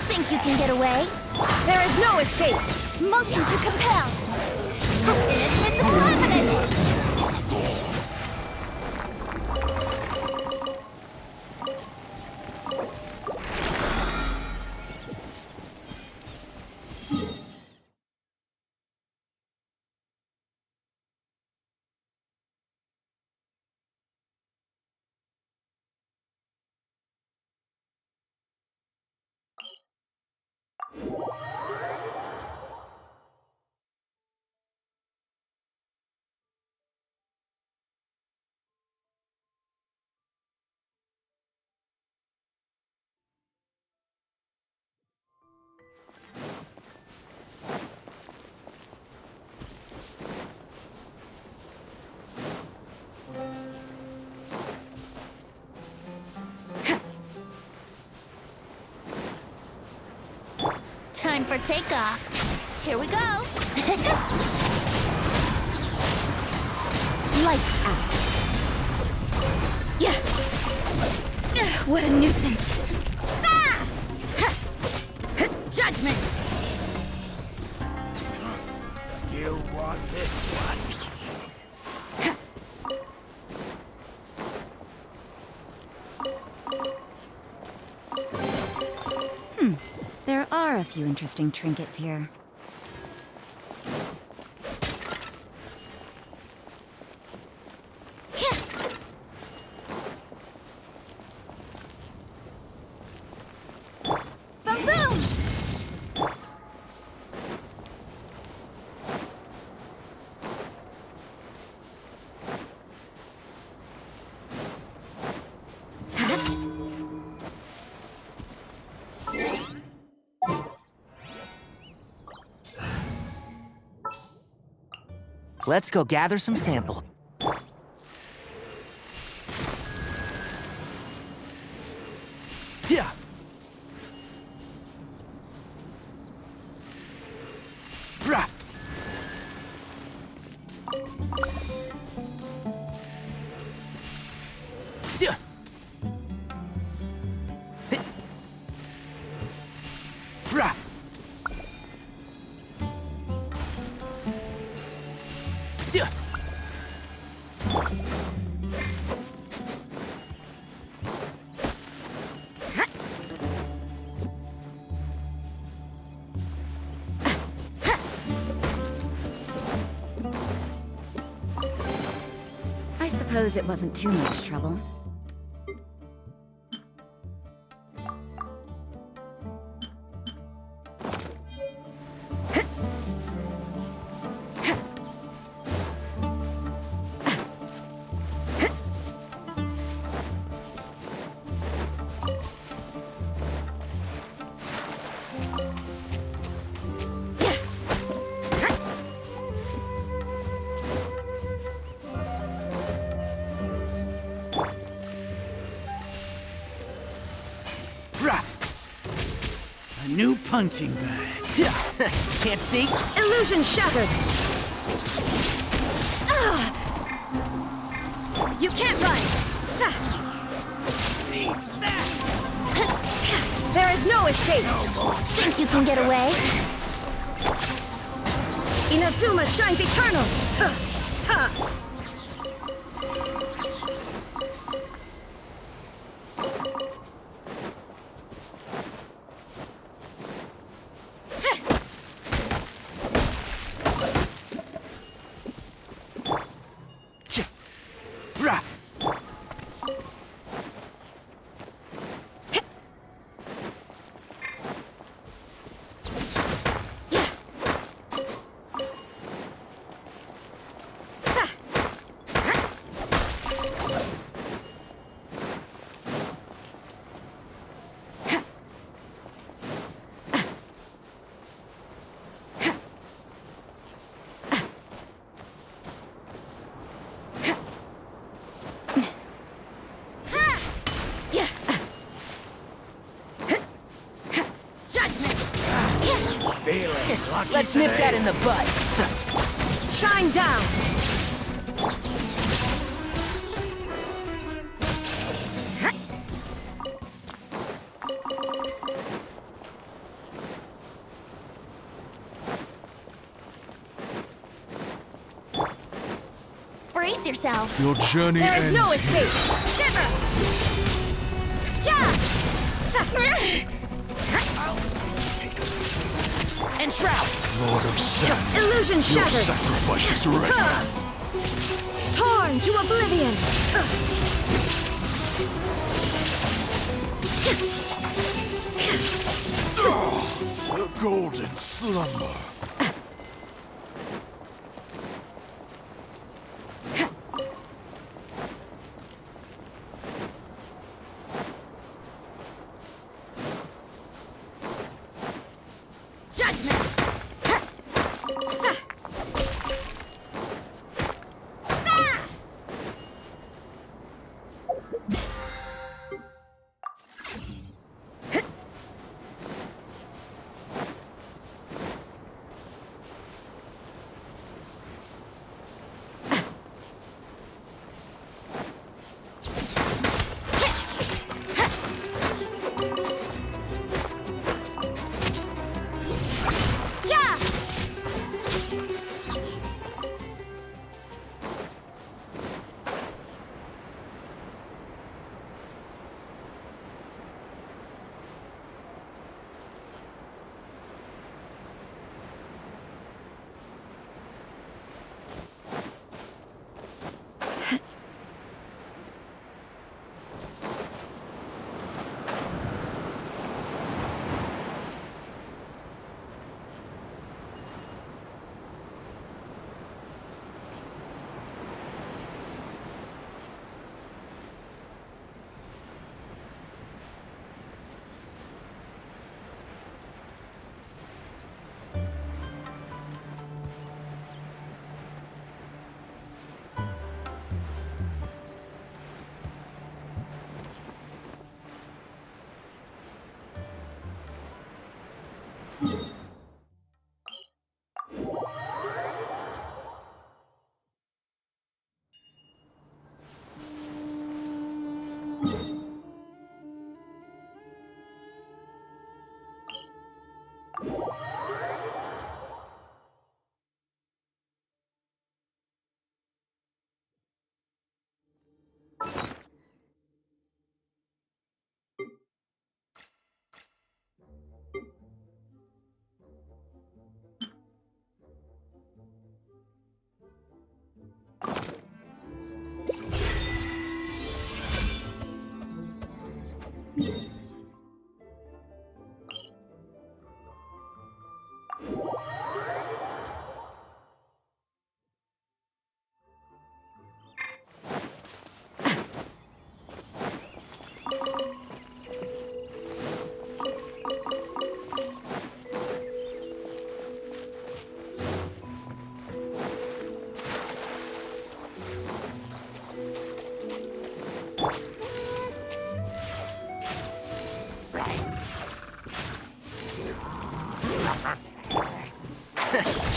Speaker 3: Think you can get away?
Speaker 5: There is no escape.
Speaker 3: Motion to compel. Inadmissible evidence. Time for takeoff. Here we go. Lights out. Yeah. What a nuisance. Ah! Judgment.
Speaker 4: You want this one?
Speaker 5: There are a few interesting trinkets here.
Speaker 3: Boom boom!
Speaker 4: Let's go gather some samples. Yeah. Rah. Yeah. Rah. Yeah.
Speaker 5: I suppose it wasn't too much trouble.
Speaker 14: new punching bag.
Speaker 4: Can't see?
Speaker 3: Illusion shattered! Ah! You can't run! There is no escape!
Speaker 2: Think you can get away?
Speaker 3: Inazuma shines eternal!
Speaker 4: Let's nip that in the bud.
Speaker 3: Shine down!
Speaker 2: Brace yourself.
Speaker 15: Your journey
Speaker 3: There is
Speaker 15: ends
Speaker 3: no
Speaker 15: here.
Speaker 3: escape! Shiver! Yeah!
Speaker 4: Enshroud!
Speaker 15: Lord of Sand,
Speaker 3: Illusion
Speaker 15: your
Speaker 3: shattered!
Speaker 15: sacrifice is ready.
Speaker 3: Torn to oblivion!
Speaker 15: The golden slumber.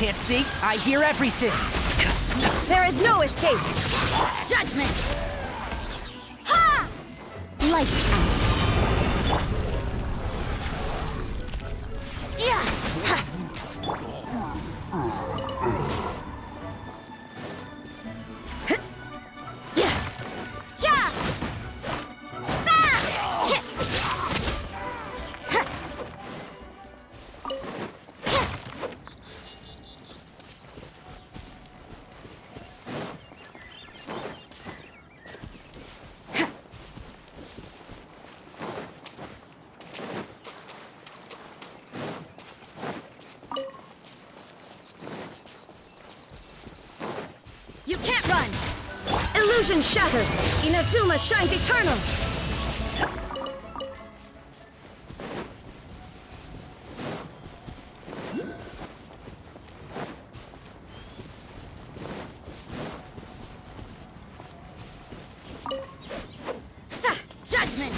Speaker 4: can't see. I hear everything.
Speaker 3: There is no escape! Judgment! Ha! Lights out. Yeah! Ha! Yeah! Yeah! Ah! Yeah! Ha! You can't run! Illusion shattered! Inazuma shines eternal! Judgment!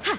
Speaker 3: Ha!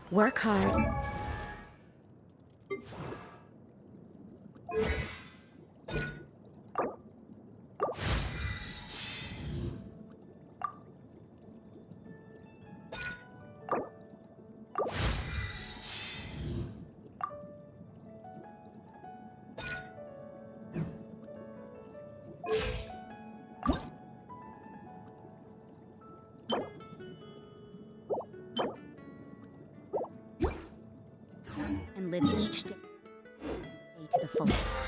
Speaker 3: Work hard. And live each day to the fullest.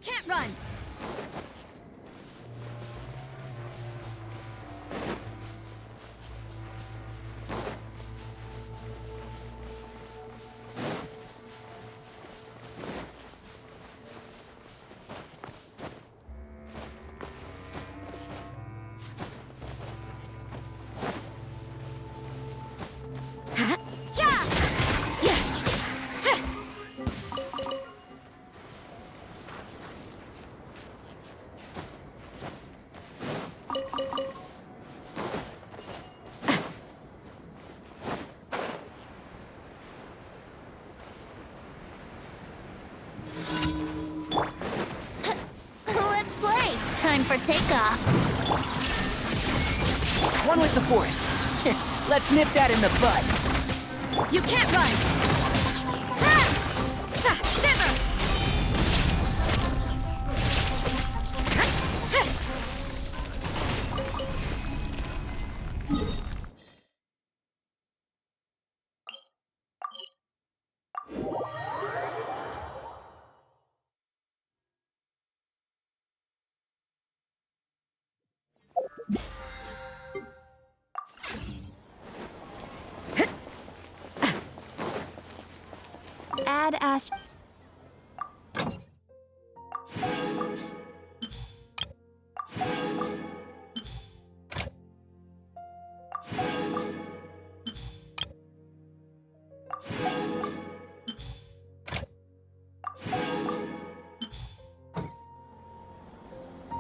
Speaker 3: Can't run! Huh? Yeah! Yeah! for takeoff.
Speaker 4: One with the forest. Let's nip that in the bud.
Speaker 3: You can't run! Ah! Shiver! Add Ash.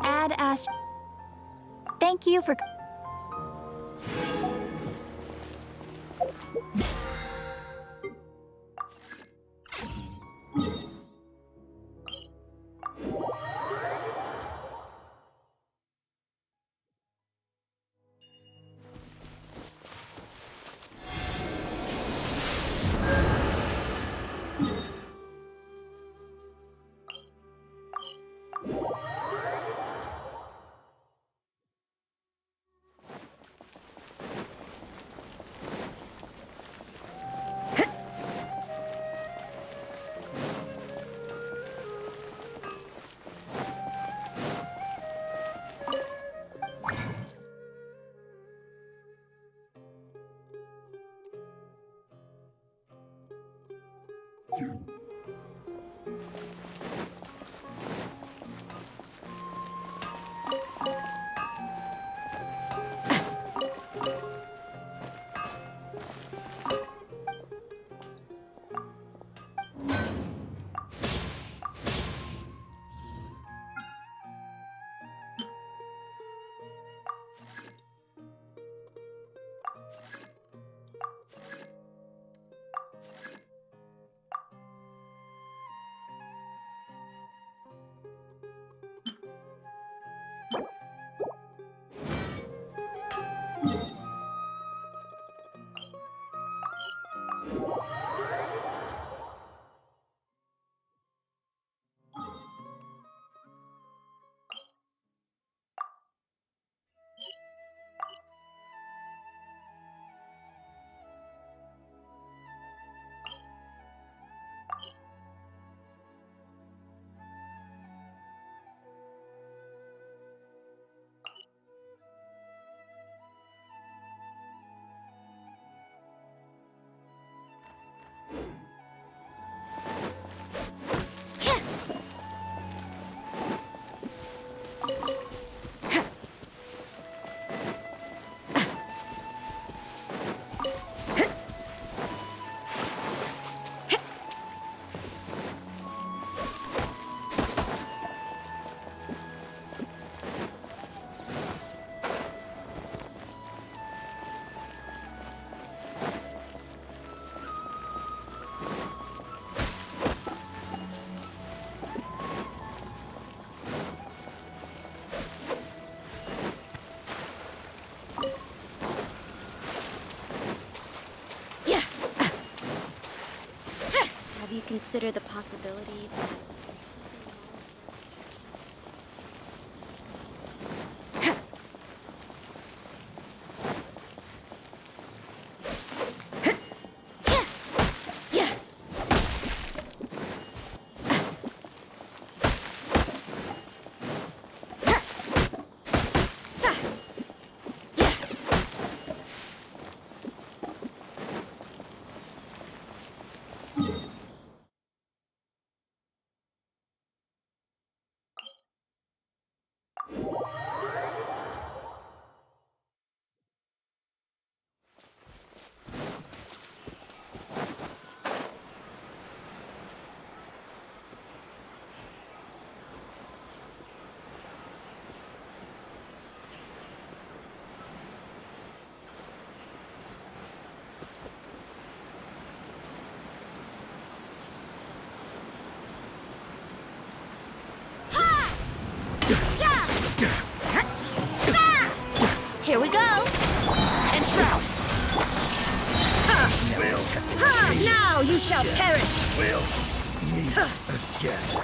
Speaker 3: Add Ash. Thank you for. You consider the possibility that Now you shall perish!
Speaker 15: We'll meet again.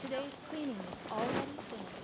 Speaker 3: Today's cleaning is already finished.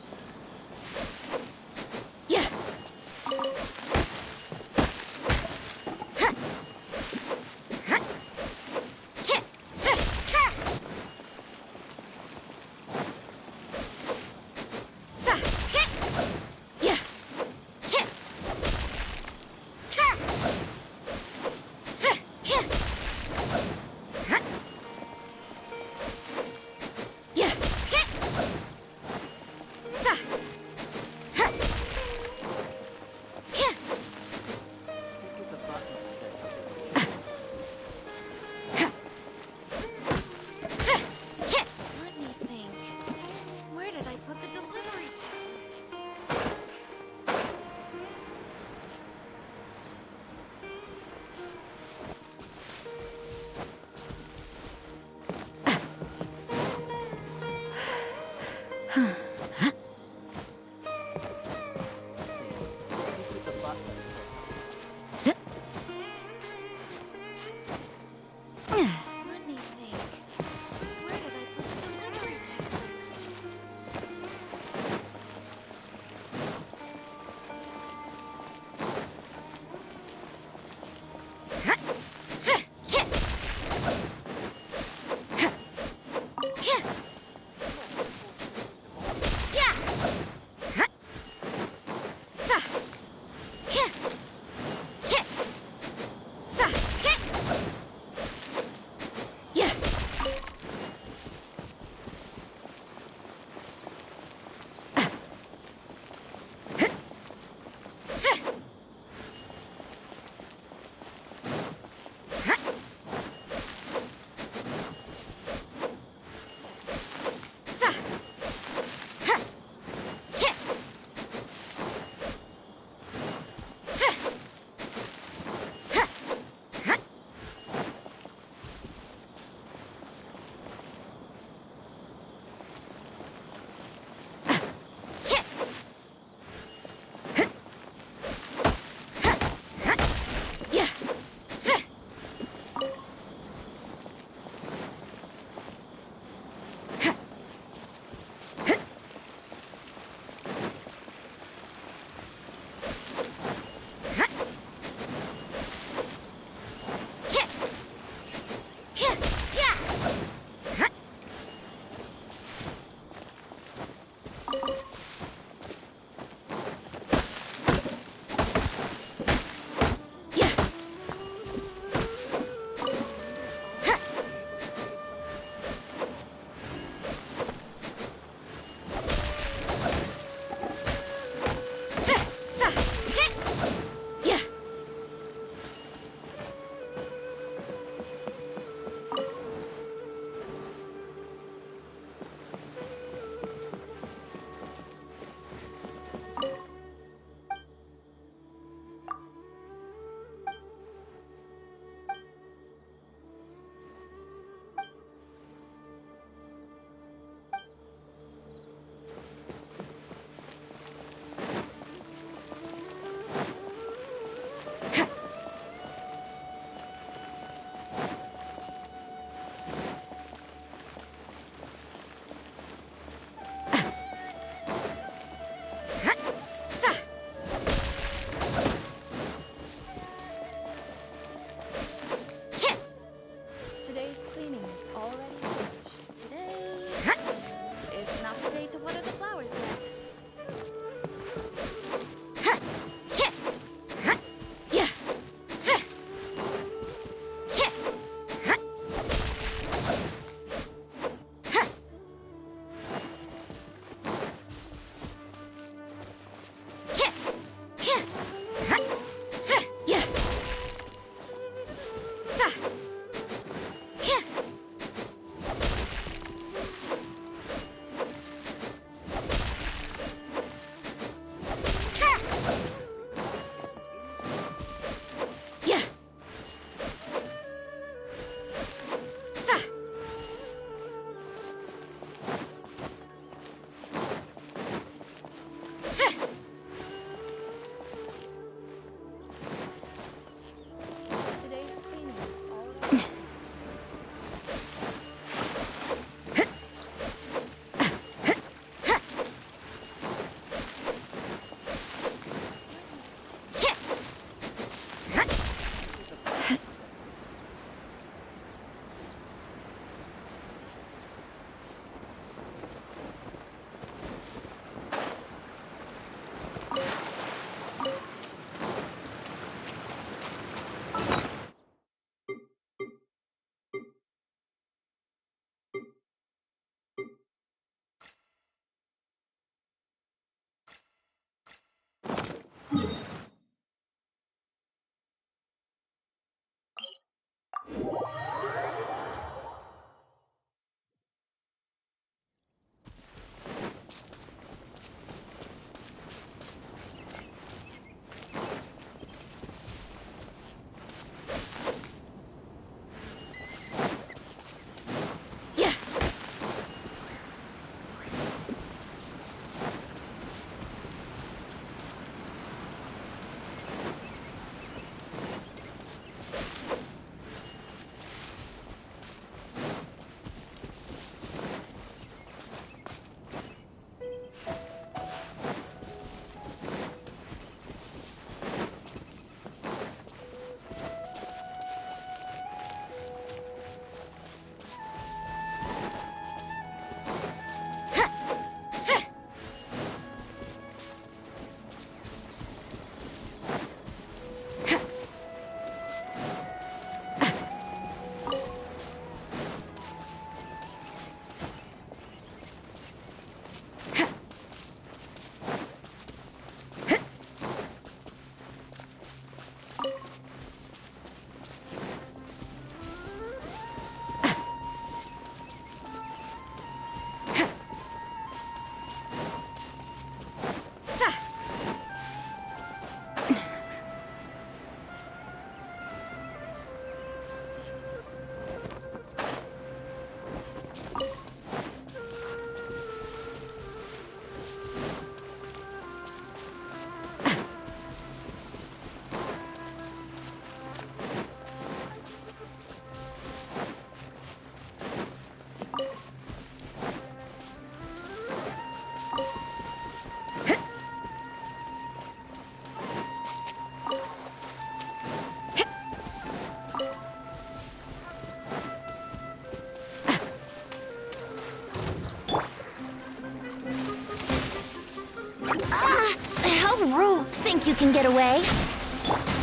Speaker 3: Think you can get away?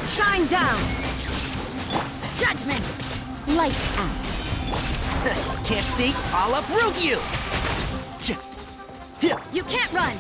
Speaker 3: Shine down! Judgment! Lights out.
Speaker 4: Can't see? I'll uproot you!
Speaker 3: You can't run!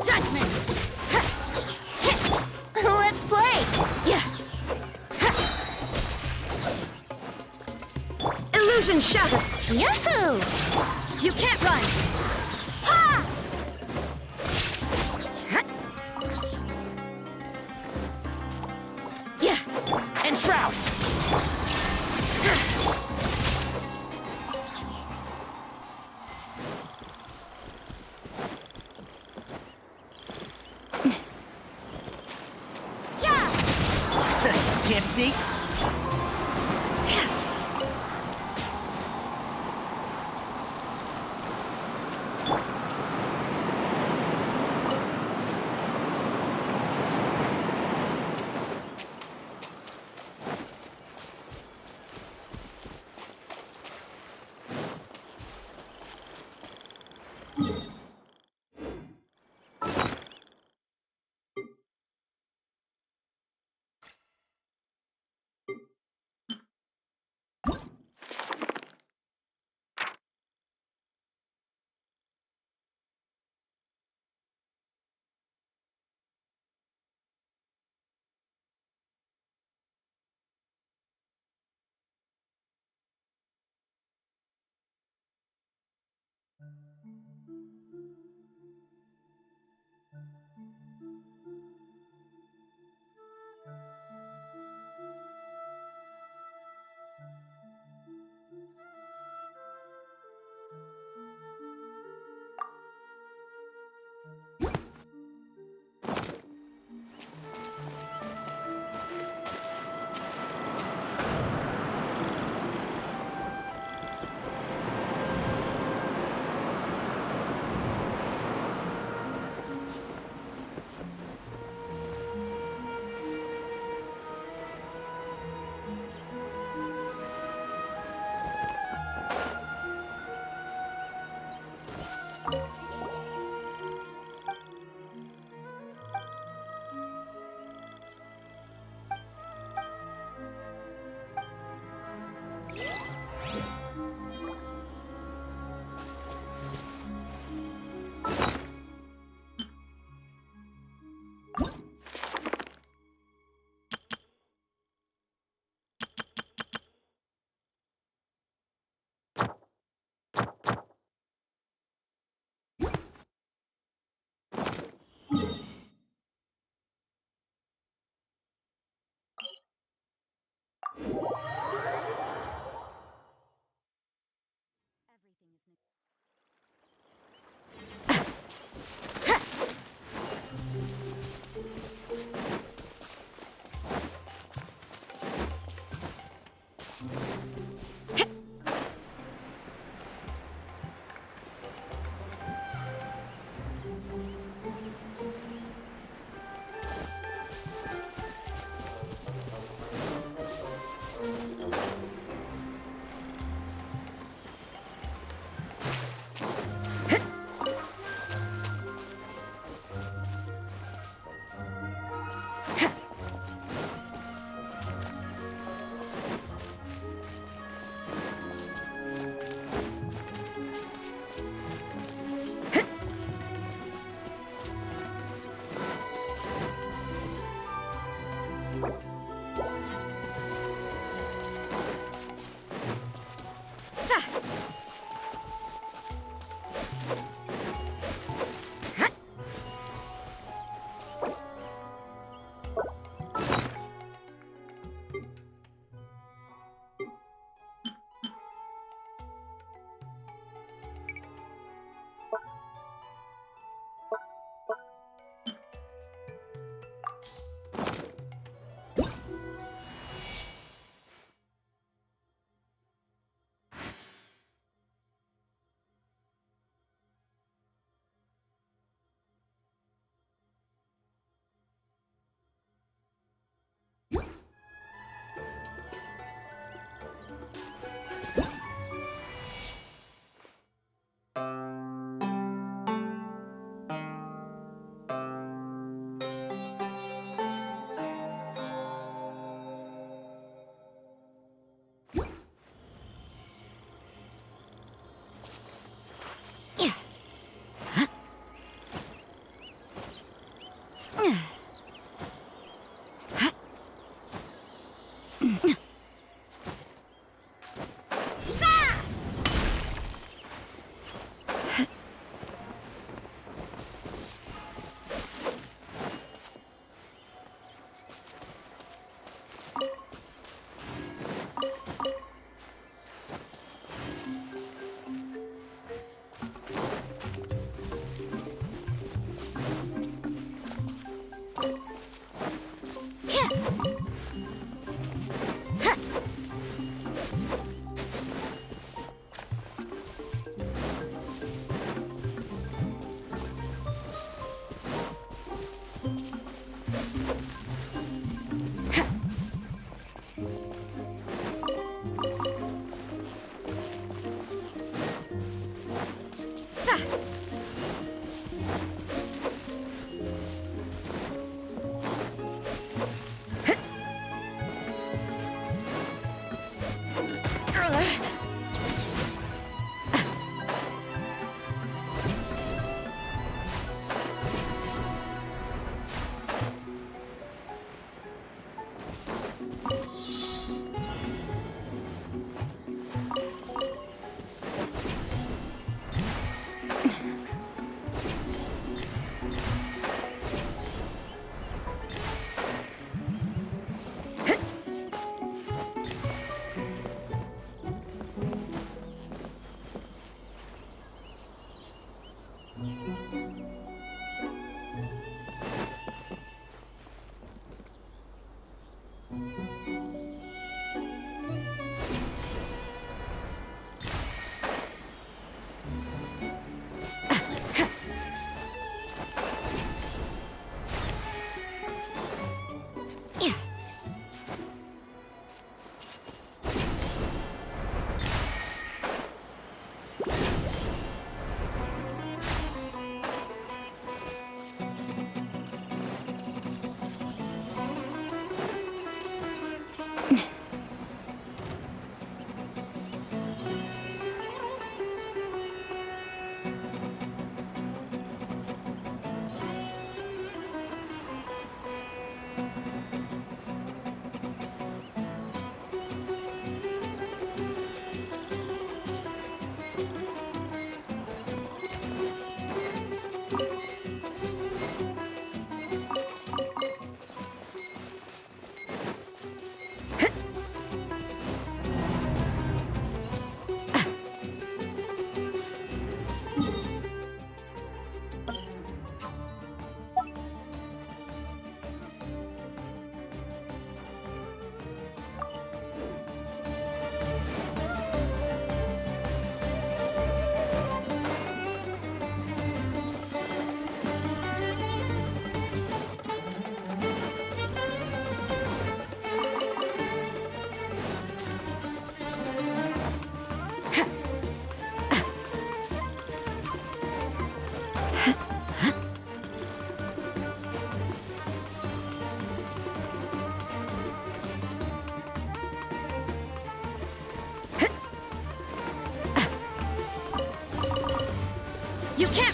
Speaker 3: Judgment! Let's play! Yeah. Illusion shattered! Yahoo! You can't run! Ha! Yeah.
Speaker 4: And Shroud! Can't see?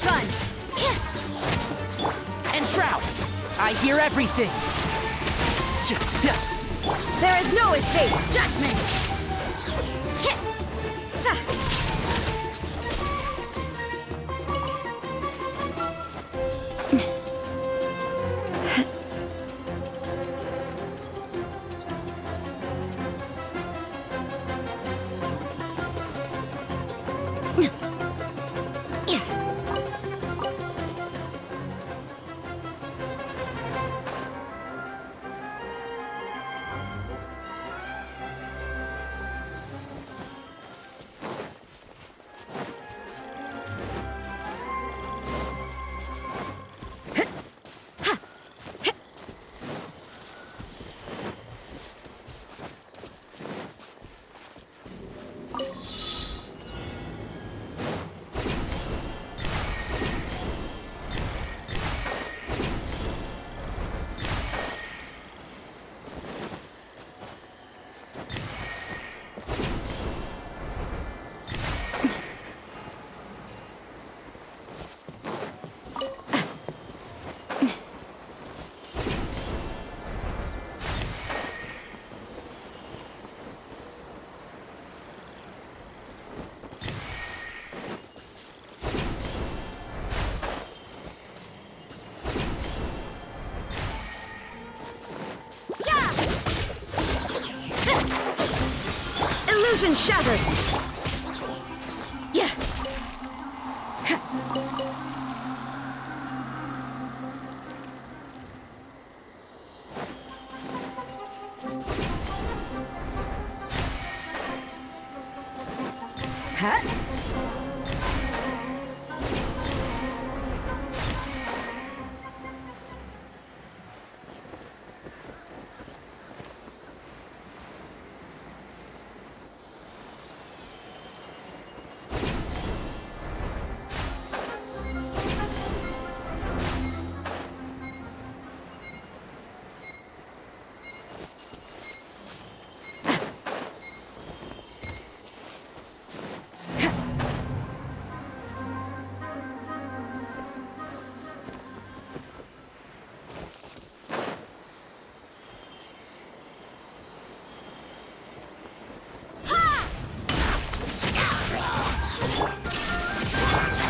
Speaker 3: run!
Speaker 4: And Shroud! I hear everything!
Speaker 3: There is no escape! Judgment! Illusion shattered! Yeah! Huh?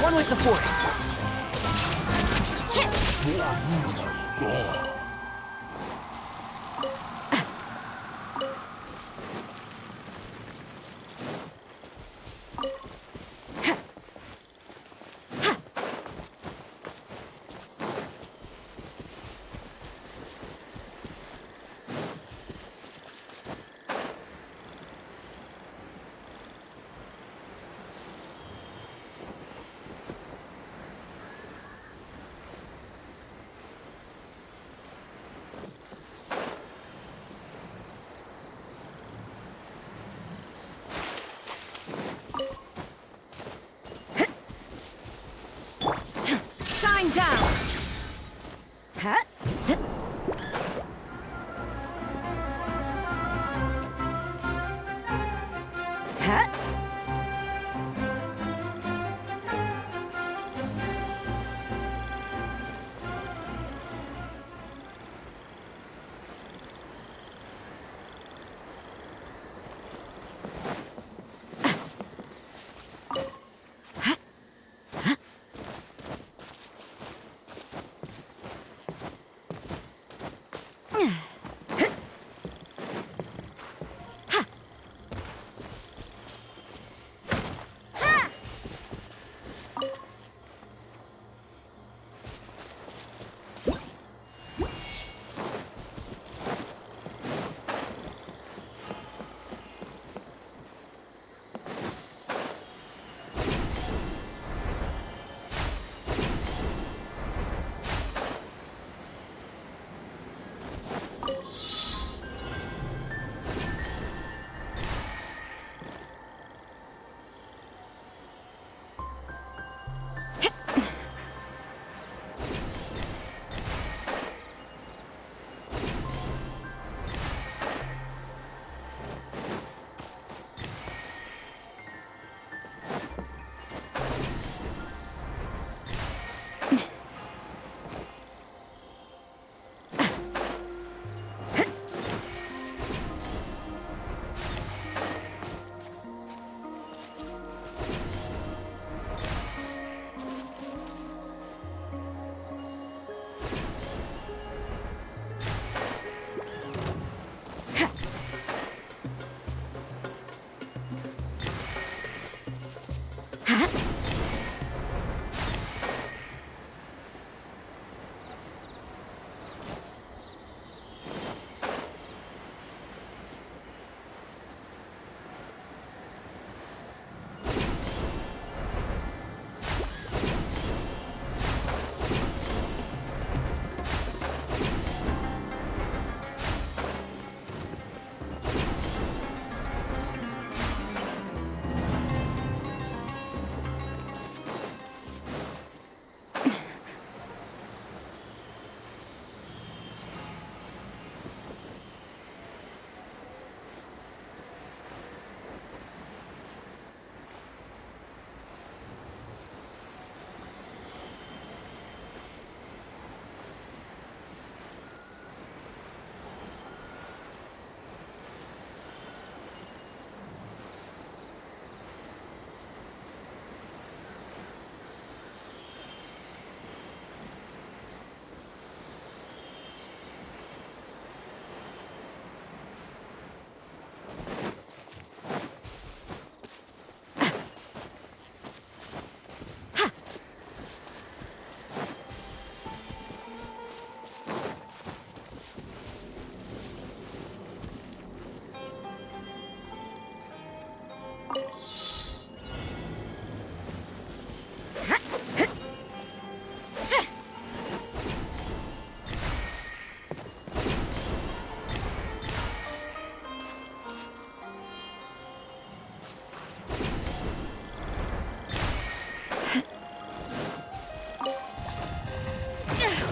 Speaker 4: One with the forest.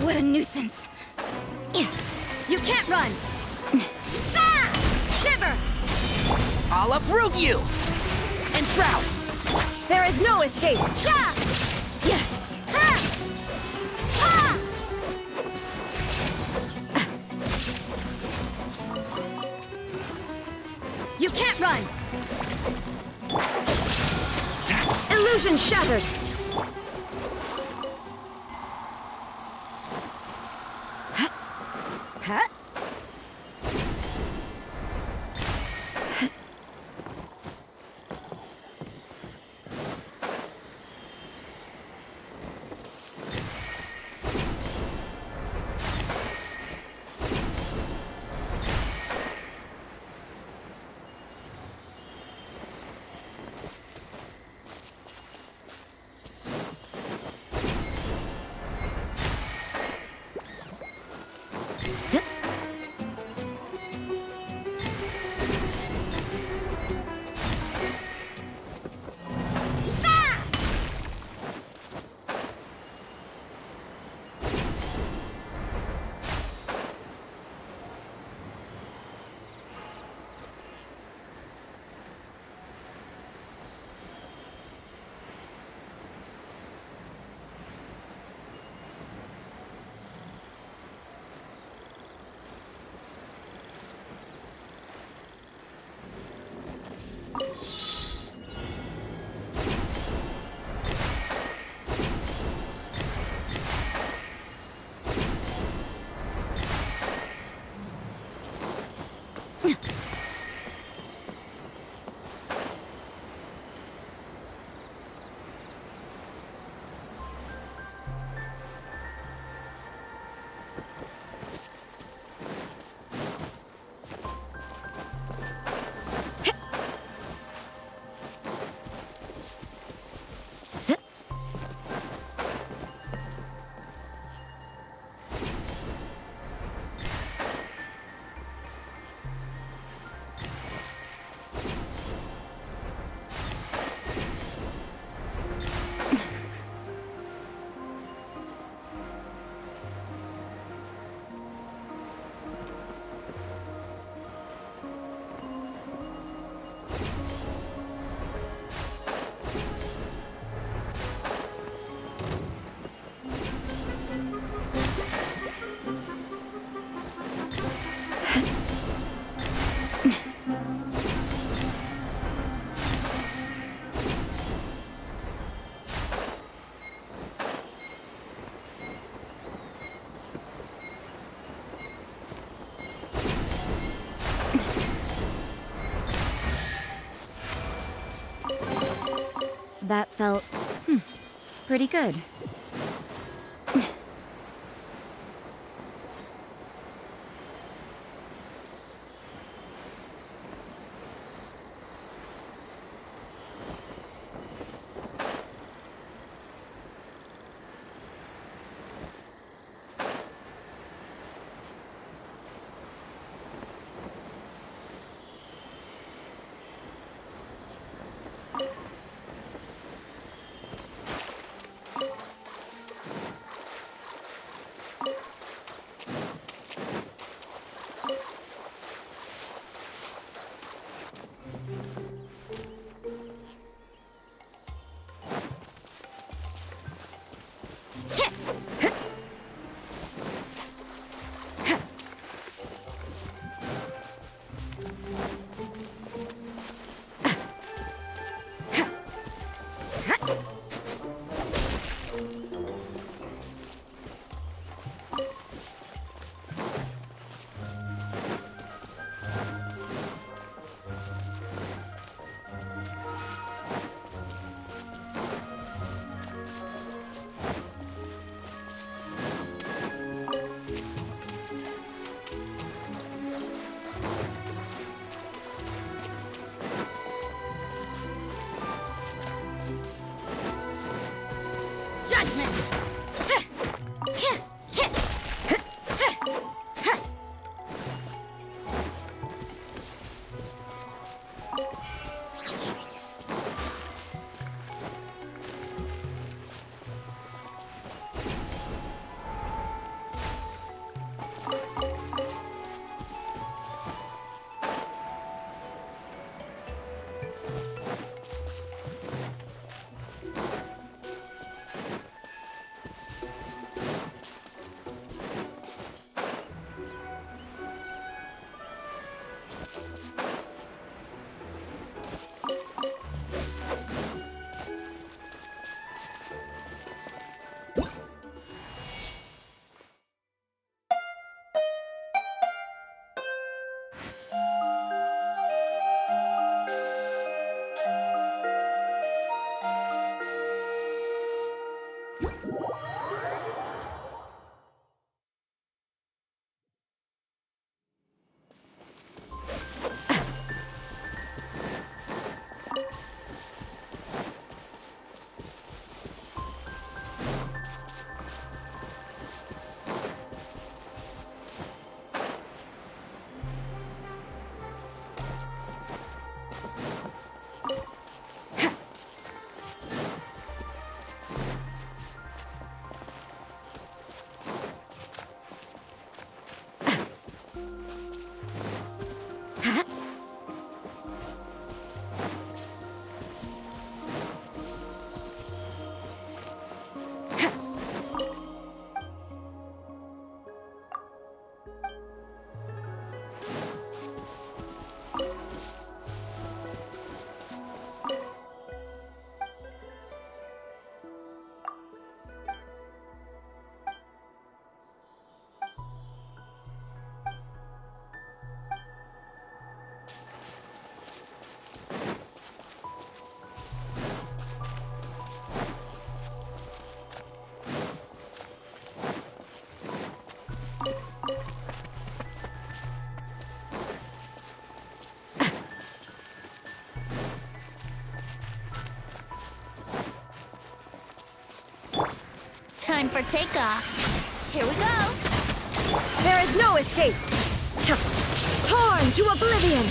Speaker 3: What a nuisance. You can't run! Ah! Shiver!
Speaker 4: I'll uproot you! And shroud!
Speaker 3: There is no escape! Yeah! Yeah! Ah! Ah! You can't run! Illusion shattered! Huh? That felt, pretty good. Time for takeoff. Here we go.
Speaker 5: There is no escape! Torn to oblivion!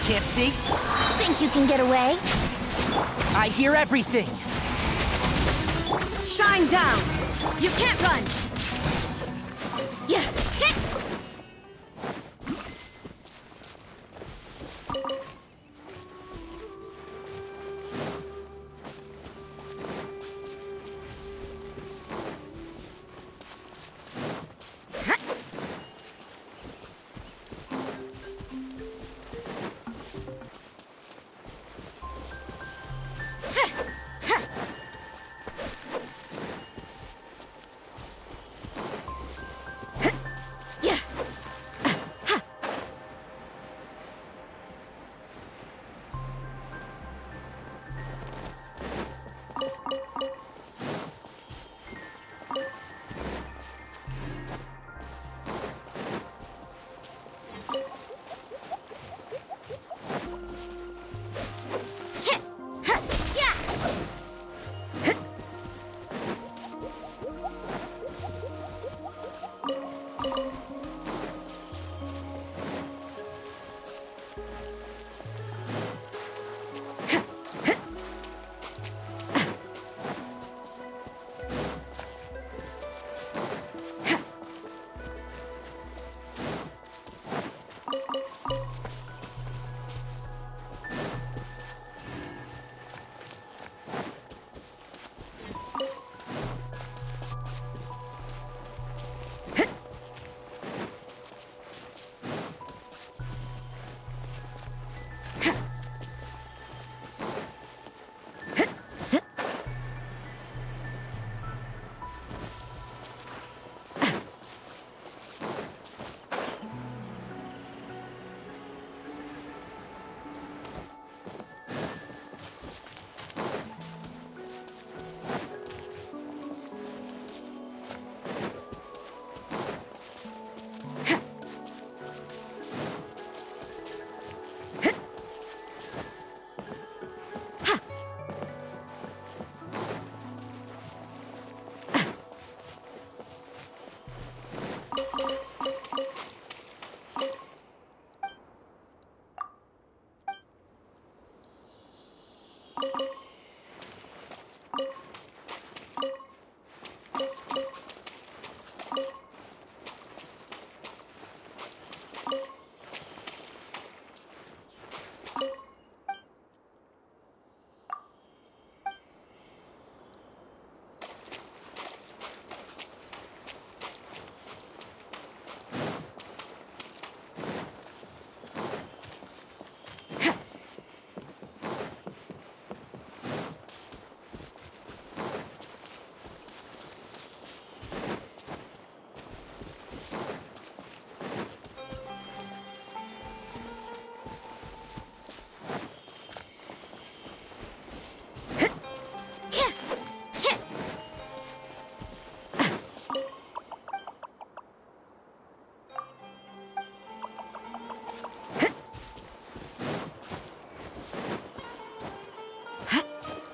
Speaker 4: Can't see?
Speaker 3: Think you can get away?
Speaker 4: I hear everything.
Speaker 5: Shine down!
Speaker 3: You can't run! Yeah, hit!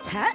Speaker 3: Huh?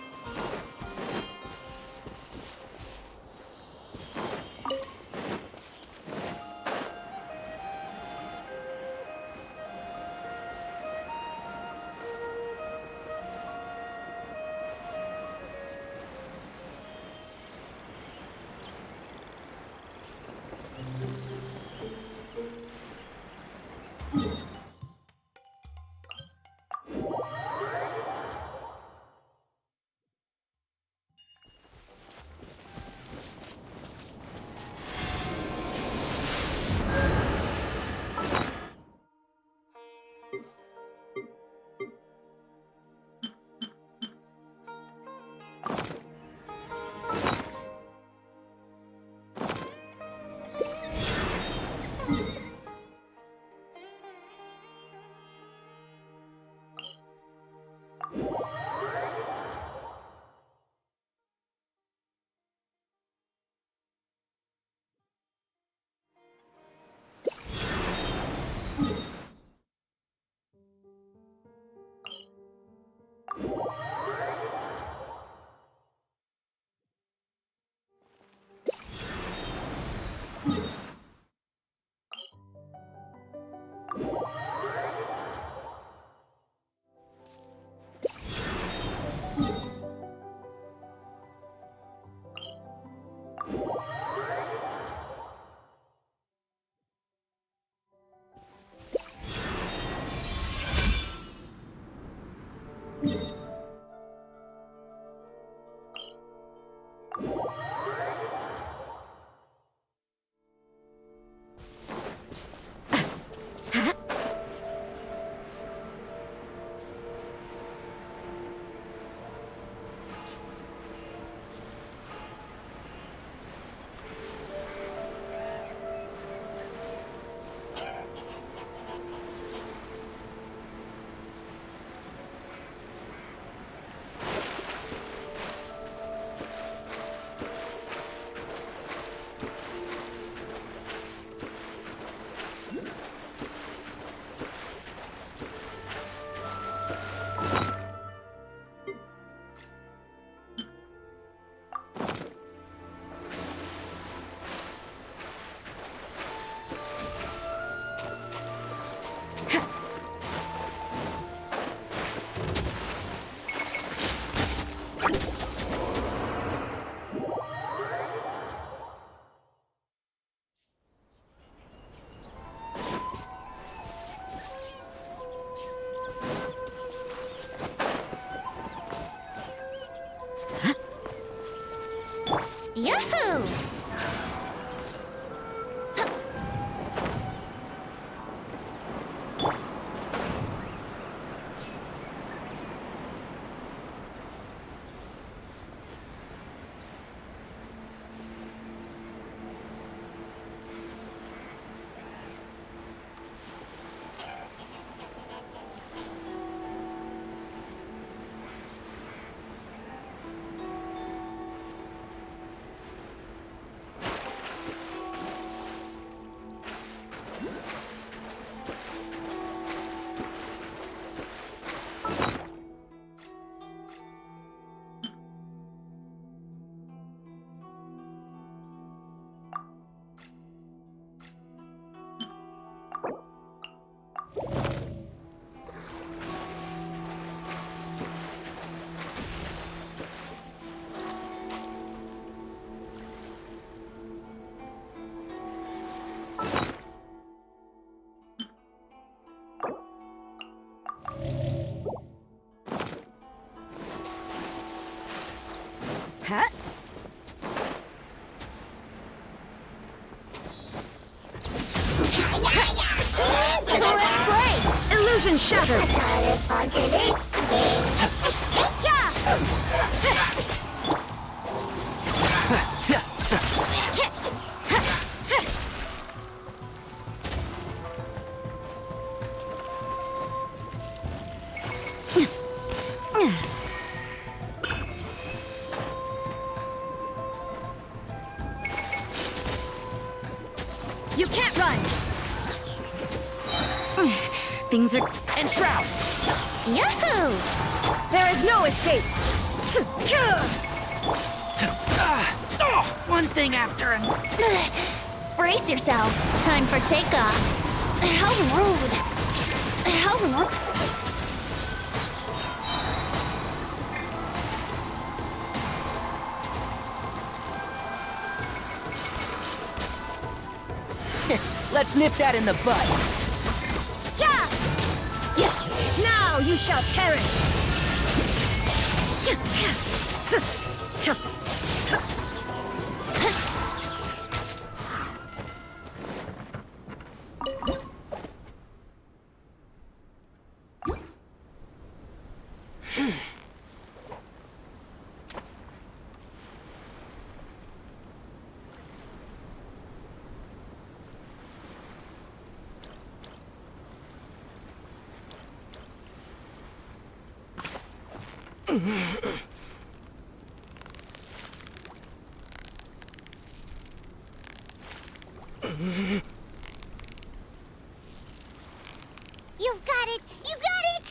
Speaker 3: Yahoo! Huh? Let's play! Illusion shattered! You can't run! Things are...
Speaker 4: Enshroud!
Speaker 3: Yahoo! There is no escape!
Speaker 4: One thing after another.
Speaker 3: Brace yourselves. Time for takeoff. How rude. How rude.
Speaker 4: Let's nip that in the bud.
Speaker 3: Yeah! Now you shall perish!
Speaker 2: You've got it! You got it!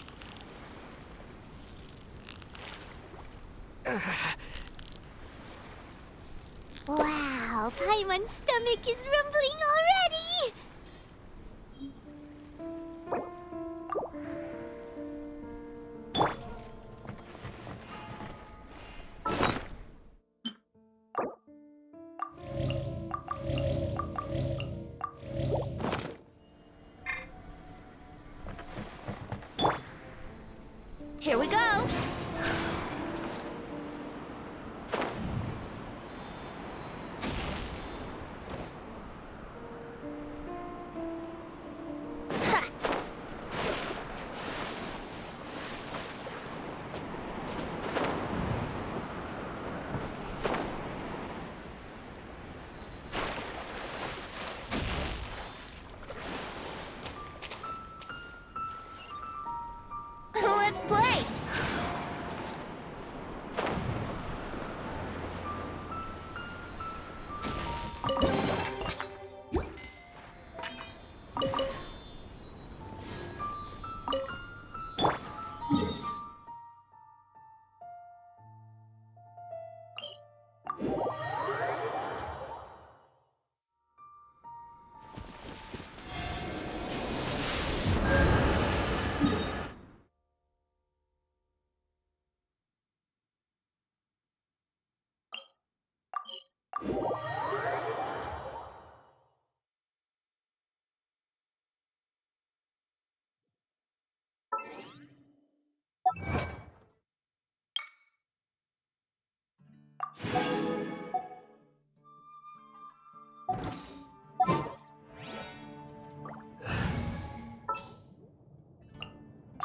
Speaker 2: Wow, Paimon's stomach is rumbling already!
Speaker 3: Here we go! Let's play!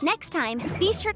Speaker 3: Next time, be sure...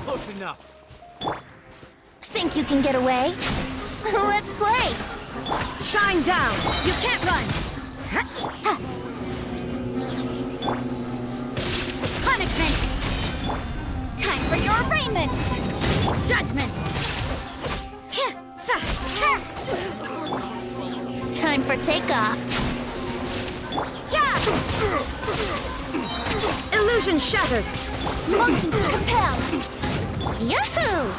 Speaker 10: close enough.
Speaker 3: Think you can get away? Let's play! Shine down! You can't run! Punishment! Time for your arraignment! Judgment! Time for takeoff! Illusion shattered! Motion to compel! Yahoo!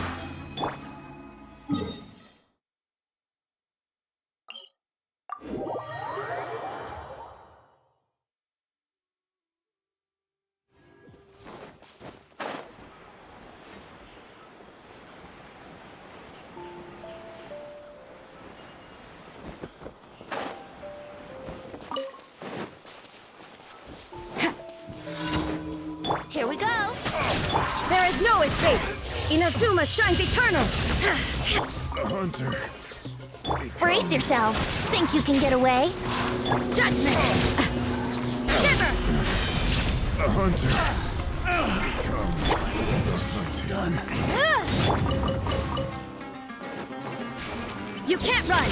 Speaker 3: Here we go! There is no escape! Inazuma shines eternal!
Speaker 15: Hunter.
Speaker 3: Brace yourself! Think you can get away? Judgment! Shiver!
Speaker 15: The hunter becomes the hunted.
Speaker 3: Done. You can't run!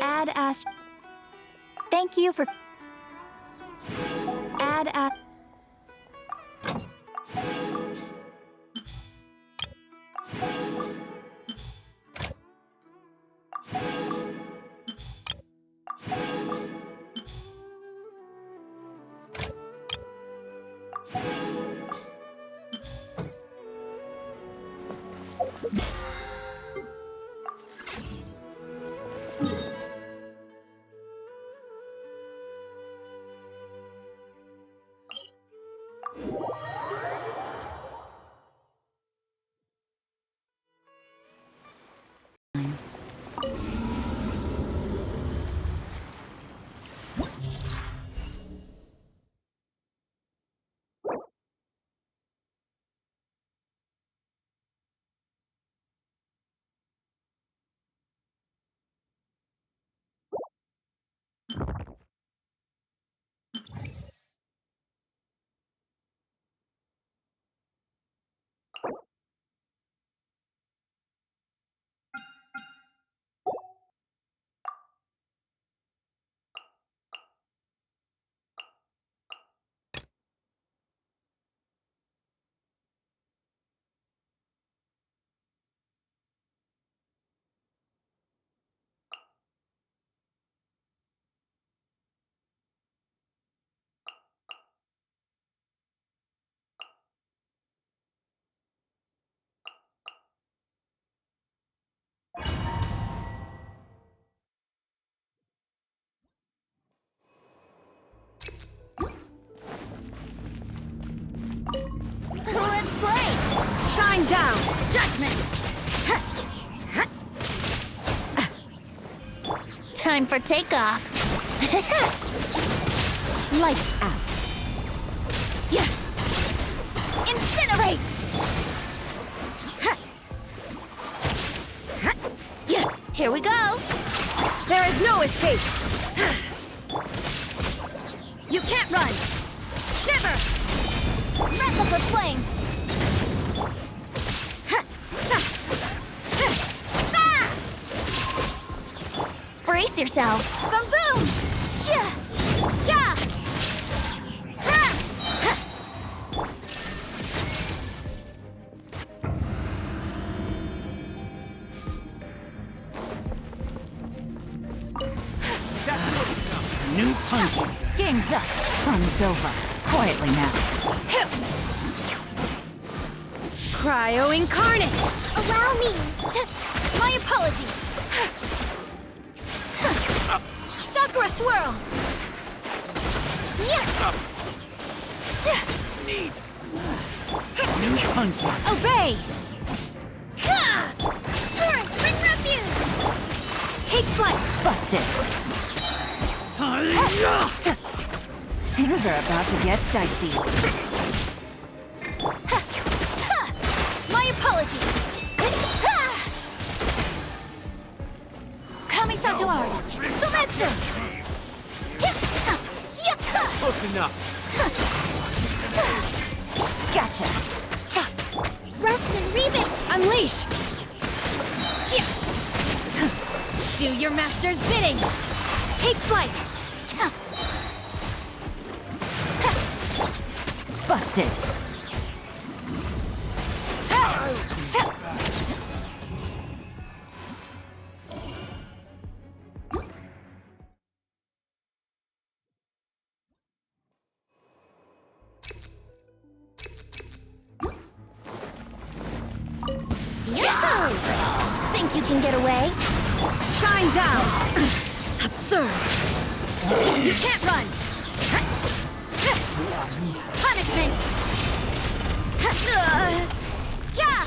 Speaker 3: Add Ast. Thank you for. Add Ast. down! Judgment! Time for takeoff. Lights out. Yeah. Incinerate! Yeah. Here we go. There is no escape. You can't run. Shiver! Wrap up with flame. Brace yourself. Boom boom! Yeah!
Speaker 5: New punch. Game's up. Fun's over. Quietly now.
Speaker 3: Cryo incarnate!
Speaker 2: Allow me!
Speaker 3: My apologies! Sakura swirl!
Speaker 5: Need. New punch.
Speaker 3: Obey! Torrent, bring refuge! Take flight!
Speaker 5: Busted. Things are about to get dicey.
Speaker 3: My apologies! Kamisato art! Sumetsu!
Speaker 4: Close enough.
Speaker 3: Gotcha! Rest and rebuild! Unleash! Do your master's bidding! Take flight!
Speaker 5: Busted.
Speaker 3: Yahoo! Think you can get away? Shine down! Absurd! You can't run! Punishment! Yeah!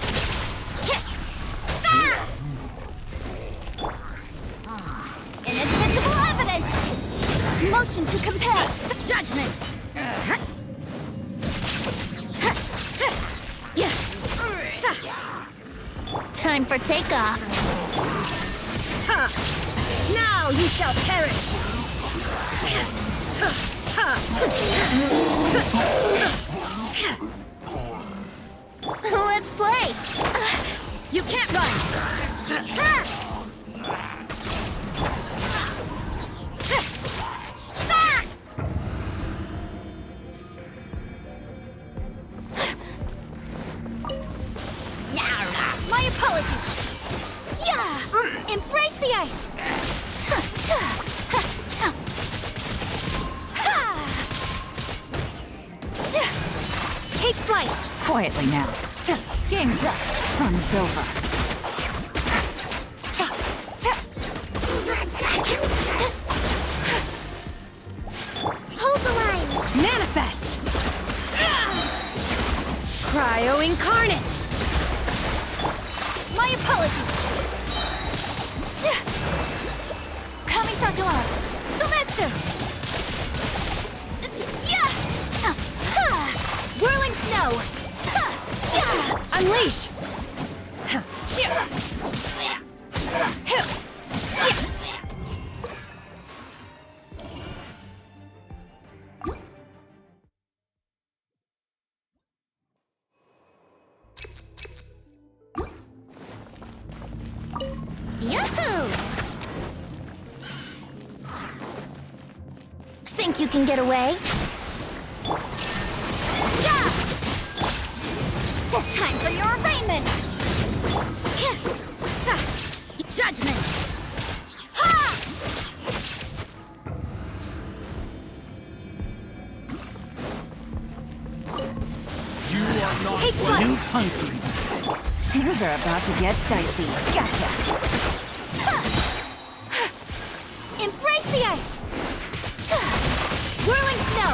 Speaker 3: Inadmissible evidence! Motion to compel! Judgment! Time for takeoff. Now you shall perish! Let's play! You can't run! My apologies! Yeah! Embrace the ice! Take flight!
Speaker 5: Quietly now. Game's up. Fun's over.
Speaker 2: Hold the line!
Speaker 3: Manifest! Cryo incarnate! My apologies! Kamisato art! Sumetsu! Whirling snow! Unleash! Yahoo! Think you can get away? Time for your arraignment! Judgment!
Speaker 5: You are not
Speaker 3: Take flight!
Speaker 5: New punching. Things are about to get dicey.
Speaker 3: Gotcha! Embrace the ice! Whirling snow!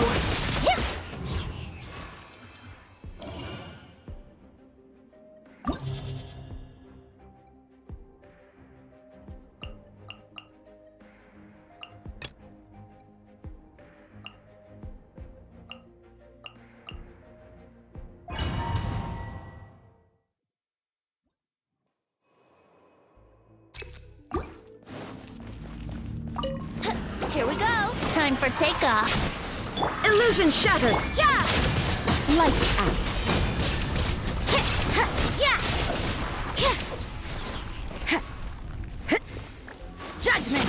Speaker 3: Time for takeoff.
Speaker 5: Illusion shattered!
Speaker 3: Yeah!
Speaker 5: Lights out.
Speaker 3: Yeah! Judgment!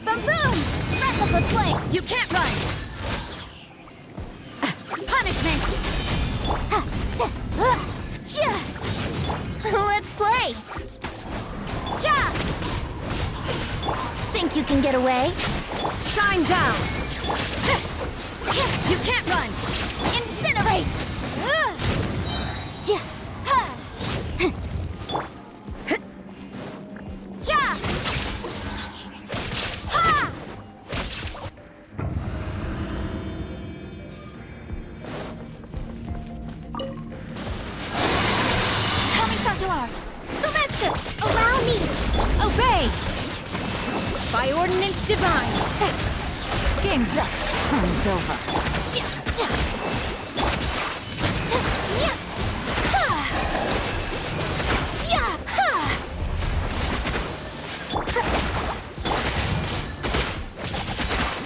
Speaker 3: Boom! Breath of the flame! You can't run! Punishment! Let's play! Yeah! Think you can get away?
Speaker 5: Shine down!
Speaker 3: You can't run! Incinerate! Yeah! Ha! Kamisato art! Sometsu! Allow me!
Speaker 5: Obey! By ordinance divine! Game's up! Time's over!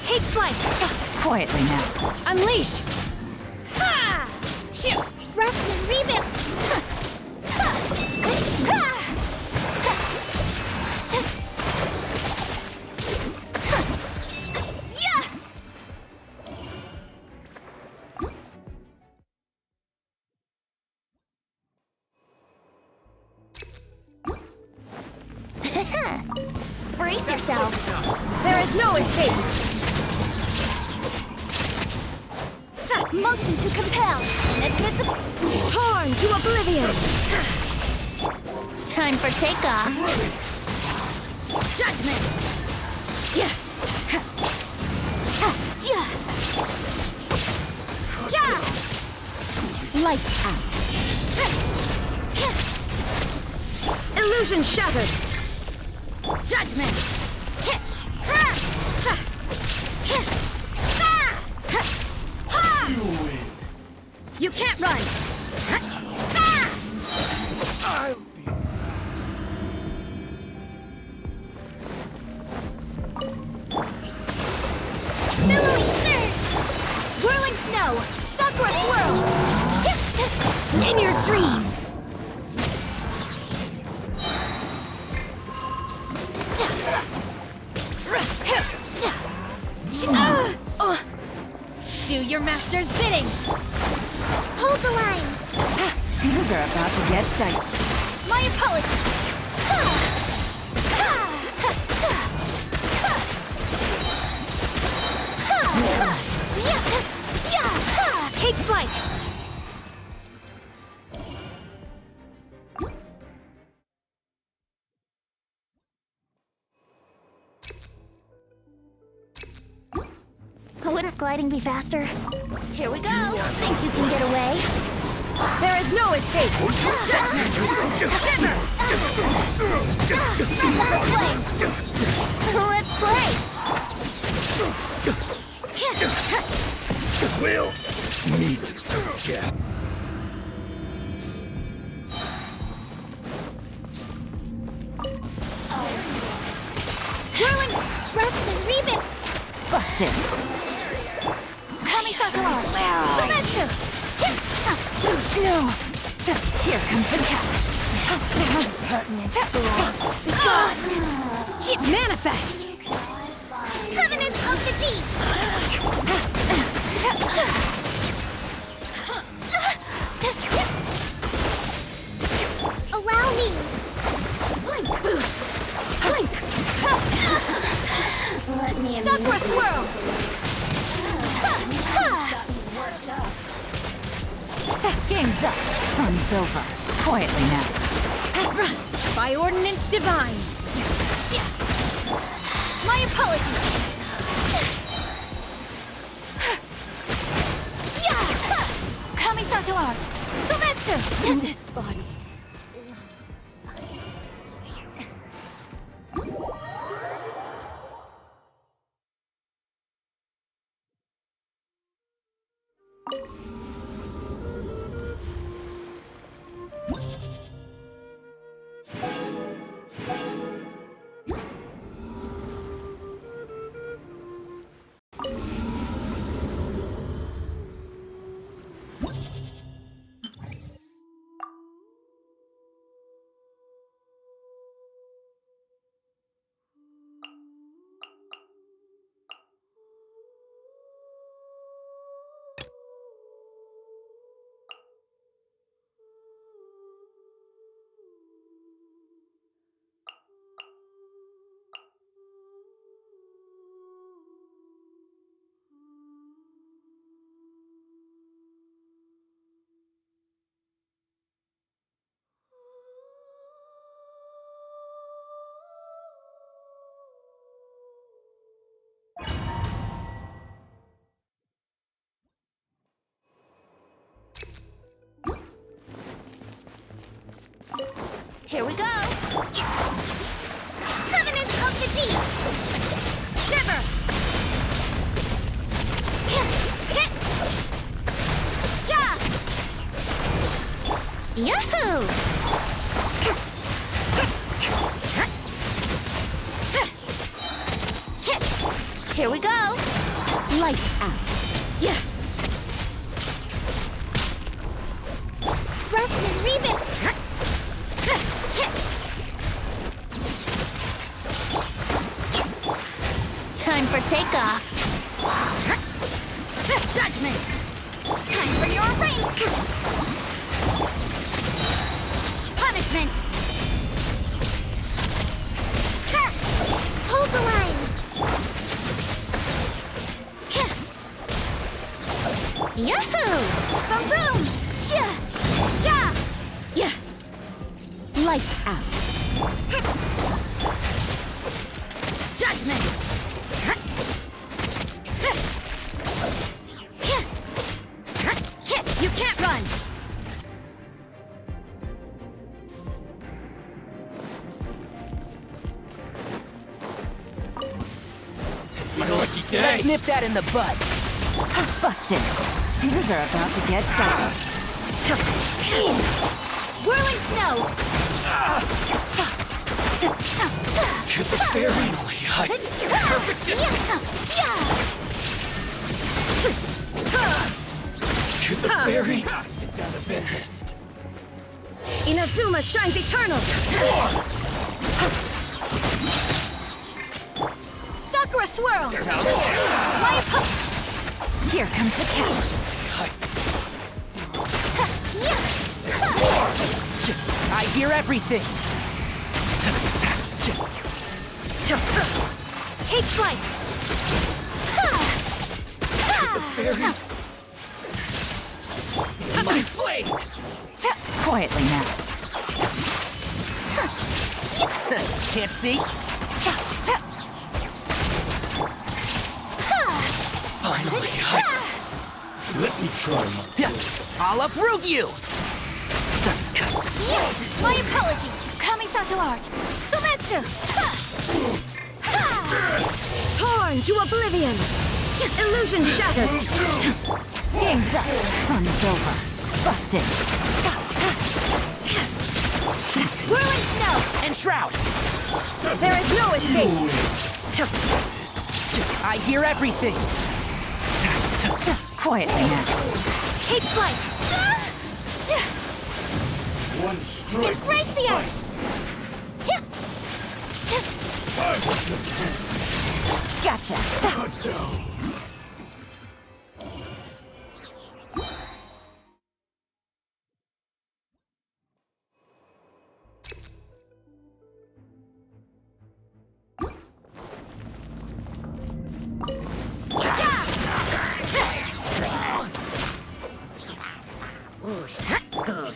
Speaker 5: Take flight! Quietly now. Unleash!
Speaker 2: Rest and rebuild.
Speaker 3: Brace yourself.
Speaker 5: There is no escape!
Speaker 3: Motion to compel. Invisible.
Speaker 5: Torn to oblivion!
Speaker 3: Time for takeoff. Judgment. Yeah.
Speaker 5: Lights out. Illusion shattered!
Speaker 3: Judgment. You can't run. Billowing surge. Whirling snow. Sakura swirl.
Speaker 5: In your dreams!
Speaker 3: Do your master's bidding. Hold the line.
Speaker 5: Things are about to get dicey.
Speaker 3: My apologies.
Speaker 5: Take flight!
Speaker 3: Wouldn't gliding be faster? Here we go. Think you can get away?
Speaker 5: There is no escape!
Speaker 3: Let's play!
Speaker 15: We'll meet again.
Speaker 3: Whirling! Rest and rebuild!
Speaker 5: Busted!
Speaker 3: Kamisato! Sometsu!
Speaker 5: No! Here comes the catch! Manifest!
Speaker 2: Covenants of the Deep! Allow me!
Speaker 5: Blink! Blink!
Speaker 3: Let me in.
Speaker 5: Sakura swirl! Game's up. Fun's over. Quietly now. By ordinance divine.
Speaker 3: My apologies. Kamisato art. Sometsu!
Speaker 5: In this body.
Speaker 3: Here we go!
Speaker 2: Covenant of the Deep!
Speaker 3: Shiver! Hit! Yeah! Yahoo! Here we go! Lights out. Yeah!
Speaker 2: Rest and rebuild!
Speaker 3: Time for takeoff. Judgment! Time for your rank! Punishment!
Speaker 2: Hold the line!
Speaker 3: Yahoo! Boom boom! Yeah! Yeah! Yeah! Lights out. Judgment! You can't run!
Speaker 4: It's my lucky day! Let's nip that in the bud!
Speaker 5: Busted. Things are about to get dark.
Speaker 3: Whirling snow!
Speaker 4: To the fairy! Perfect distance! To the fairy! Get down to business.
Speaker 3: Inazuma shines eternal! Sakura swirl!
Speaker 5: Here comes the catch.
Speaker 4: I hear everything!
Speaker 3: Take flight!
Speaker 4: My blade!
Speaker 5: Quietly now.
Speaker 4: Can't see? Finally,
Speaker 15: Let me try
Speaker 4: I'll uproot you!
Speaker 3: My apologies! Kamisato art! Sumetsu! Torn to oblivion! Illusion shattered!
Speaker 5: Game's up. Fun's over. Busted.
Speaker 3: Whirling snow!
Speaker 4: And shroud!
Speaker 3: There is no escape!
Speaker 4: I hear everything!
Speaker 5: Quietly now.
Speaker 3: Take flight!
Speaker 15: one strike.
Speaker 3: Embrace the ice!
Speaker 5: Gotcha.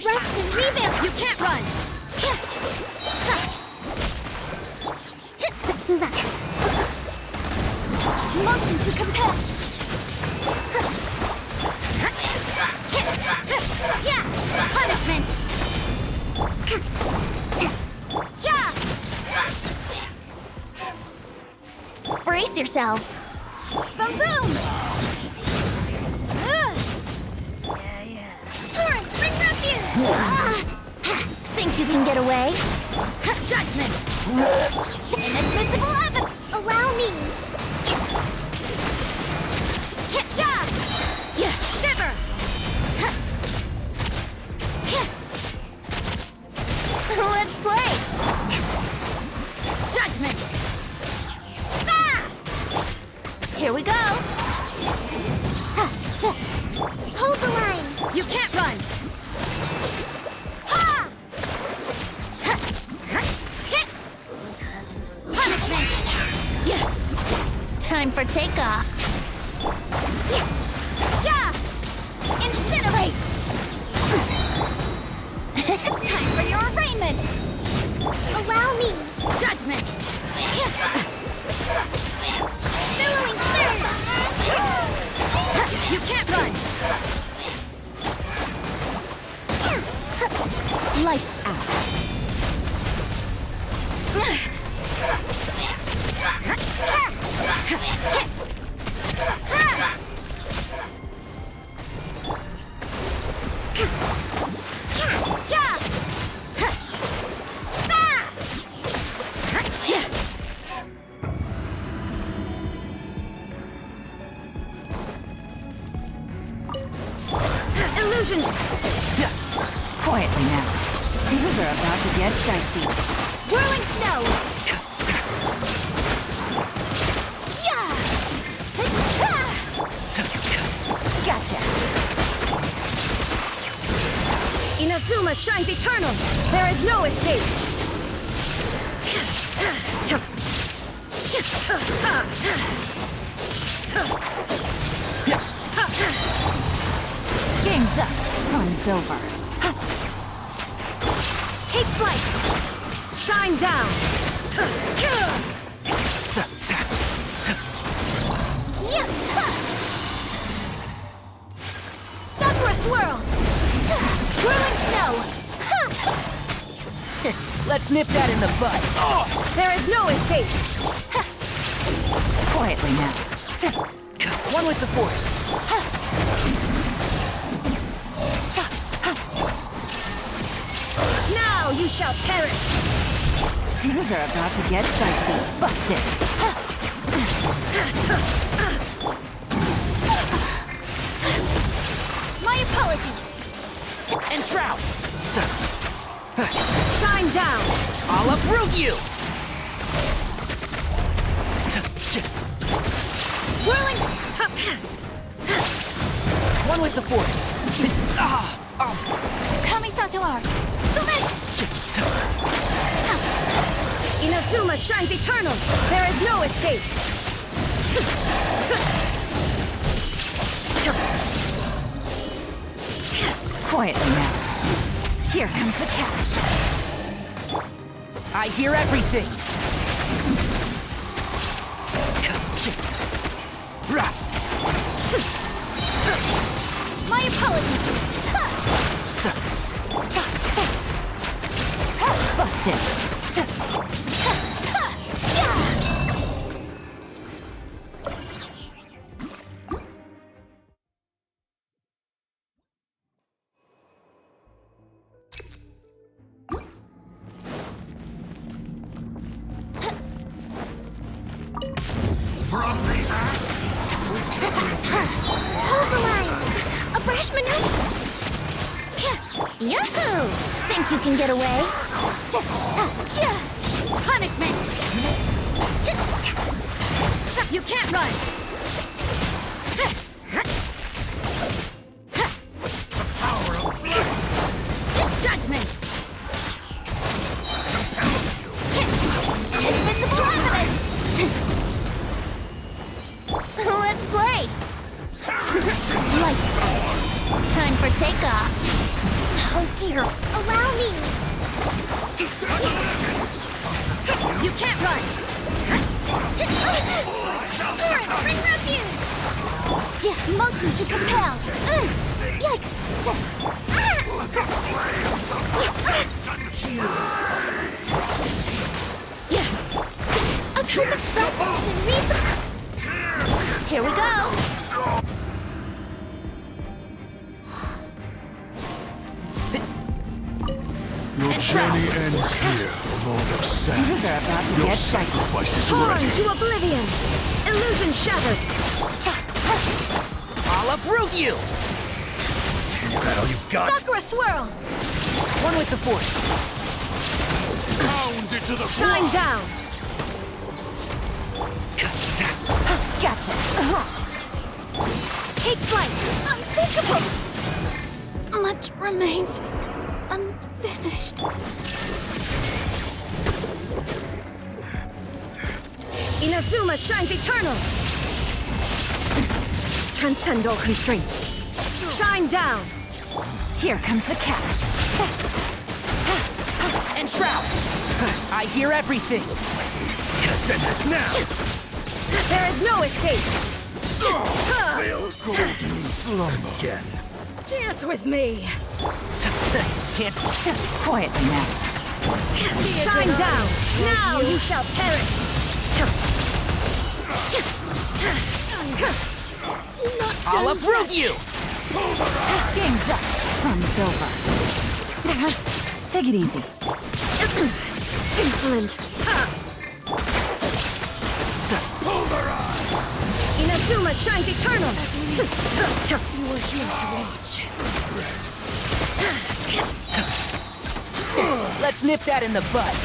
Speaker 3: Rest and rebuild! You can't run!
Speaker 2: Let's move out.
Speaker 3: Motion to compel! Punishment! Brace yourselves! Boom boom! Torrent, bring refuge! Think you can get away? Judgment! Inadmissible evidence!
Speaker 2: Allow me!
Speaker 3: Shiver! Let's play! Judgment! Here we go!
Speaker 2: Hold the line!
Speaker 3: You can't run! Punishment! Time for takeoff! Incinerate! Time for your arraignment!
Speaker 2: Allow me!
Speaker 3: Judgment! Billowing surge! You can't run!
Speaker 8: Lights out.
Speaker 3: Illusion!
Speaker 5: Quietly now. Things are about to get dicey.
Speaker 3: Whirling snow! Yeah! Gotcha! Inazuma shines eternal! There is no escape!
Speaker 5: Game's up. Fun's over.
Speaker 3: Take flight! Shine down! Sakura swirl! Whirling snow!
Speaker 4: Let's nip that in the bud.
Speaker 3: There is no escape!
Speaker 5: Quietly now.
Speaker 4: One with the force.
Speaker 3: Now you shall perish!
Speaker 5: Things are about to get dicey. Busted.
Speaker 3: My apologies!
Speaker 4: And shroud.
Speaker 3: Shine down!
Speaker 4: I'll uproot you.
Speaker 3: Whirling!
Speaker 4: One with the force.
Speaker 3: Kamisato art! Sumen! Inazuma shines eternal! There is no escape!
Speaker 5: Quietly now. Here comes the catch.
Speaker 4: I hear everything.
Speaker 3: My apologies!
Speaker 5: Busted.
Speaker 3: Hold the line! A brash maneuver! Yahoo! Think you can get away? Punishment! You can't run! Judgment! Invisible evidence! Let's play! Lights out. Time for takeoff. Oh dear, allow me! You can't run! Torrent, bring refuge! Motion to compel! Yikes! I've heard the battles and read the... Here we go!
Speaker 15: Your journey ends here, Lord of Sand.
Speaker 5: Things are about to
Speaker 15: Your
Speaker 5: get
Speaker 15: sacrifice is
Speaker 3: Torn
Speaker 15: ready.
Speaker 3: to oblivion! Illusion shattered!
Speaker 4: I'll uproot you.
Speaker 15: Is that all you've got?
Speaker 3: Sakura swirl!
Speaker 4: One with the force.
Speaker 15: Pound into the
Speaker 3: Shine
Speaker 15: ground.
Speaker 3: down!
Speaker 5: Gotcha.
Speaker 3: Take flight! Unthinkable! Much remains unfinished. Inazuma shines eternal! Transcend all constraints. Shine down!
Speaker 5: Here comes the catch.
Speaker 4: And shroud. I hear everything.
Speaker 15: Send this now.
Speaker 3: There is no escape!
Speaker 15: Golden slumber.
Speaker 4: Again.
Speaker 3: Dance with me!
Speaker 4: Can't.
Speaker 5: Quietly now.
Speaker 3: Shine down! Now you shall perish!
Speaker 4: I'll uproot you!
Speaker 5: Game's up. Fun's over. Take it easy.
Speaker 9: Insolent.
Speaker 3: Inazuma shines eternal!
Speaker 5: You were here to watch.
Speaker 4: Let's nip that in the bud.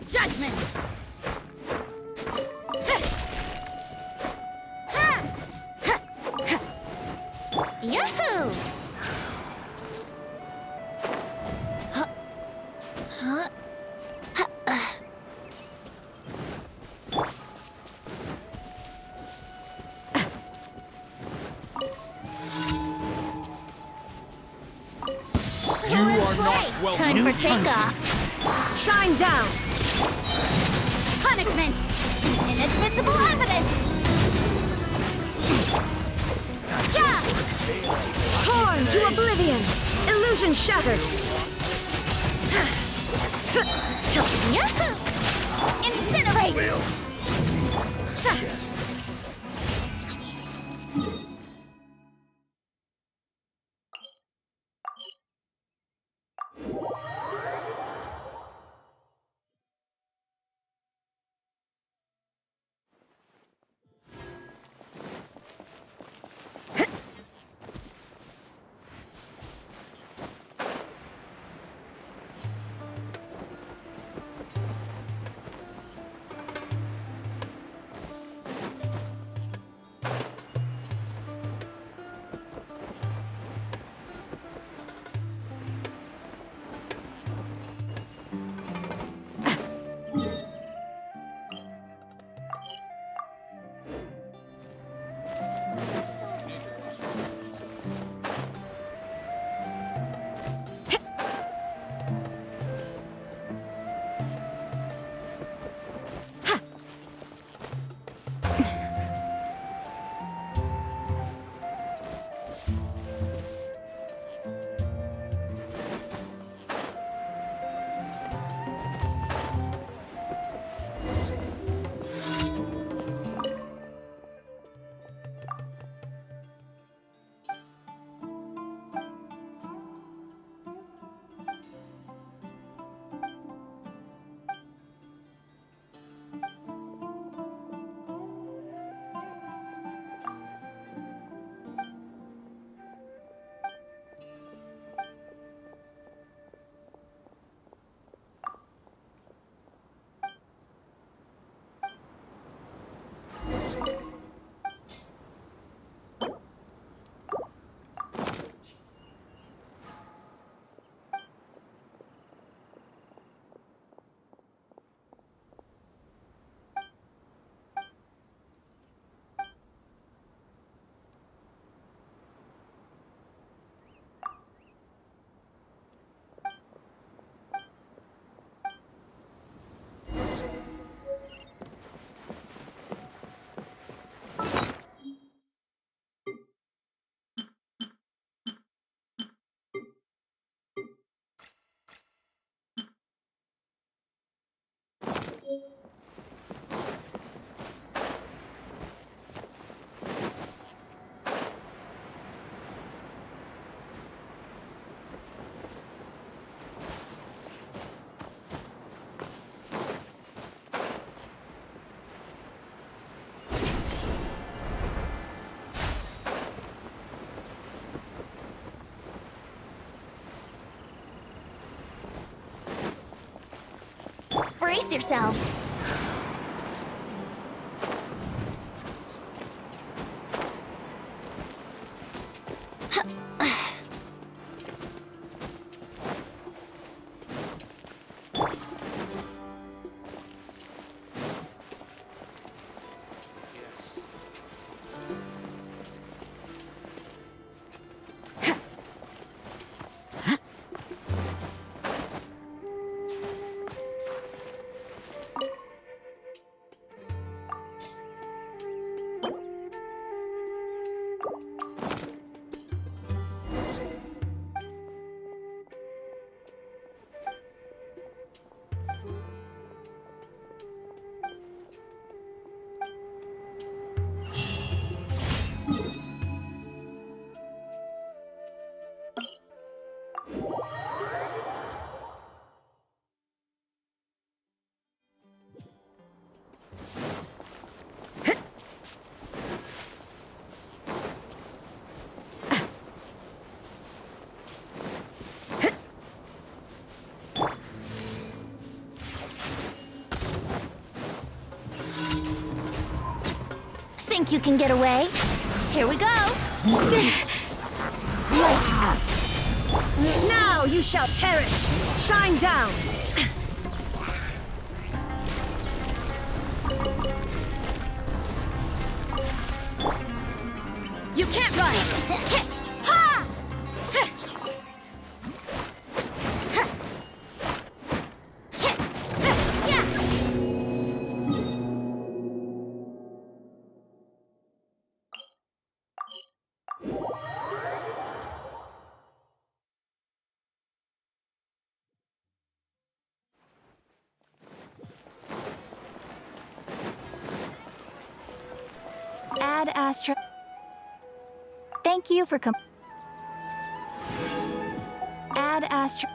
Speaker 3: Judgment! Yahoo!
Speaker 13: You are not welcome.
Speaker 3: Time for takeoff.
Speaker 9: Shine down!
Speaker 3: Punishment! Inadmissible evidence! Yeah!
Speaker 9: Torn to oblivion! Illusion shattered!
Speaker 3: Yahoo! Incinerate! Brace yourselves. Think you can get away? Here we go. Lights out. Now you shall perish. Shine down. You can't run. Ha! Ad Astra. Thank you for Ad Astra.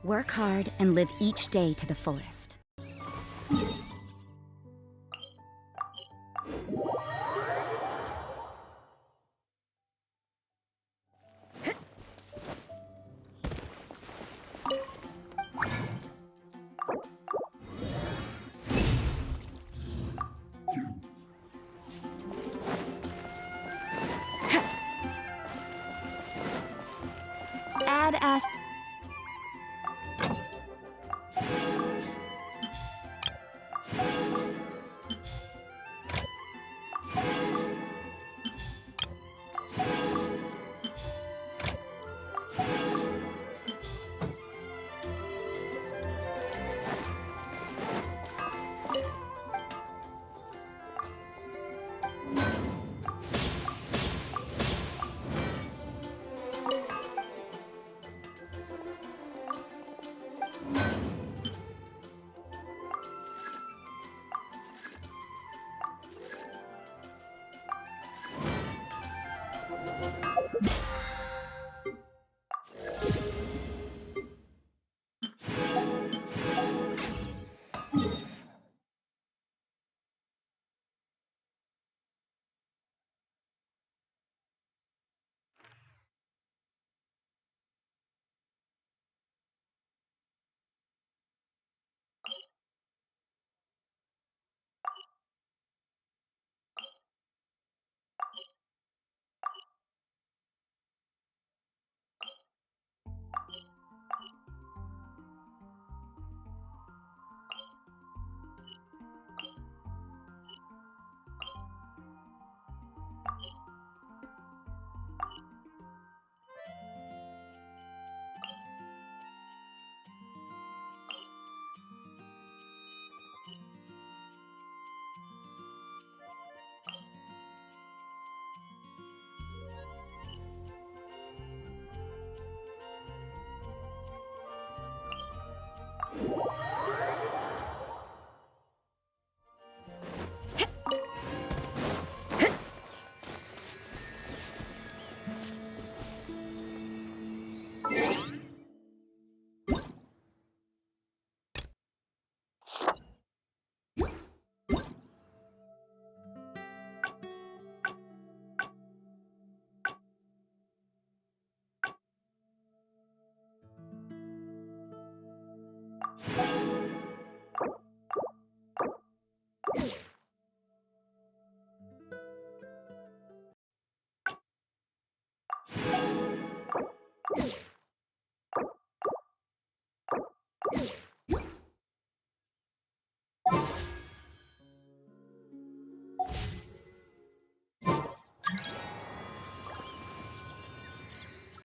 Speaker 3: Work hard and live each day to the fullest. Ad Astra.